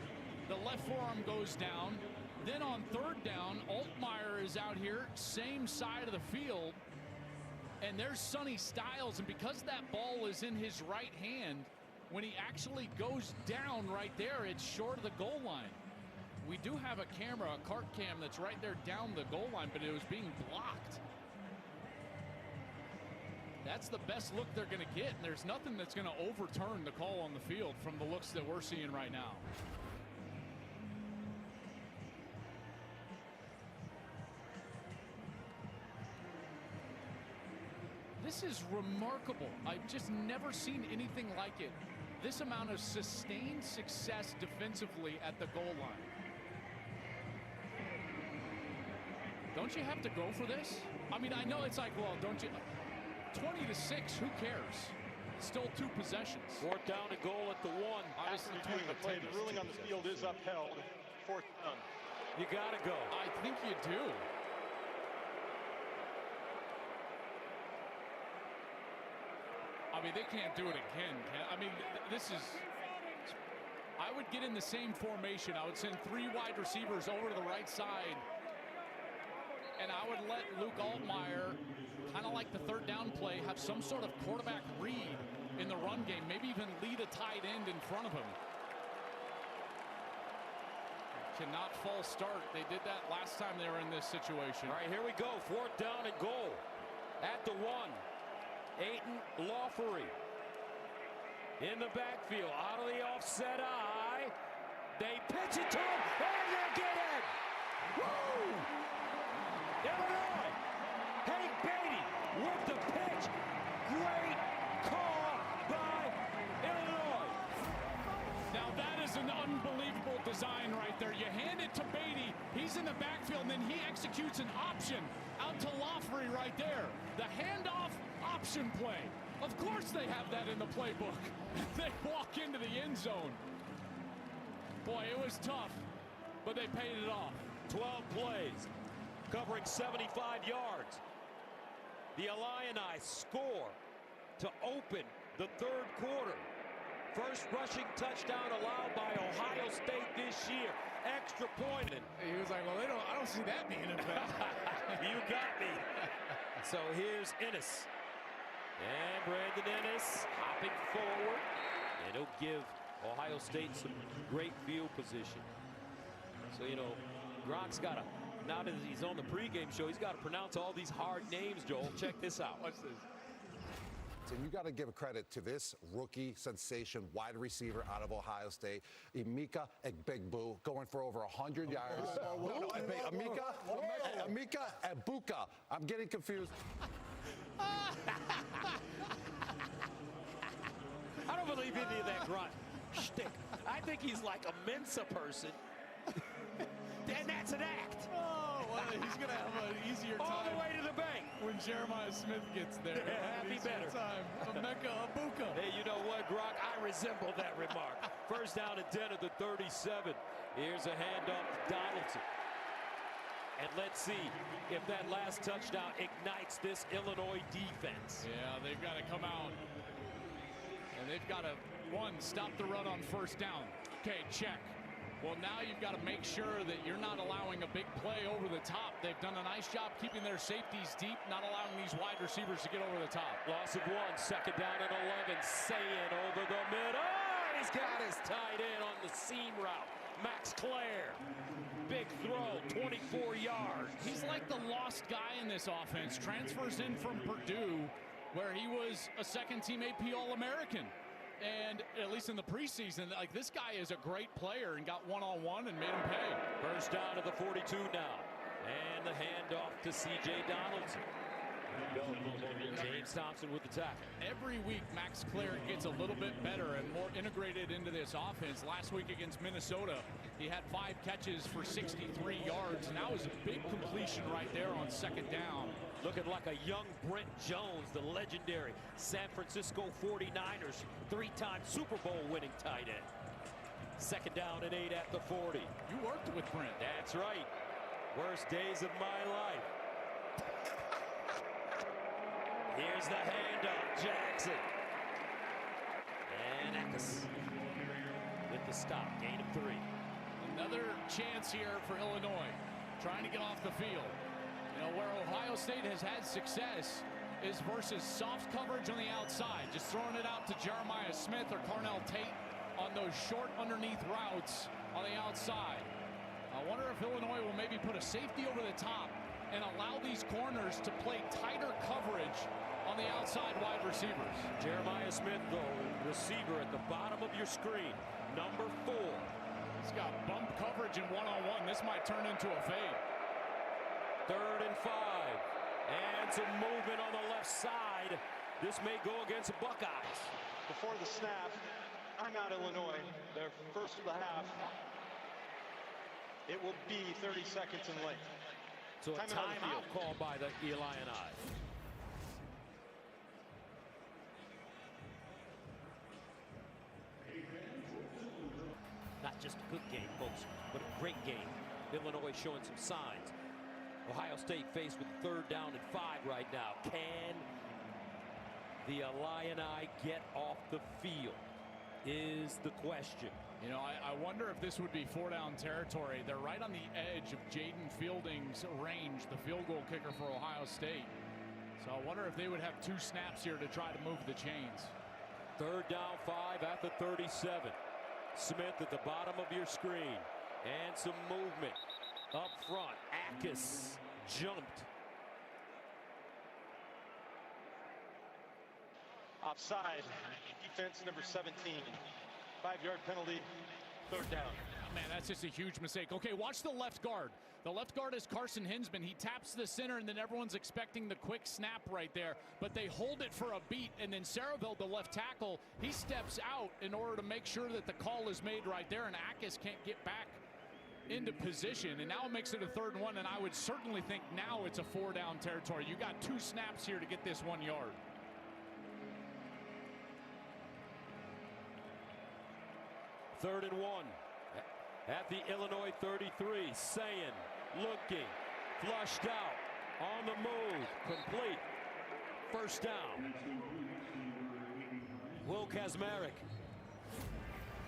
The left forearm goes down. Then on third down, Altmaier is out here, same side of the field. And there's Sonny Styles. And because that ball is in his right hand, when he actually goes down right there, it's short of the goal line. We do have a camera, a cart cam that's right there down the goal line, but it was being blocked. That's the best look they're going to get, and there's nothing that's going to overturn the call on the field from the looks that we're seeing right now. This is remarkable. I've just never seen anything like it. This amount of sustained success defensively at the goal line. Don't you have to go for this? I mean, I know it's like, well, don't you? 20-6, who cares? Still 2 possessions. Fourth down and goal at the 1. After reviewing the play, the ruling on the field is upheld. Fourth down. You gotta go. I think you do. I mean, they can't do it again. I mean, this is... I would get in the same formation. I would send 3 wide receivers over to the right side. And I would let Luke Altmaier, kind of like the third down play, have some sort of quarterback read in the run game. Maybe even lead a tight end in front of him. Cannot false start. They did that last time they were in this situation. All right, here we go. Fourth down and goal at the 1. Aiton Lawfery in the backfield, out of the offset eye. They pitch it to him, and they get it. Woo! Illinois. Hank Beatty with the pitch. Great call by Illinois. Now that is an unbelievable design right there. You hand it to Beatty. He's in the backfield, and then he executes an option out to Lawfery right there. The handoff option play. Of course they have that in the playbook. They walk into the end zone. Boy, it was tough, but they paid it off. 12 plays, covering 75 yards. The Illini score to open the third quarter. First rushing touchdown allowed by Ohio State this year. Extra point. He was like, well, I don't see that being a bet. You got me. So here's Ennis. And Brandon Ennis hopping forward. And he'll give Ohio State some great field position. So, you know, Gronk's got to Now that he's on the pregame show, he's got to pronounce all these hard names, Joel. Check this out. Watch this. And you got to give credit to this rookie sensation wide receiver out of Ohio State, Emeka Egbuka, going for over 100 yards. Emeka Egbuka. I'm getting confused. I don't believe any of that grunt shtick. I think he's like a Mensa person. And that's an act. Oh, well, he's going to have an easier time. All the way to the bank. When Jeremiah Smith gets there. Happy better. Time. Emeka Egbuka. Hey, you know what, Gronk? I resemble that remark. First down and 10 at the 37. Here's a handoff to Donaldson. And let's see if that last touchdown ignites this Illinois defense. Yeah, they've got to come out. And they've got to, one, stop the run on first down. Okay, check. Well, now you've got to make sure that you're not allowing a big play over the top. They've done a nice job keeping their safeties deep, not allowing these wide receivers to get over the top. Loss of 1, second down and 11. Sayin over the middle. Oh, he's got his tight end on the seam route. Max Clare. Big throw, 24 yards. He's like the lost guy in this offense. Transfers in from Purdue, where he was a second-team AP All-American. And at least in the preseason, like, this guy is a great player and got one-on-one and made him pay. First down to the 42 now. And the handoff to C.J. Donaldson. James Thompson with the tackle. Every week, Max Clare gets a little bit better and more integrated into this offense. Last week against Minnesota, he had 5 catches for 63 yards. And that was a big completion right there on second down. Looking like a young Brent Jones, the legendary San Francisco 49ers, 3-time Super Bowl winning tight end. Second down and 8 at the 40. You worked with Brent. That's right. Worst days of my life. Here's the handoff, Jackson. And Eckes with the stop, gain of 3. Another chance here for Illinois, trying to get off the field. You know, where Ohio State has had success is versus soft coverage on the outside, just throwing it out to Jeremiah Smith or Carnell Tate on those short underneath routes on the outside. I wonder if Illinois will maybe put a safety over the top and allow these corners to play tighter coverage on the outside wide receivers. Jeremiah Smith, the receiver at the bottom of your screen, number 4. He's got bump coverage in one-on-one. This might turn into a fade. 3rd and 5. And some movement on the left side. This may go against the Buckeyes. Before the snap, timeout Illinois, their first of the half. It will be 30 seconds in length. So a timeout called by the Illini. Not just a good game, folks, but a great game. Illinois showing some signs. Ohio State faced with 3rd down and 5 right now. Can the Illini get off the field is the question. You know, I wonder if this would be 4-down territory. They're right on the edge of Jaden Fielding's range, the field goal kicker for Ohio State. So I wonder if they would have 2 snaps here to try to move the chains. 3rd down 5 at the 37. Smith at the bottom of your screen. And some movement up front. Eckes jumped. Offside. Defense number 17. 5-yard penalty. 3rd down. Oh, man, that's just a huge mistake. Okay, watch the left guard. The left guard is Carson Hinsman. He taps the center, and then everyone's expecting the quick snap right there. But they hold it for a beat, and then Sarabel, the left tackle, he steps out in order to make sure that the call is made right there, and Eckes can't get back into position. And now it makes it a 3rd and 1, and I would certainly think now it's a 4-down territory. You got 2 snaps here to get this 1 yard. Third and 1 at the Illinois 33. Sayin looking, flushed out, on the move, complete. First down. Will Kazmarek.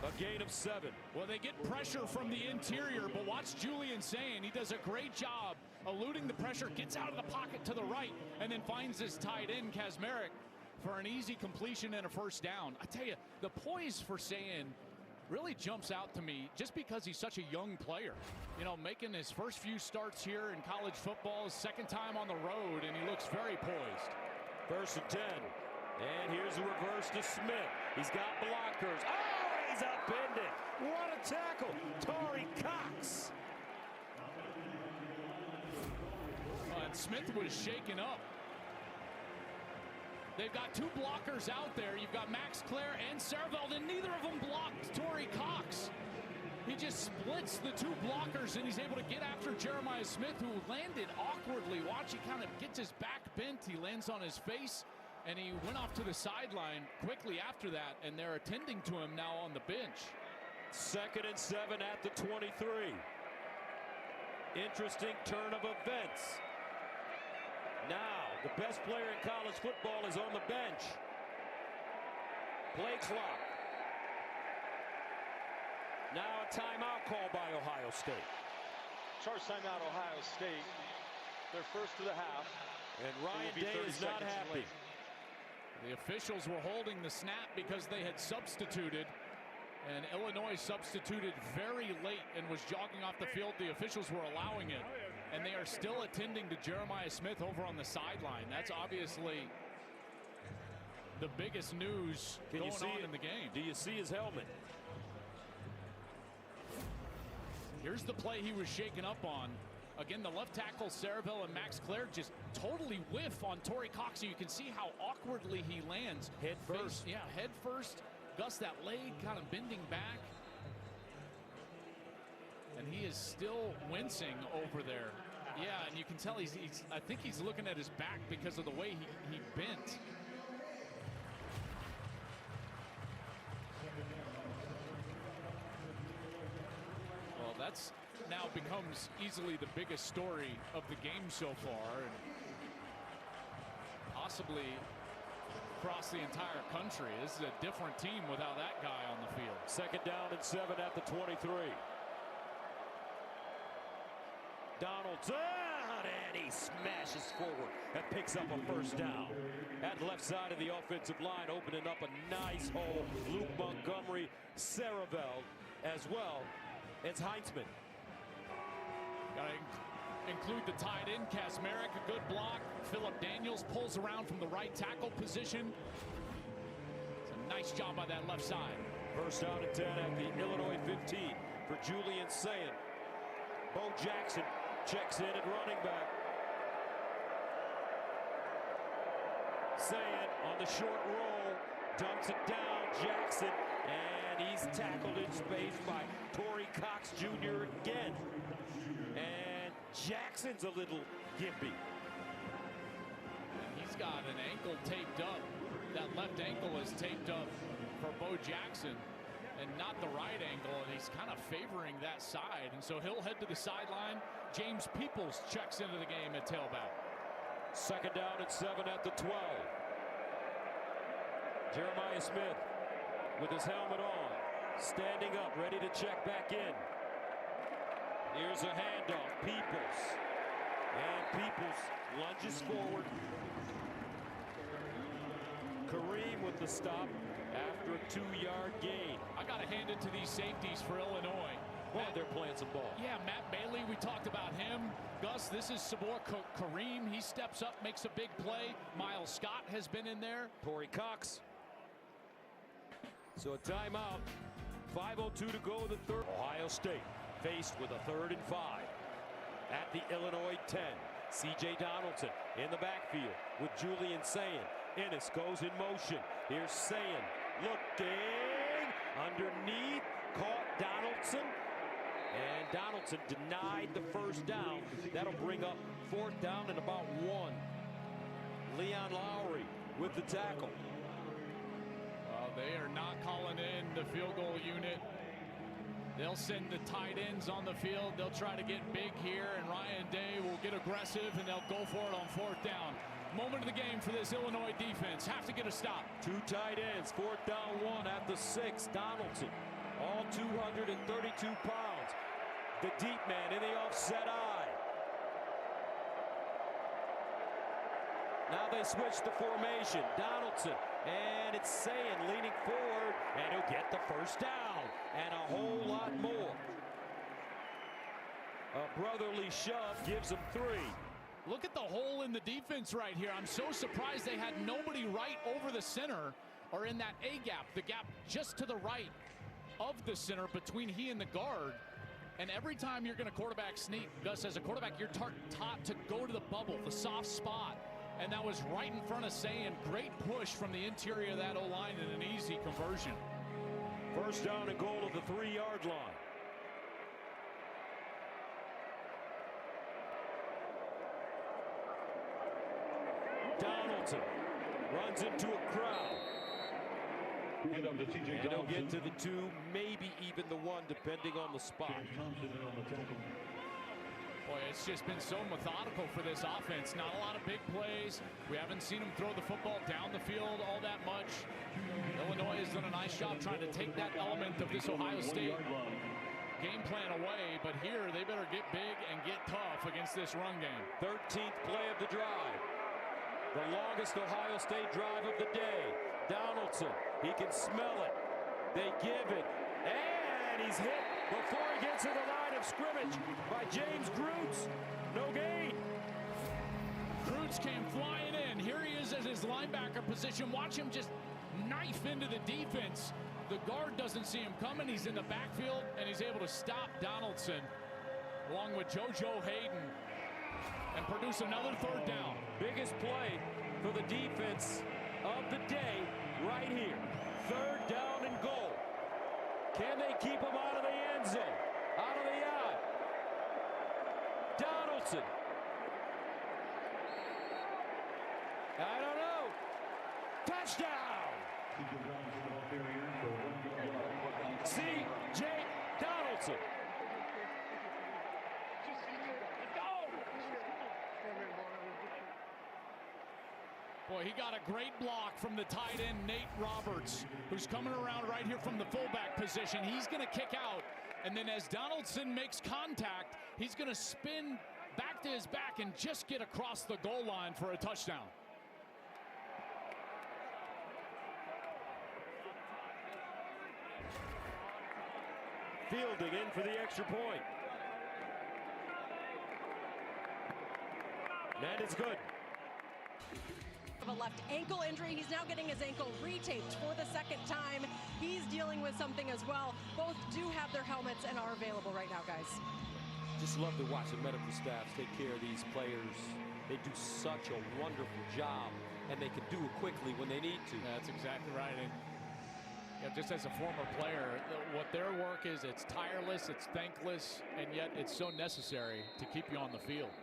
A gain of 7. Well, they get pressure from the interior, but watch Julian Sayin. He does a great job eluding the pressure, gets out of the pocket to the right, and then finds his tight end, Kazmarek, for an easy completion and a first down. I tell you, the poise for Sayin really jumps out to me just because he's such a young player. You know, making his first few starts here in college football, his second time on the road, and he looks very poised. 1st and 10. And here's a reverse to Smith. He's got blockers. Oh, he's upended. What a tackle. Torrey Cox. And Smith was shaken up. They've got 2 blockers out there. You've got Max Clare and Sarveld, and neither of them blocked Torrey Cox. He just splits the 2 blockers, and he's able to get after Jeremiah Smith, who landed awkwardly. Watch, he kind of gets his back bent. He lands on his face, and he went off to the sideline quickly after that, and they're attending to him now on the bench. 2nd and 7 at the 23. Interesting turn of events. Now, the best player in college football is on the bench. Play clock. Now a timeout call by Ohio State. Charge timeout, Ohio State. They're first of the half. And Ryan Day is not happy. The officials were holding the snap because they had substituted. And Illinois substituted very late and was jogging off the field. The officials were allowing it. And they are still attending to Jeremiah Smith over on the sideline. That's obviously the biggest news going on in the game. Do you see his helmet? Here's the play he was shaken up on. Again, the left tackle, Sarveld and Max Clare, just totally whiff on Torrey Cox. So you can see how awkwardly he lands. Head first. Yeah, head first. Gus, that leg kind of bending back. And he is still wincing over there. Yeah, and you can tell I think he's looking at his back because of the way he bent. Well, that's now becomes easily the biggest story of the game so far, and possibly across the entire country. This is a different team without that guy on the field. 2nd down and 7 at the 23. Donaldson, and he smashes forward and picks up a 1st down. At the left side of the offensive line, opening up a nice hole. Luke Montgomery, Sarveld, as well as Heinzman. Got to include the tight end, Kasmerick, a good block. Philip Daniels pulls around from the right tackle position. It's a nice job by that left side. 1st down and 10 at the Illinois 15 for Julian Sayin. Bo Jackson checks in at running back. Sayin on the short roll, dumps it down, Jackson, and he's tackled in space by Torrey Cox Jr. again. And Jackson's a little gimpy. And he's got an ankle taped up. That left ankle is taped up for Bo Jackson, and not the right ankle, and he's kind of favoring that side, and so he'll head to the sideline. James Peoples checks into the game at tailback. 2nd down and 7 at the 12. Jeremiah Smith with his helmet on, standing up, ready to check back in. Here's a handoff, Peoples, and Peoples lunges forward. Kareem with the stop after a 2-yard gain. I got to hand it to these safeties for Illinois. Well, they're playing some ball. Yeah, Matt Bailey, we talked about him. Gus, this is Sabor Kareem. He steps up, makes a big play. Miles Scott has been in there. Torrey Cox. So a timeout. 5:02 to go in the 3rd. Ohio State faced with a 3rd and 5 at the Illinois 10. C.J. Donaldson in the backfield with Julian Sayin. Ennis goes in motion. Here's Sayin looking underneath, caught Donaldson, and Donaldson denied the 1st down. That'll bring up 4th down and about 1. Leon Lowry with the tackle. They are not calling in the field goal unit. They'll send the tight ends on the field. They'll try to get big here, and Ryan Day will get aggressive, and they'll go for it on 4th down. Moment of the game for this Illinois defense. Have to get a stop. 2 tight ends, 4th down 1 at the 6. Donaldson, all 232 pounds. The deep man in the offset eye. Now they switch the formation. Donaldson, and it's Sayin leaning forward, and he'll get the 1st down. and a whole lot more. A brotherly shove gives them 3. Look at the hole in the defense right here. I'm so surprised they had nobody right over the center or in that A gap, the gap just to the right of the center between he and the guard. And every time you're going to quarterback sneak, Gus, as a quarterback, you're taught to go to the bubble, the soft spot. And that was right in front of Sayin. Great push from the interior of that O-line and an easy conversion. First down and goal at the 3-yard line. Donaldson runs into a crowd. And he'll get to the 2, maybe even the 1, depending on the spot. Boy, it's just been so methodical for this offense. Not a lot of big plays. We haven't seen them throw the football down the field all that much. Illinois has done a nice job trying to take that element of this Ohio State game plan away, but here they better get big and get tough against this run game. 13th play of the drive. The longest Ohio State drive of the day. Donaldson, he can smell it. They give it, and he's hit before he gets to the line of scrimmage by James Groots. No gain. Groots came flying in. Here he is at his linebacker position. Watch him just knife into the defense. The guard doesn't see him coming. He's in the backfield, and he's able to stop Donaldson along with JoJo Hayden and produce another 3rd down. Biggest play for the defense of the day right here. 3rd down and goal. Can they keep him out of the end zone? Out of the eye. Donaldson. I don't know. Touchdown. C.J. Donaldson. Boy, he got a great block from the tight end, Nate Roberts, who's coming around right here from the fullback position. He's going to kick out, and then as Donaldson makes contact, he's going to spin back to his back and just get across the goal line for a touchdown. Fielding in for the extra point. And it's good. A left ankle injury. He's now getting his ankle retaped for the 2nd time. He's dealing with something as well. Both do have their helmets and are available right now, guys. Just love to watch the medical staff take care of these players. They do such a wonderful job, and they can do it quickly when they need to. That's exactly right. And just as a former player, what their work is, it's tireless, it's thankless, and yet it's so necessary to keep you on the field.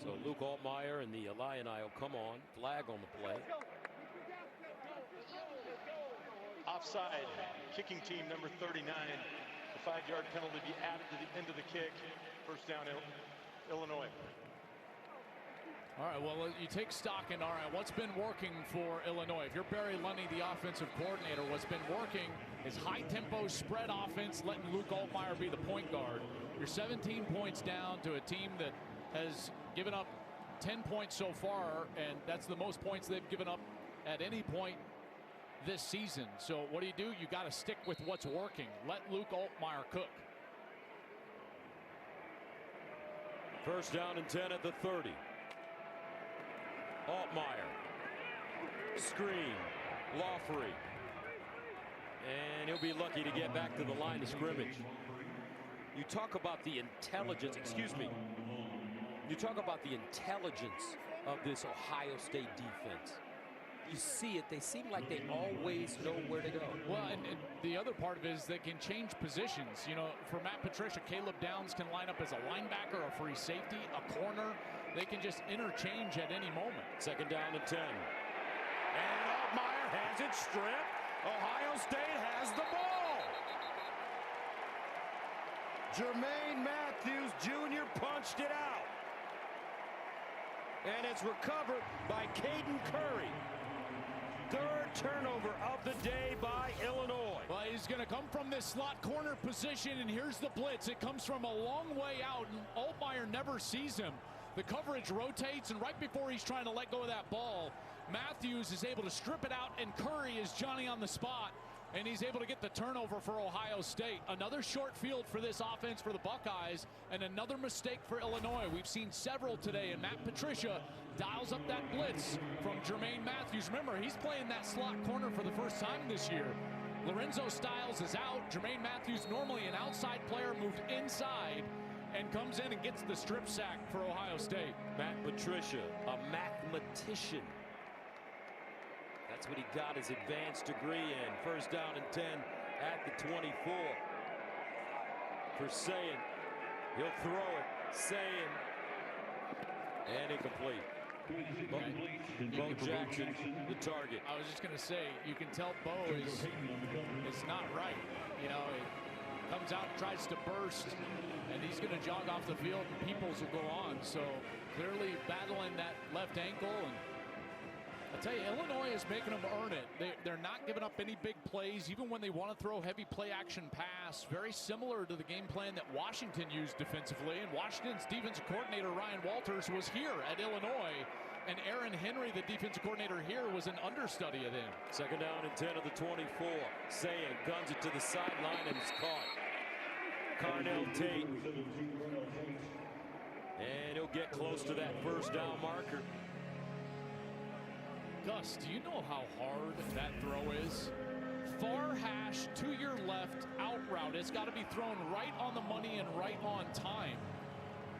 So Luke Altmaier and the Illini will come on. Flag on the play. Offside. Kicking team number 39. The 5-yard penalty be added to the end of the kick. First down, Illinois. All right, well, you take stock in, all right, what's been working for Illinois? If you're Barry Lunny, the offensive coordinator, what's been working is high-tempo spread offense, letting Luke Altmaier be the point guard. You're 17 points down to a team that has given up 10 points so far, and that's the most points they've given up at any point this season. So what do? You got to stick with what's working. Let Luke Altmaier cook. First down and 10 at the 30. Altmaier. Screen. Lawfrey. And he'll be lucky to get back to the line of scrimmage. You talk about the intelligence, you talk about the intelligence of this Ohio State defense. You see it, they seem like they always know where to go. Well, and the other part of it is they can change positions. You know, for Matt Patricia, Caleb Downs can line up as a linebacker, a free safety, a corner. They can just interchange at any moment. Second down and 10. And Altmaier has it stripped. Ohio State has the ball. Jermaine Matthews Jr. punched it out. And it's recovered by Caden Curry. Third turnover of the day by Illinois. Well, he's going to come from this slot corner position, and here's the blitz. It comes from a long way out, and Altmaier never sees him. The coverage rotates, and right before he's trying to let go of that ball, Matthews is able to strip it out, and Curry is Johnny on the spot. 4th and 10 for Illinois. and he's able to get the turnover for Ohio State. Another short field for this offense for the Buckeyes, and another mistake for Illinois. We've seen several today, and Matt Patricia dials up that blitz from Jermaine Matthews. Remember, he's playing that slot corner for the first time this year. Lorenzo Styles is out. Jermaine Matthews, normally an outside player, moved inside and comes in and gets the strip sack for Ohio State. Matt Patricia, a mathematician. That's what he got his advanced degree in. First down and 10 at the 24. For Sayin. He'll throw it. Sayin. And incomplete. Bo Jackson, the target. I was just going to say, you can tell Bo is not right. You know, it comes out, tries to burst, and he's going to jog off the field, and Peoples will go on. So clearly battling that left ankle. And I tell you, Illinois is making them earn it. They're not giving up any big plays, even when they want to throw heavy play action pass. Very similar to the game plan that Washington used defensively. And Washington's defensive coordinator, Ryan Walters, was here at Illinois. And Aaron Henry, the defensive coordinator here, was an understudy of them. Second down and 10 of the 24. Sayin guns it to the sideline, and it's caught. Carnell Tate. And he'll get close to that first down marker. Gus, do you know how hard that throw is? Far hash to your left, out route. It's got to be thrown right on the money and right on time.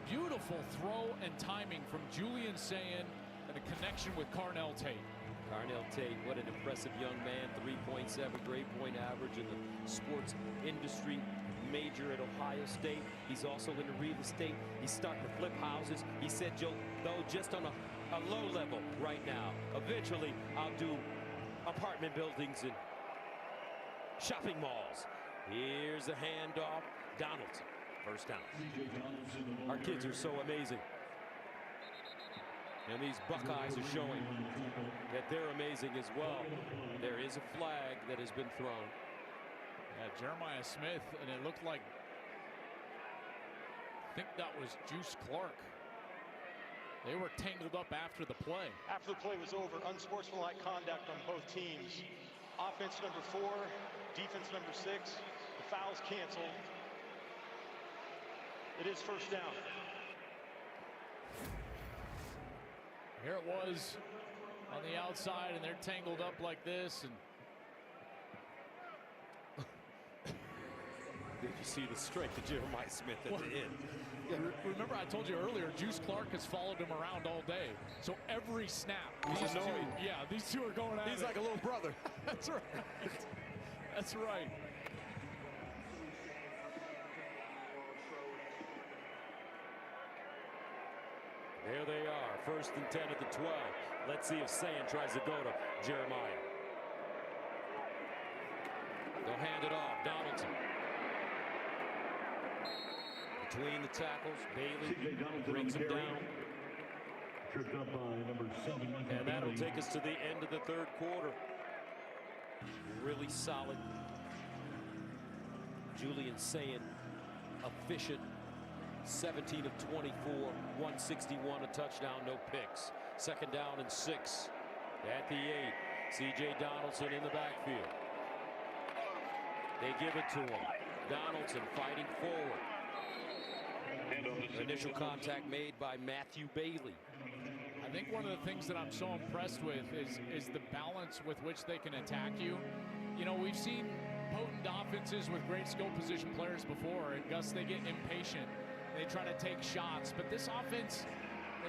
Beautiful throw and timing from Julian Sayin, and a connection with Carnell Tate. Carnell Tate, what an impressive young man. 3.7 grade point average in the sports industry. Major at Ohio State. He's also into real estate. He's starting to flip houses. He said, Joe, though, just on a low level right now. Eventually, I'll do apartment buildings and shopping malls. Here's a handoff. Donaldson, first down. Our kids are so amazing. And these Buckeyes are showing that they're amazing as well. There is a flag that has been thrown. Yeah, Jeremiah Smith, and it looked like, I think that was Juice Clark. They were tangled up after the play. After the play was over, unsportsmanlike conduct on both teams. Offense number 4, defense number 6. The foul's canceled. It is first down. Here it was on the outside, and they're tangled up like this. And did you see the strength of Jeremiah Smith at the end? Yeah, remember I told you earlier, Juice Clark has followed him around all day. So every snap, these two are going at it. He's like a little brother. That's right. That's right. There they are, first and 10 at the 12. Let's see if Sayin tries to go to Jeremiah. They'll hand it off. Donaldson. Between the tackles, Bailey brings him down. Tripped up by number 7. And that'll take us to the end of the third quarter. Really solid. Julian Sayin, efficient. 17 of 24, 161, a touchdown, no picks. Second down and 6 at the 8. C.J. Donaldson in the backfield. They give it to him. Donaldson fighting forward. Initial contact made by Matthew Bailey. I think one of the things that I'm so impressed with is the balance with which they can attack you. You know, we've seen potent offenses with great skill position players before, and Gus, they get impatient. They try to take shots, but this offense,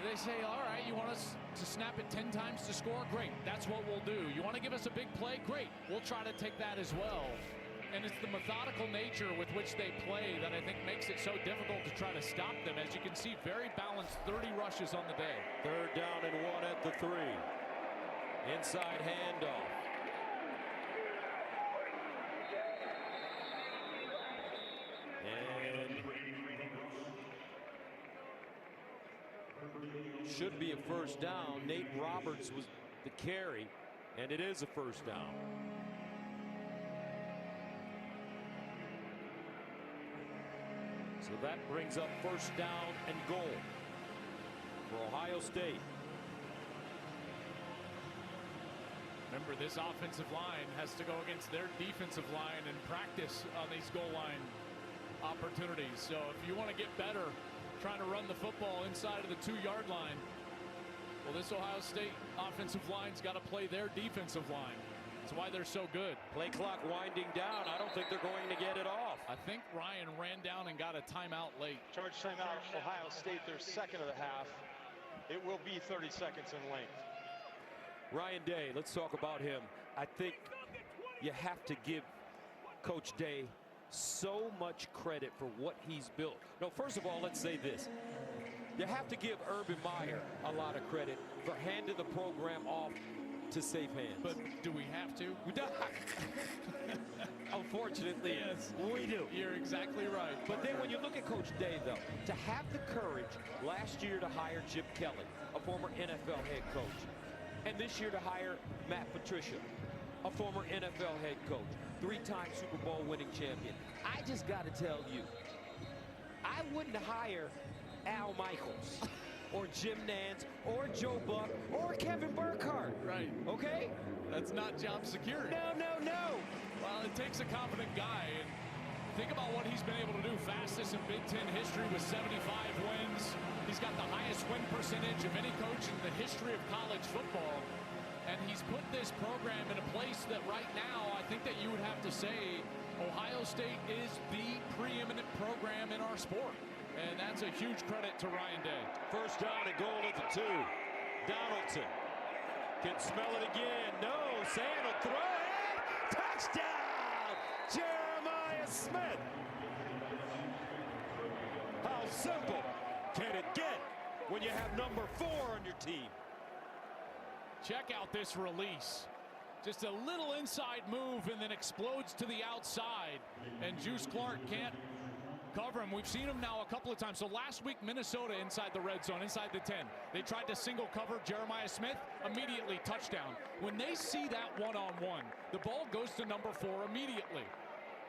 they say, all right, you want us to snap it 10 times to score? Great, that's what we'll do. You want to give us a big play? Great, we'll try to take that as well. And it's the methodical nature with which they play that I think makes it so difficult to try to stop them. As you can see, very balanced, 30 rushes on the day. Third down and 1 at the 3. Inside handoff. Should be a first down. Nate Roberts was the carry, and it is a first down. So that brings up first down and goal for Ohio State. Remember, this offensive line has to go against their defensive line and practice on these goal line opportunities. So if you want to get better trying to run the football inside of the 2-yard line, well, this Ohio State offensive line's got to play their defensive line. That's why they're so good. Play clock winding down. I don't think they're going to get it off. I think Ryan ran down and got a timeout late. Charge timeout, Ohio State, their second of the half. It will be 30 seconds in length. Ryan Day, let's talk about him. I think you have to give Coach Day so much credit for what he's built. No, first of all, let's say this. You have to give Urban Meyer a lot of credit for handing the program off to safe hands. But do we have to? We don't. Unfortunately, yes, we do. You're exactly right. But then when you look at Coach Day, though, to have the courage last year to hire Chip Kelly, a former NFL head coach, and this year to hire Matt Patricia, a former NFL head coach, 3-time Super Bowl winning champion. I just got to tell you, I wouldn't hire Al Michaels or Jim Nantz or Joe Buck or Kevin Burkhardt. Right. Okay? That's not job security. No. Well, it takes a confident guy. And think about what he's been able to do. Fastest in Big Ten history with 75 wins. He's got the highest win percentage of any coach in the history of college football. And he's put this program in a place that right now, I think that you would have to say Ohio State is the preeminent program in our sport. And that's a huge credit to Ryan Day. First down and goal at the 2. Donaldson can smell it again. No, Sand will throw it. Touchdown, Jeremiah Smith. How simple can it get when you have number 4 on your team? Check out this release. Just a little inside move and then explodes to the outside. And Juice Clark can't cover him. We've seen him now a couple of times. So last week, Minnesota inside the red zone, inside the 10. They tried to single cover Jeremiah Smith, immediately touchdown. When they see that one-on-one, the ball goes to number 4 immediately.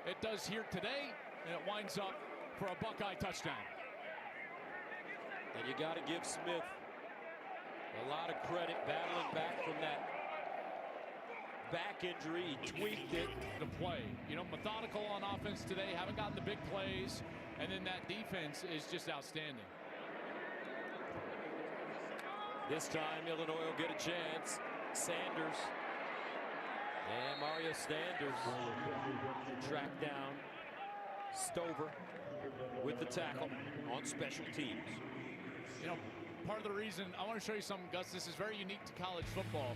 It does here today, and it winds up for a Buckeye touchdown. And you got to give Smith a lot of credit battling back from that back injury. He tweaked it. The play, you know, methodical on offense today, haven't gotten the big plays, and then that defense is just outstanding. This time Illinois will get a chance. Sanders and Mario Sanders track down Stover with the tackle on special teams. You know, part of the reason I want to show you something, Gus, this is very unique to college football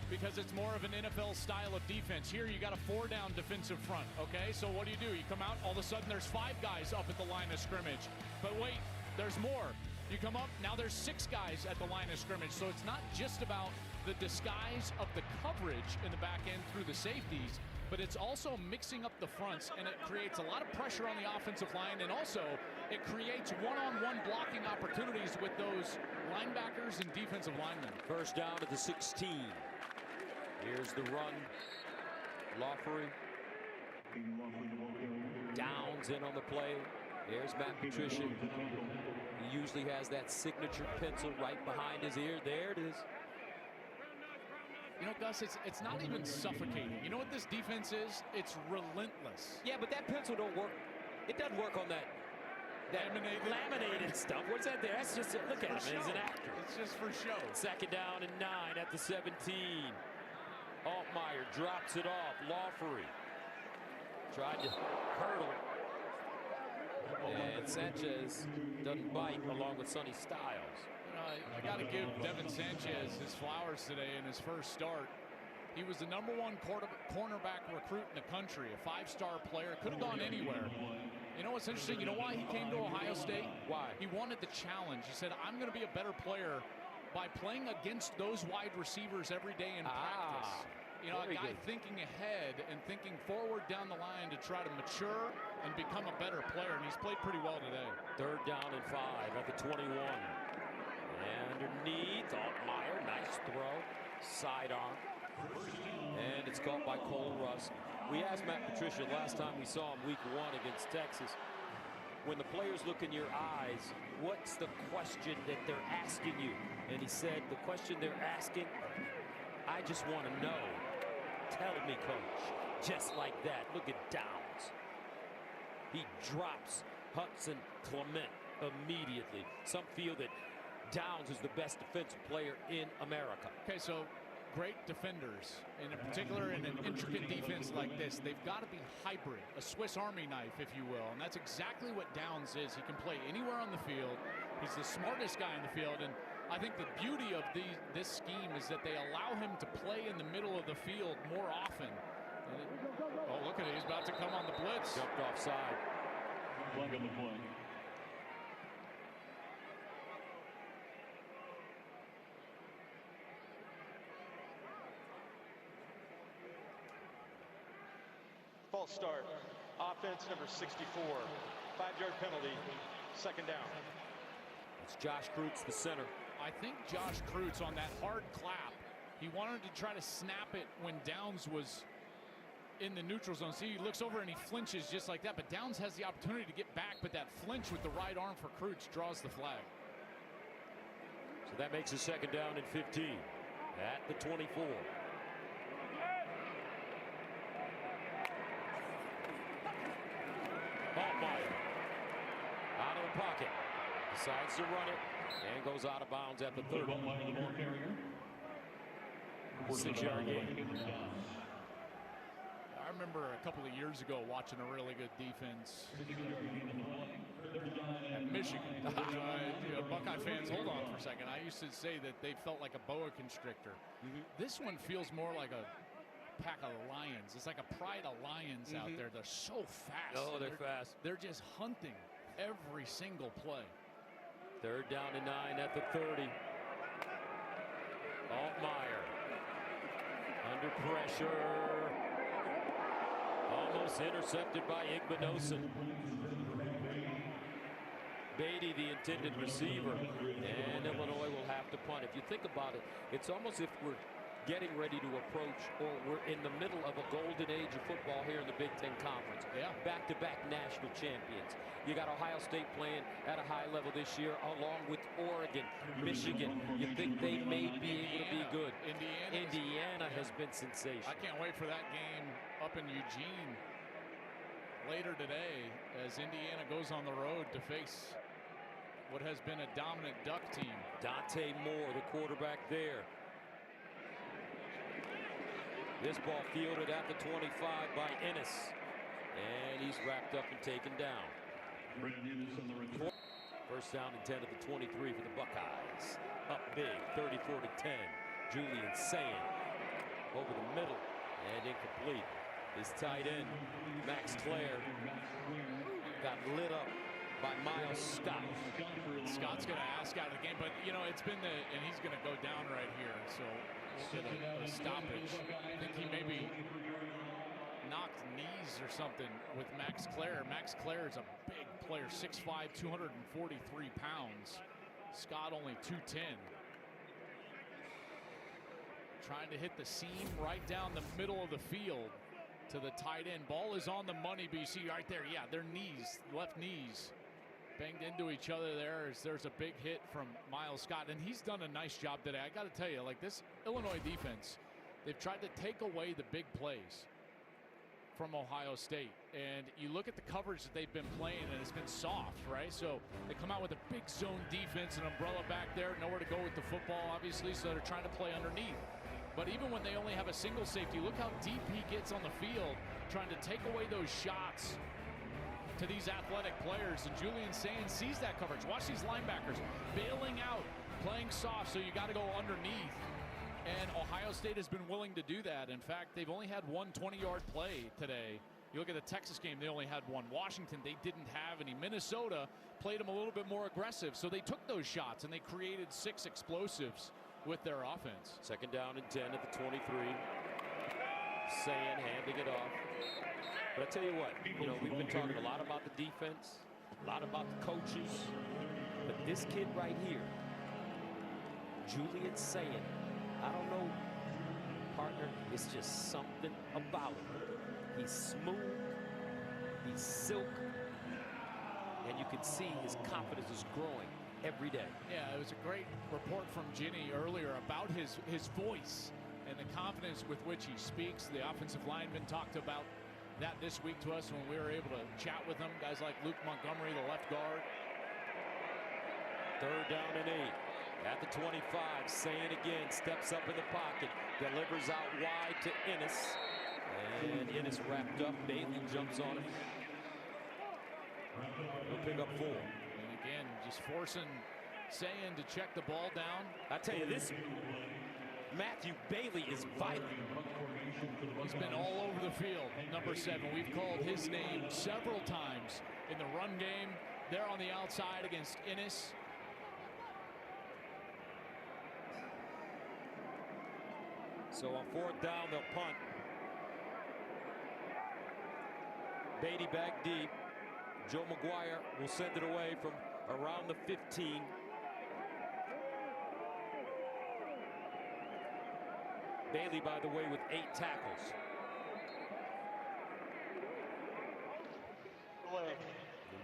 because it's more of an NFL style of defense. Here you got a 4-down defensive front, okay? So what do? You come out, all of a sudden there's 5 guys up at the line of scrimmage. But wait, there's more. You come up, now there's 6 guys at the line of scrimmage. So it's not just about the disguise of the coverage in the back end through the safeties, but it's also mixing up the fronts, and it creates a lot of pressure on the offensive line, and also it creates one-on-one blocking opportunities with those linebackers and defensive linemen. First down at the 16. Here's the run. Lawfrey. Downs in on the play. There's Matt Patricia. He usually has that signature pencil right behind his ear. There it is. You know, Gus, it's not even suffocating. You know what this defense is? It's relentless. Yeah, but that pencil don't work. It doesn't work on that laminated stuff. What's that there? That's just, look at him, he's an actor. It's just for show. Second down and 9 at the 17. Altmaier drops it off. Lawfrey tried to hurdle. And Sanchez doesn't bite along with Sonny Styles. You know, I got to give Devin Sanchez his flowers today in his first start. He was the #1 cornerback recruit in the country, a 5-star player. Could have gone anywhere. You know what's interesting? You know why he came to Ohio State? Why? He wanted the challenge. He said, I'm going to be a better player by playing against those wide receivers every day in practice. You know, a guy thinking ahead and thinking forward down the line to try to mature and become a better player, and he's played pretty well today. Third down and 5 at the 21. Underneath, Altmaier, nice throw, sidearm, and it's caught by Cole Russ. We asked Matt Patricia last time we saw him week 1 against Texas, when the players look in your eyes, what's the question that they're asking you? And he said, the question they're asking, I just want to know Tell me, coach. Just like that. Look at Downs. He drops Hudson Clement immediately. Some feel that Downs is the best defensive player in America. Okay, so great defenders, and in particular in an intricate defense like this, they've got to be hybrid, a Swiss Army knife, if you will, and that's exactly what Downs is. He can play anywhere on the field. He's the smartest guy in the field, and I think the beauty of this scheme is that they allow him to play in the middle of the field more often. Oh, look at it. He's about to come on the blitz. Jumped offside. Flag on the play. False start. Offense number 64. 5-yard penalty. Second down. It's Josh Kreutz, the center. I think Josh Kreutz on that hard clap, he wanted to try to snap it when Downs was in the neutral zone. See, he looks over and he flinches just like that, but Downs has the opportunity to get back, but that flinch with the right arm for Kreutz draws the flag. So that makes a second down and 15 at the 24. Altmaier out of the pocket, decides to run it and goes out of bounds at the 30. 6-yard gain. I remember a couple of years ago watching a really good defense at Michigan. Buckeye fans, hold on for a second. I used to say that they felt like a boa constrictor. This one feels more like a pack of lions. It's like a pride of lions out there. They're so fast. Oh, they're fast. They're just hunting every single play. Third down and 9 at the 30. Altmaier under pressure. Almost intercepted by Igbinosun. Beatty, the intended receiver, and Illinois will have to punt. If you think about it, it's almost if we're getting ready to approach, or we're in the middle of a golden age of football here in the Big Ten Conference. Yeah. Back-to-back national champions. You got Ohio State playing at a high level this year, along with Oregon, Michigan. You think they may be able to be good. Indiana has been sensational. I can't wait for that game up in Eugene later today as Indiana goes on the road to face what has been a dominant Duck team. Dante Moore, the quarterback there. This ball fielded at the 25 by Ennis. And he's wrapped up and taken down. First down and 10 at the 23 for the Buckeyes. Up big, 34-10. Julian Sayin over the middle and incomplete. His tight end, Max Clare, got lit up by Miles Scott. Scott's going to ask out of the game, but you know, it's been and he's going to go down right here. So we'll get a stoppage. I think he maybe knocked knees or something with Max Clare. Max Clare is a big player, 6'5", 243 pounds. Scott only 210. Trying to hit the seam right down the middle of the field to the tight end. Ball is on the money, but you see right there, yeah, their knees, left knees, banged into each other there. There's a big hit from Miles Scott, and he's done a nice job today. I got to tell you, like this Illinois defense, they've tried to take away the big plays from Ohio State. And you look at the coverage that they've been playing, and it's been soft, right? So they come out with a big zone defense, an umbrella back there, nowhere to go with the football, obviously, so they're trying to play underneath. But even when they only have a single safety, look how deep he gets on the field, trying to take away those shots to these athletic players. And Julian Sayin sees that coverage. Watch these linebackers bailing out, playing soft, so you got to go underneath. And Ohio State has been willing to do that. In fact, they've only had one 20-yard play today. You look at the Texas game, they only had one. Washington, they didn't have any. Minnesota played them a little bit more aggressive, so they took those shots and they created 6 explosives with their offense. Second down and 10 at the 23. Sayin handing it off. But I tell you what, you know, we've been talking a lot about the defense, a lot about the coaches, but this kid right here, Julian Sayin, I don't know, partner, it's just something about him. He's smooth, he's silk, and you can see his confidence is growing every day. Yeah, it was a great report from Ginny earlier about his voice. and the confidence with which he speaks. The offensive lineman talked about that this week to us when we were able to chat with him. Guys like Luke Montgomery, the left guard. 3rd down and 8. At the 25, Sayin again, steps up in the pocket, delivers out wide to Ennis. And Ennis wrapped up. Bailey jumps on him. He'll pick up 4. And again, just forcing Sayin to check the ball down. I tell you, this Matthew Bailey is violent. He's been all over the field. Number 7. We've called his name several times in the run game. There on the outside against Ennis. So on 4th down, they'll punt. Beatty back deep. Joe McGuire will send it away from around the 15. Bailey, by the way, with 8 tackles.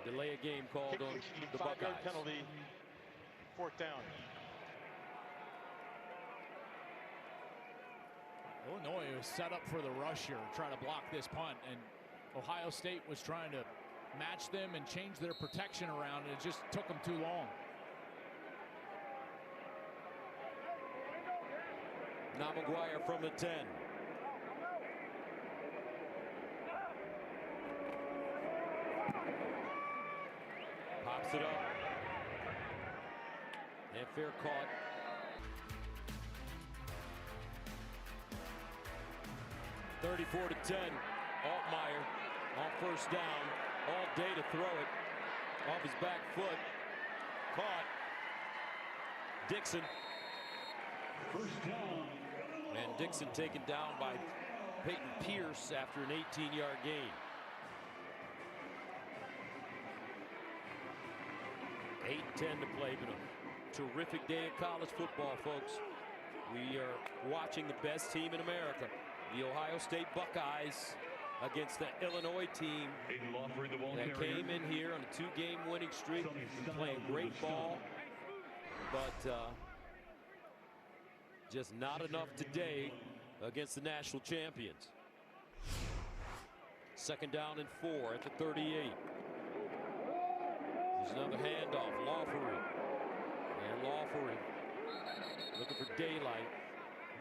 Delay a game called on the Buckeyes. Penalty, 4th down. Illinois was set up for the rush here, trying to block this punt, and Ohio State was trying to match them and change their protection around, and it just took them too long. Now McGuire from the 10. Pops it up. And fair caught. (34 to 10). Altmaier on 1st down. All day to throw it. Off his back foot. Caught. Dixon. 1st down. And Dixon taken down by Peyton Pierce after an 18-yard gain. 8:10 to play, but a terrific day of college football, folks. We are watching the best team in America, the Ohio State Buckeyes, against the Illinois team that came in here on a 2-game winning streak, playing great ball, but just not enough today against the national champions. 2nd down and 4 at the 38. There's another handoff. Lawfery. And Lawfery looking for daylight.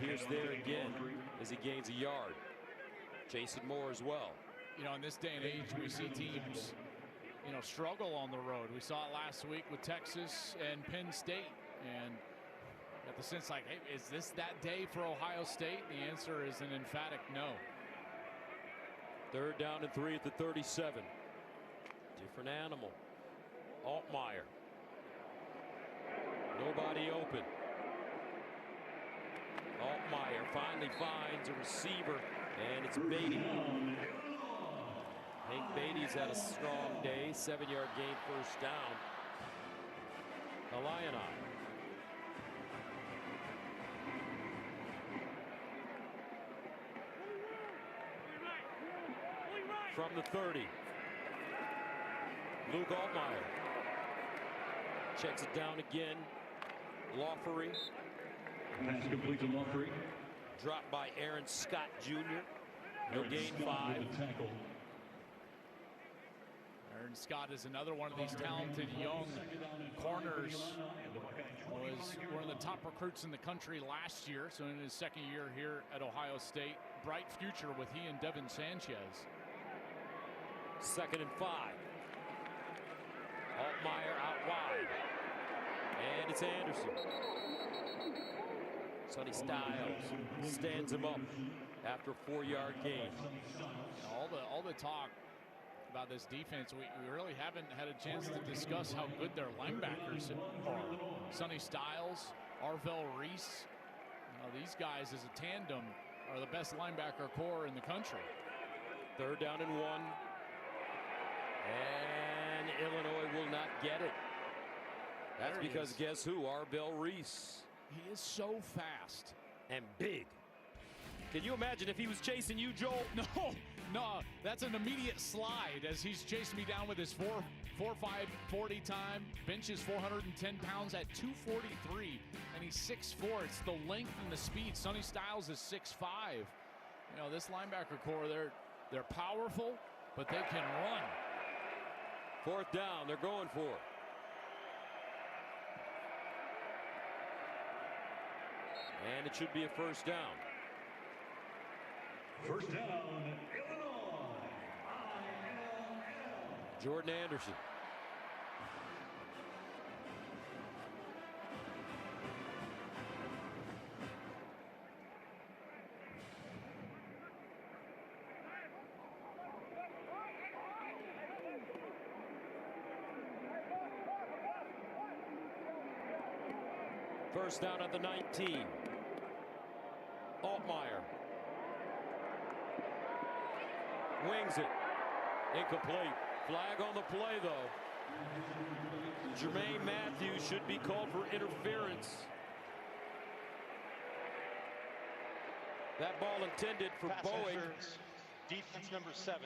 Pierce there again as he gains a yard. Jason Moore as well. You know, in this day and age, we see teams, you know, struggle on the road. We saw it last week with Texas and Penn State. And got the sense like, hey, is this that day for Ohio State? The answer is an emphatic no. 3rd down and 3 at the 37. Different animal. Altmaier. Nobody open. Altmaier finally finds a receiver, and it's Beatty. Hank Beatty's had a strong day. 7-yard gain, 1st down. Illini. From the 30. Luke Altmaier checks it down again. Lawfery. Pass complete to Lawfery. Dropped by Aaron Scott Jr. He'll gain 5. Aaron Scott is another one of these talented young corners. Was one of the top recruits in the country last year, so in his 2nd year here at Ohio State. Bright future with he and Devin Sanchez. 2nd and 5. Altmaier out wide. And it's Anderson. Sonny Styles stands him up after a 4-yard gain. All the talk about this defense, we really haven't had a chance to discuss how good their linebackers are. Sonny Styles, Arvell Reese, these guys as a tandem are the best linebacker core in the country. 3rd down and 1. And Illinois will not get it. That's because guess who? Arvell Reese. He is so fast and big. Can you imagine if he was chasing you, Joel? No, No, that's an immediate slide as he's chasing me down with his 4.540 time. Benches 410 pounds at 243, and he's 6'4". It's the length and the speed. Sonny Styles is 6'5". You know, this linebacker core, they're powerful, but they can run. 4th down, they're going for it. And it should be a 1st down. 1st down, Illinois. Jordan Anderson. First down at the 19. Altmaier wings it. Incomplete. Flag on the play, though. Jermaine Matthews should be called for interference. That ball intended for Pass Boeing. interference. Defense number 7.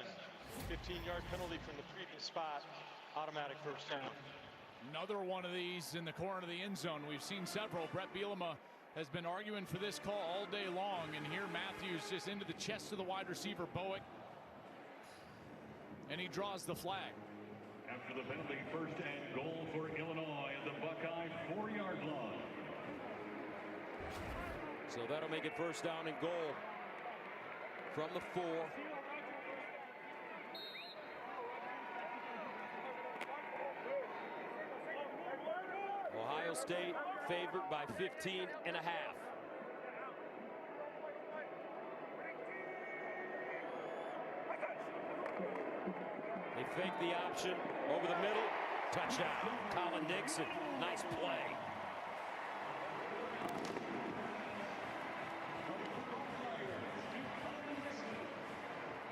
15-yard penalty from the previous spot. Automatic 1st down. Another one of these in the corner of the end zone. We've seen several. Brett Bielema has been arguing for this call all day long, and here Matthews just into the chest of the wide receiver Boeing, and he draws the flag. After the penalty, 1st and goal for Illinois at the Buckeye 4-yard line. So that'll make it 1st down and goal from the 4. Ohio State favored by 15.5. They fake the option over the middle. Touchdown. Colin Dixon. Nice play.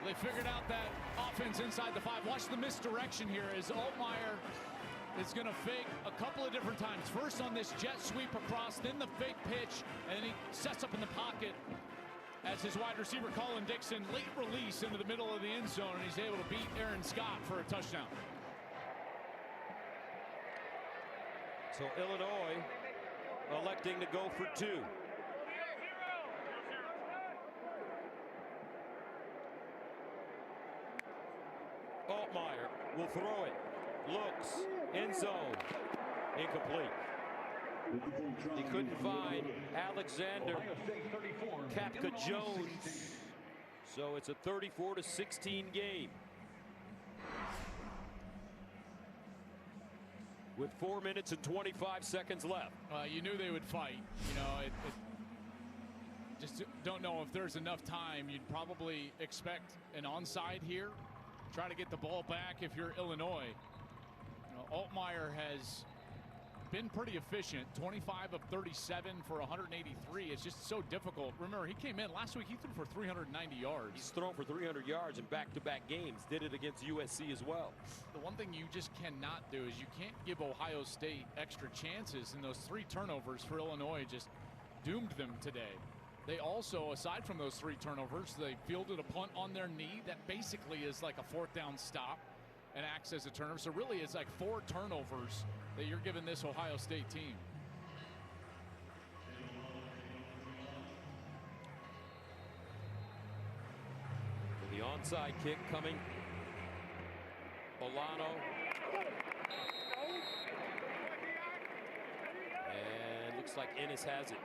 They figured out that offense inside the 5. Watch the misdirection here as Altmaier is going to fake a couple of different times. First on this jet sweep across, then the fake pitch, and then he sets up in the pocket as his wide receiver Colin Dixon late release into the middle of the end zone, and he's able to beat Aaron Scott for a touchdown. So Illinois electing to go for 2. Altmaier will throw it. Looks. End zone. Incomplete. He couldn't find Alexander Kapka-Jones. So it's a 34-16 game. With 4 minutes and 25 seconds left. You knew they would fight. You know, just don't know if there's enough time. You'd probably expect an onside here. Try to get the ball back if you're Illinois. You know, Altmaier has been pretty efficient. 25 of 37 for 183. It's just so difficult. Remember, he came in last week. He threw for 390 yards. He's thrown for 300 yards in back-to-back games. Did it against USC as well. The one thing you just cannot do is you can't give Ohio State extra chances, and those 3 turnovers for Illinois just doomed them today. They also, aside from those 3 turnovers, they fielded a punt on their knee that basically is like a 4th down stop and acts as a turnover. So really it's like 4 turnovers that you're giving this Ohio State team. The onside kick coming. Olano. And looks like Ennis has it.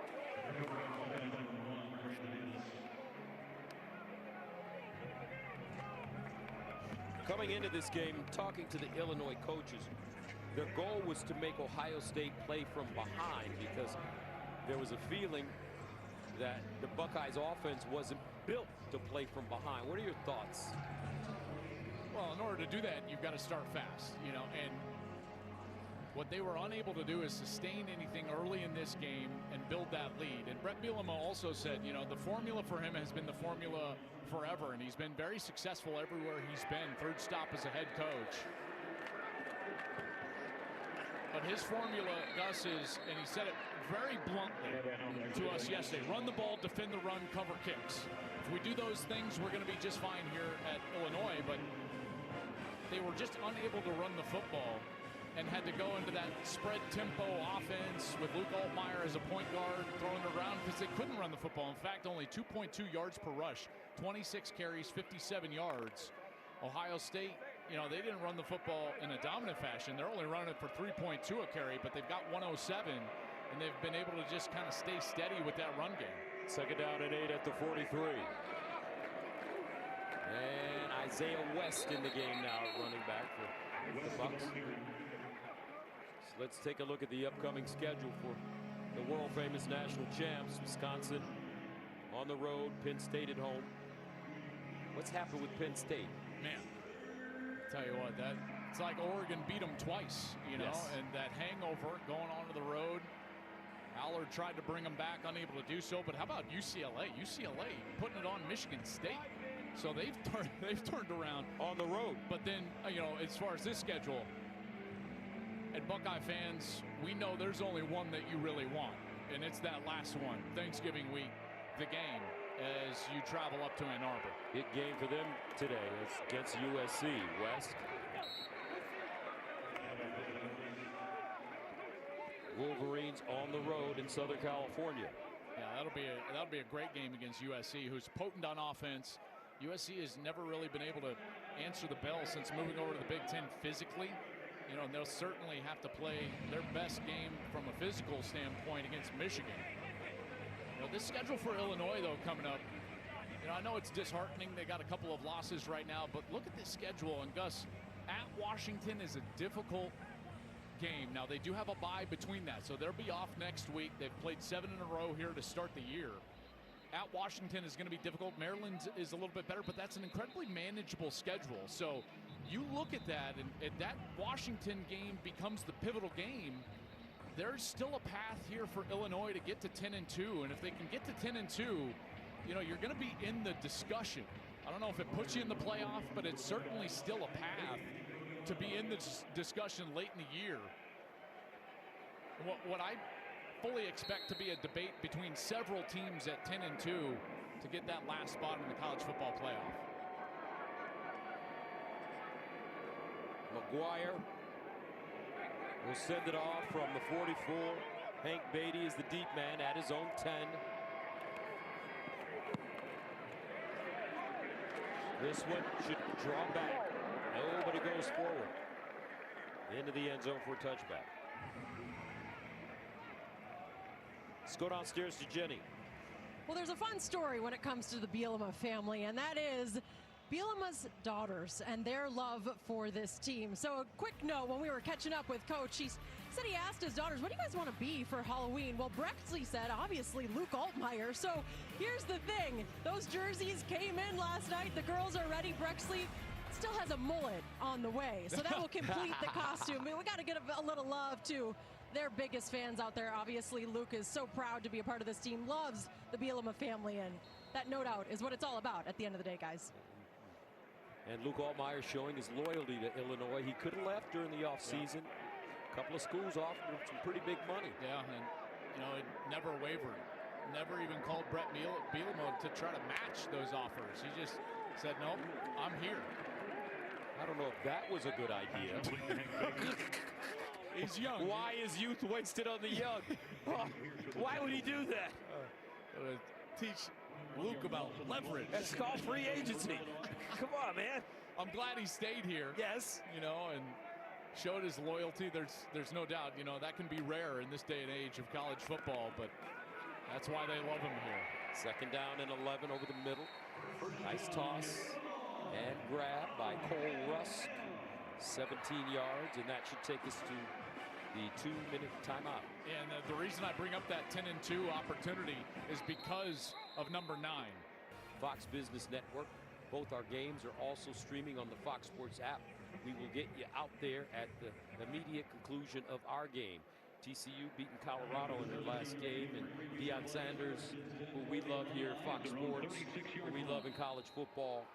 Coming into this game, talking to the Illinois coaches, their goal was to make Ohio State play from behind because there was a feeling that the Buckeyes offense wasn't built to play from behind. What are your thoughts? Well, in order to do that, you've got to start fast, you know, and what they were unable to do is sustain anything early in this game and build that lead. And Brett Bielema also said, you know, the formula for him has been the formula forever, and he's been very successful everywhere he's been. 3rd stop as a head coach. But his formula, Gus, is, and he said it very bluntly to us yesterday, run the ball, defend the run, cover kicks. If we do those things, we're going to be just fine here at Illinois, but they were just unable to run the football and had to go into that spread tempo offense with Luke Altmaier as a point guard throwing it around because they couldn't run the football. In fact, only 2.2 yards per rush, 26 carries, 57 yards. Ohio State, you know, they didn't run the football in a dominant fashion. They're only running it for 3.2 a carry, but they've got 107, and they've been able to just kind of stay steady with that run game. Second down and 8 at the 43. And Isaiah West in the game now, running back for the Bucks. So let's take a look at the upcoming schedule for the world-famous national champs. Wisconsin on the road, Penn State at home. What's happened with Penn State? Man, tell you what, it's like Oregon beat them twice, you know, Yes. and that hangover going onto the road. Allard tried to bring them back, unable to do so. But how about UCLA? UCLA putting it on Michigan State. So they've turned around On the road. But then, you know, as far as this schedule, and Buckeye fans, we know there's only one that you really want, and it's that last one, Thanksgiving week, the game, as you travel up to Ann Arbor. Big game for them today. It's against USC. West. Wolverines on the road in Southern California. Yeah, that'll be a great game against USC, who's potent on offense. USC has never really been able to answer the bell since moving over to the Big Ten physically. You know, and they'll certainly have to play their best game from a physical standpoint against Michigan. You know, this schedule for Illinois, though, coming up, you know, I know it's disheartening. They got a couple of losses right now, but look at this schedule. And Gus, at Washington is a difficult game. Now, they do have a bye between that, so they'll be off next week. They've played 7 in a row here to start the year. At Washington is going to be difficult. Maryland is a little bit better, but that's an incredibly manageable schedule. So you look at that, and that Washington game becomes the pivotal game. There's still a path here for Illinois to get to 10-2, and if they can get to 10-2, you know, you're going to be in the discussion. I don't know if it puts you in the playoff, but it's certainly still a path to be in the discussion late in the year. What I fully expect to be a debate between several teams at 10-2 to get that last spot in the college football playoff. McGuire will send it off from the 44. Hank Beatty is the deep man at his own 10. This one should draw back. Nobody goes forward. Into the end zone for a touchback. Let's go downstairs to Jenny. Well, there's a fun story when it comes to the Bielema family, and that is Bielema's daughters and their love for this team. So a quick note, when we were catching up with Coach, he said he asked his daughters, what do you guys want to be for Halloween? Well, Brexley said, obviously, Luke Altmaier. So here's the thing. Those jerseys came in last night. The girls are ready. Brexley still has a mullet on the way, so that will complete the costume. I mean, we got to get a little love to their biggest fans out there. Obviously, Luke is so proud to be a part of this team, loves the Bielema family, and that, no doubt, is what it's all about at the end of the day, guys. And Luke Altmaier showing his loyalty to Illinois. He could have left during the offseason. A couple of schools offered him some pretty big money. Yeah, and, you know, it never wavered. Never even called Brett Bielema to try to match those offers. He just said, nope, I'm here. I don't know if that was a good idea. He's young. Why is youth wasted on the young? Oh, why would he do that? Teach Luke about leverage. That's called free agency. Come on, man. I'm glad he stayed here. Yes. You know, and showed his loyalty. There's no doubt, you know, that can be rare in this day and age of college football, but that's why they love him here. Second down and 11 over the middle. Nice toss and grab by Cole Rusk. 17 yards, and that should take us to the 2-minute timeout. And the reason I bring up that 10-2 opportunity is because of number 9. Fox Business Network. Both our games are also streaming on the Fox Sports app. We will get you out there at the immediate conclusion of our game. TCU beating Colorado in their last game, and Deion Sanders, who we love here at Fox Sports, who we love in college football,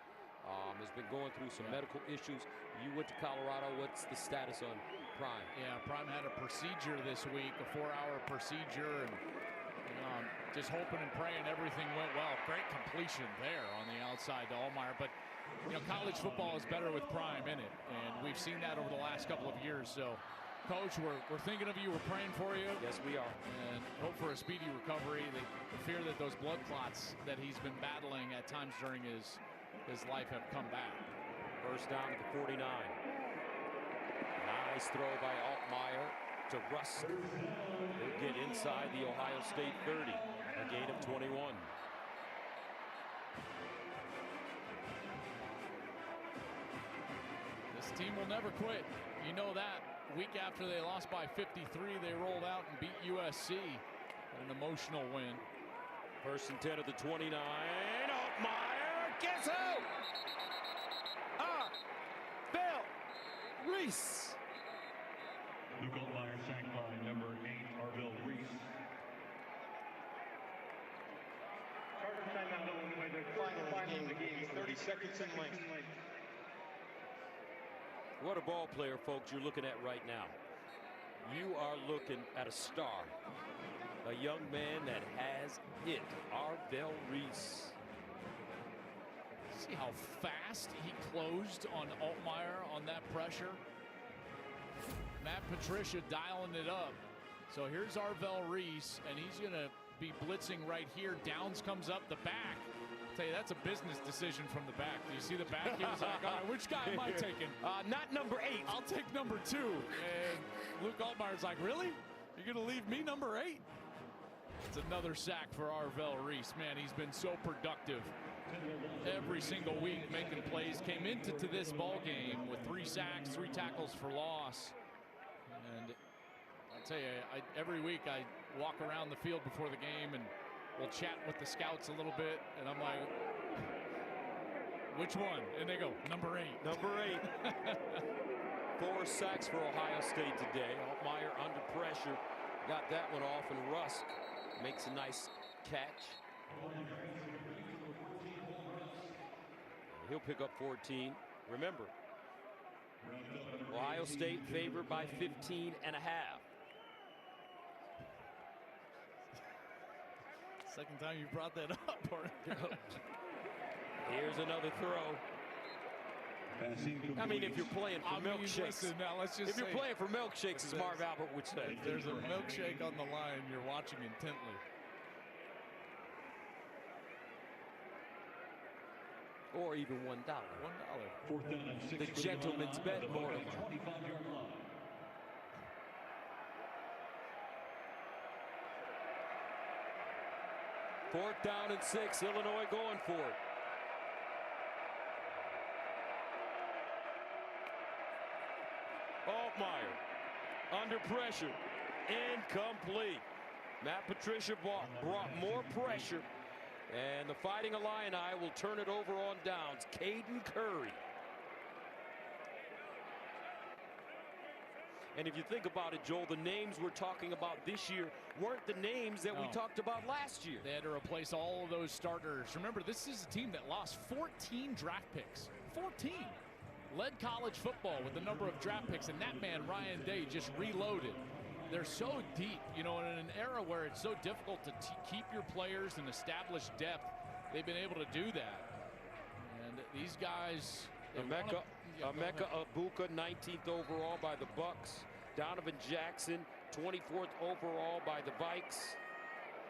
has been going through some medical issues. You went to Colorado. What's the status on Prime. Yeah, Prime had a procedure this week, a 4-hour procedure, and just hoping and praying everything went well. Great completion there on the outside to Altmaier, but college football is better with Prime in it, and we've seen that over the last couple of years. So, Coach, we're thinking of you. We're praying for you. Yes, we are. And hope for a speedy recovery. The fear that those blood clots that he's been battling at times during his life have come back. First down at the 49. Nice throw by Altmaier to Rusk. He'll get inside the Ohio State 30. A gain of 21. This team will never quit. You know that. Week after they lost by 53, they rolled out and beat USC. An emotional win. First and 10 at the 29. Altmaier, guess who? Bill Reese. Luke Altmaier sacked by number 8, Arvell Reese. Final game, 30 seconds in length. What a ball player, folks, you're looking at right now. You are looking at a star. A young man that has it. Arvell Reese. See how fast he closed on Altmaier on that pressure. Matt Patricia dialing it up. So here's Arvell Reese, and he's going to be blitzing right here. Downs comes up the back. I'll tell you, that's a business decision from the back. Do you see the back? He was like, all right, which guy am I taking? Not number 8. I'll take number 2. And Luke Altmaier's like, really? You're going to leave me number 8? It's another sack for Arvell Reese. Man, he's been so productive every single week, making plays. Came into this ball game with 3 sacks, 3 tackles for loss. And I'll tell you, every week I walk around the field before the game and we'll chat with the scouts a little bit, and I'm like, which one? And they go, number 8. Number 8. 4 sacks for Ohio State today. Altmaier under pressure. Got that one off, and Rusk makes a nice catch. He'll pick up 14. Remember, Ohio State favored by 15 and a half. Second time you brought that up. Here's another throw. I mean, if you're playing for milkshakes, listen, now let's just if you're playing for milkshakes, as Marv Albert would say. If there's a milkshake on the line, you're watching intently. Or even $1. $1. The gentleman's bet, more. 25-yard line. Fourth down and 6. Illinois going for it. Altmaier under pressure. Incomplete. Matt Patricia brought more pressure. And the Fighting Illini will turn it over on downs. Caden Curry. And if you think about it, Joel, the names we're talking about this year weren't the names that we talked about last year. They had to replace all of those starters. Remember, this is a team that lost 14 draft picks. 14. Led college football with the number of draft picks, and that man, Ryan Day, just reloaded. They're so deep, in an era where it's so difficult to keep your players and establish depth. They've been able to do that. And these guys... Emeka Abuka, 19th overall by the Bucks. Donovan Jackson, 24th overall by the Vikes.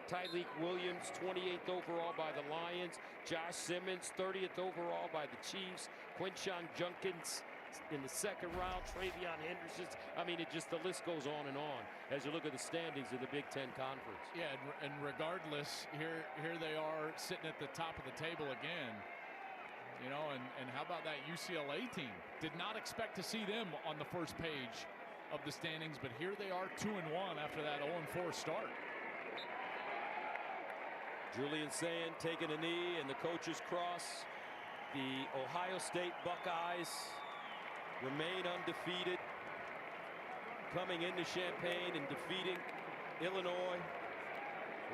Tyleek Williams, 28th overall by the Lions. Josh Simmons, 30th overall by the Chiefs. Quinshon Judkins in the 2nd round. Travion Henderson. I mean, the list goes on and on as you look at the standings in the Big Ten Conference. Yeah, and regardless, here they are sitting at the top of the table again. And how about that UCLA team? Did not expect to see them on the first page of the standings, but here they are 2-1 after that 0-4 start. Julian Sand taking a knee and the coach's cross. The Ohio State Buckeyes remain undefeated, coming into Champaign and defeating Illinois.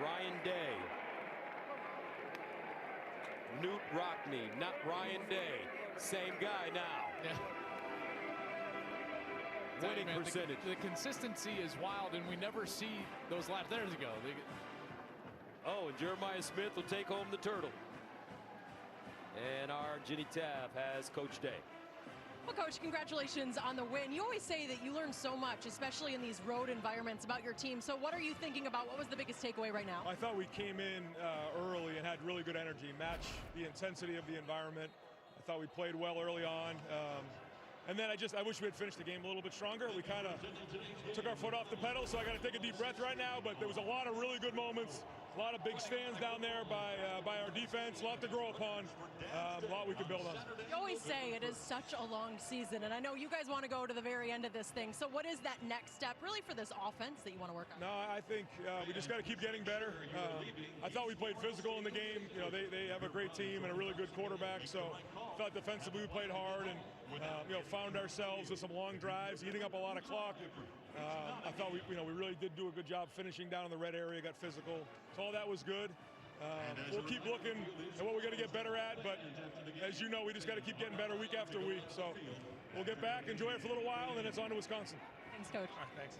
Ryan Day. Newt Rockne, not Ryan Day. Same guy now. Yeah. winning man, percentage. The consistency is wild, and we never see those laps. There they go. Oh, and Jeremiah Smith will take home the turtle. And our Ginny Tav has Coach Day. Well, Coach, congratulations on the win. You always say that you learn so much, especially in these road environments, about your team. So what are you thinking about? What was the biggest takeaway right now? I thought we came in early and had really good energy, match the intensity of the environment. I thought we played well early on. And then I wish we had finished the game a little bit stronger. We kind of took our foot off the pedal, so I got to take a deep breath right now. But there was a lot of really good moments, a lot of big stands down there by our defense, a lot to grow upon, a lot we can build on. You always say it is such a long season, and I know you guys want to go to the very end of this thing. So what is that next step really for this offense that you want to work on? No, I think we just got to keep getting better. I thought we played physical in the game. You know, they have a great team and a really good quarterback, so I thought defensively we played hard and found ourselves with some long drives, eating up a lot of clock. I thought we really did do a good job finishing down in the red area, got physical. So all that was good. We'll keep looking at what we're going to get better at, but as you know, we just got to keep getting better week after week. So we'll get back, enjoy it for a little while, and then it's on to Wisconsin. Thanks, Coach. All right, thanks.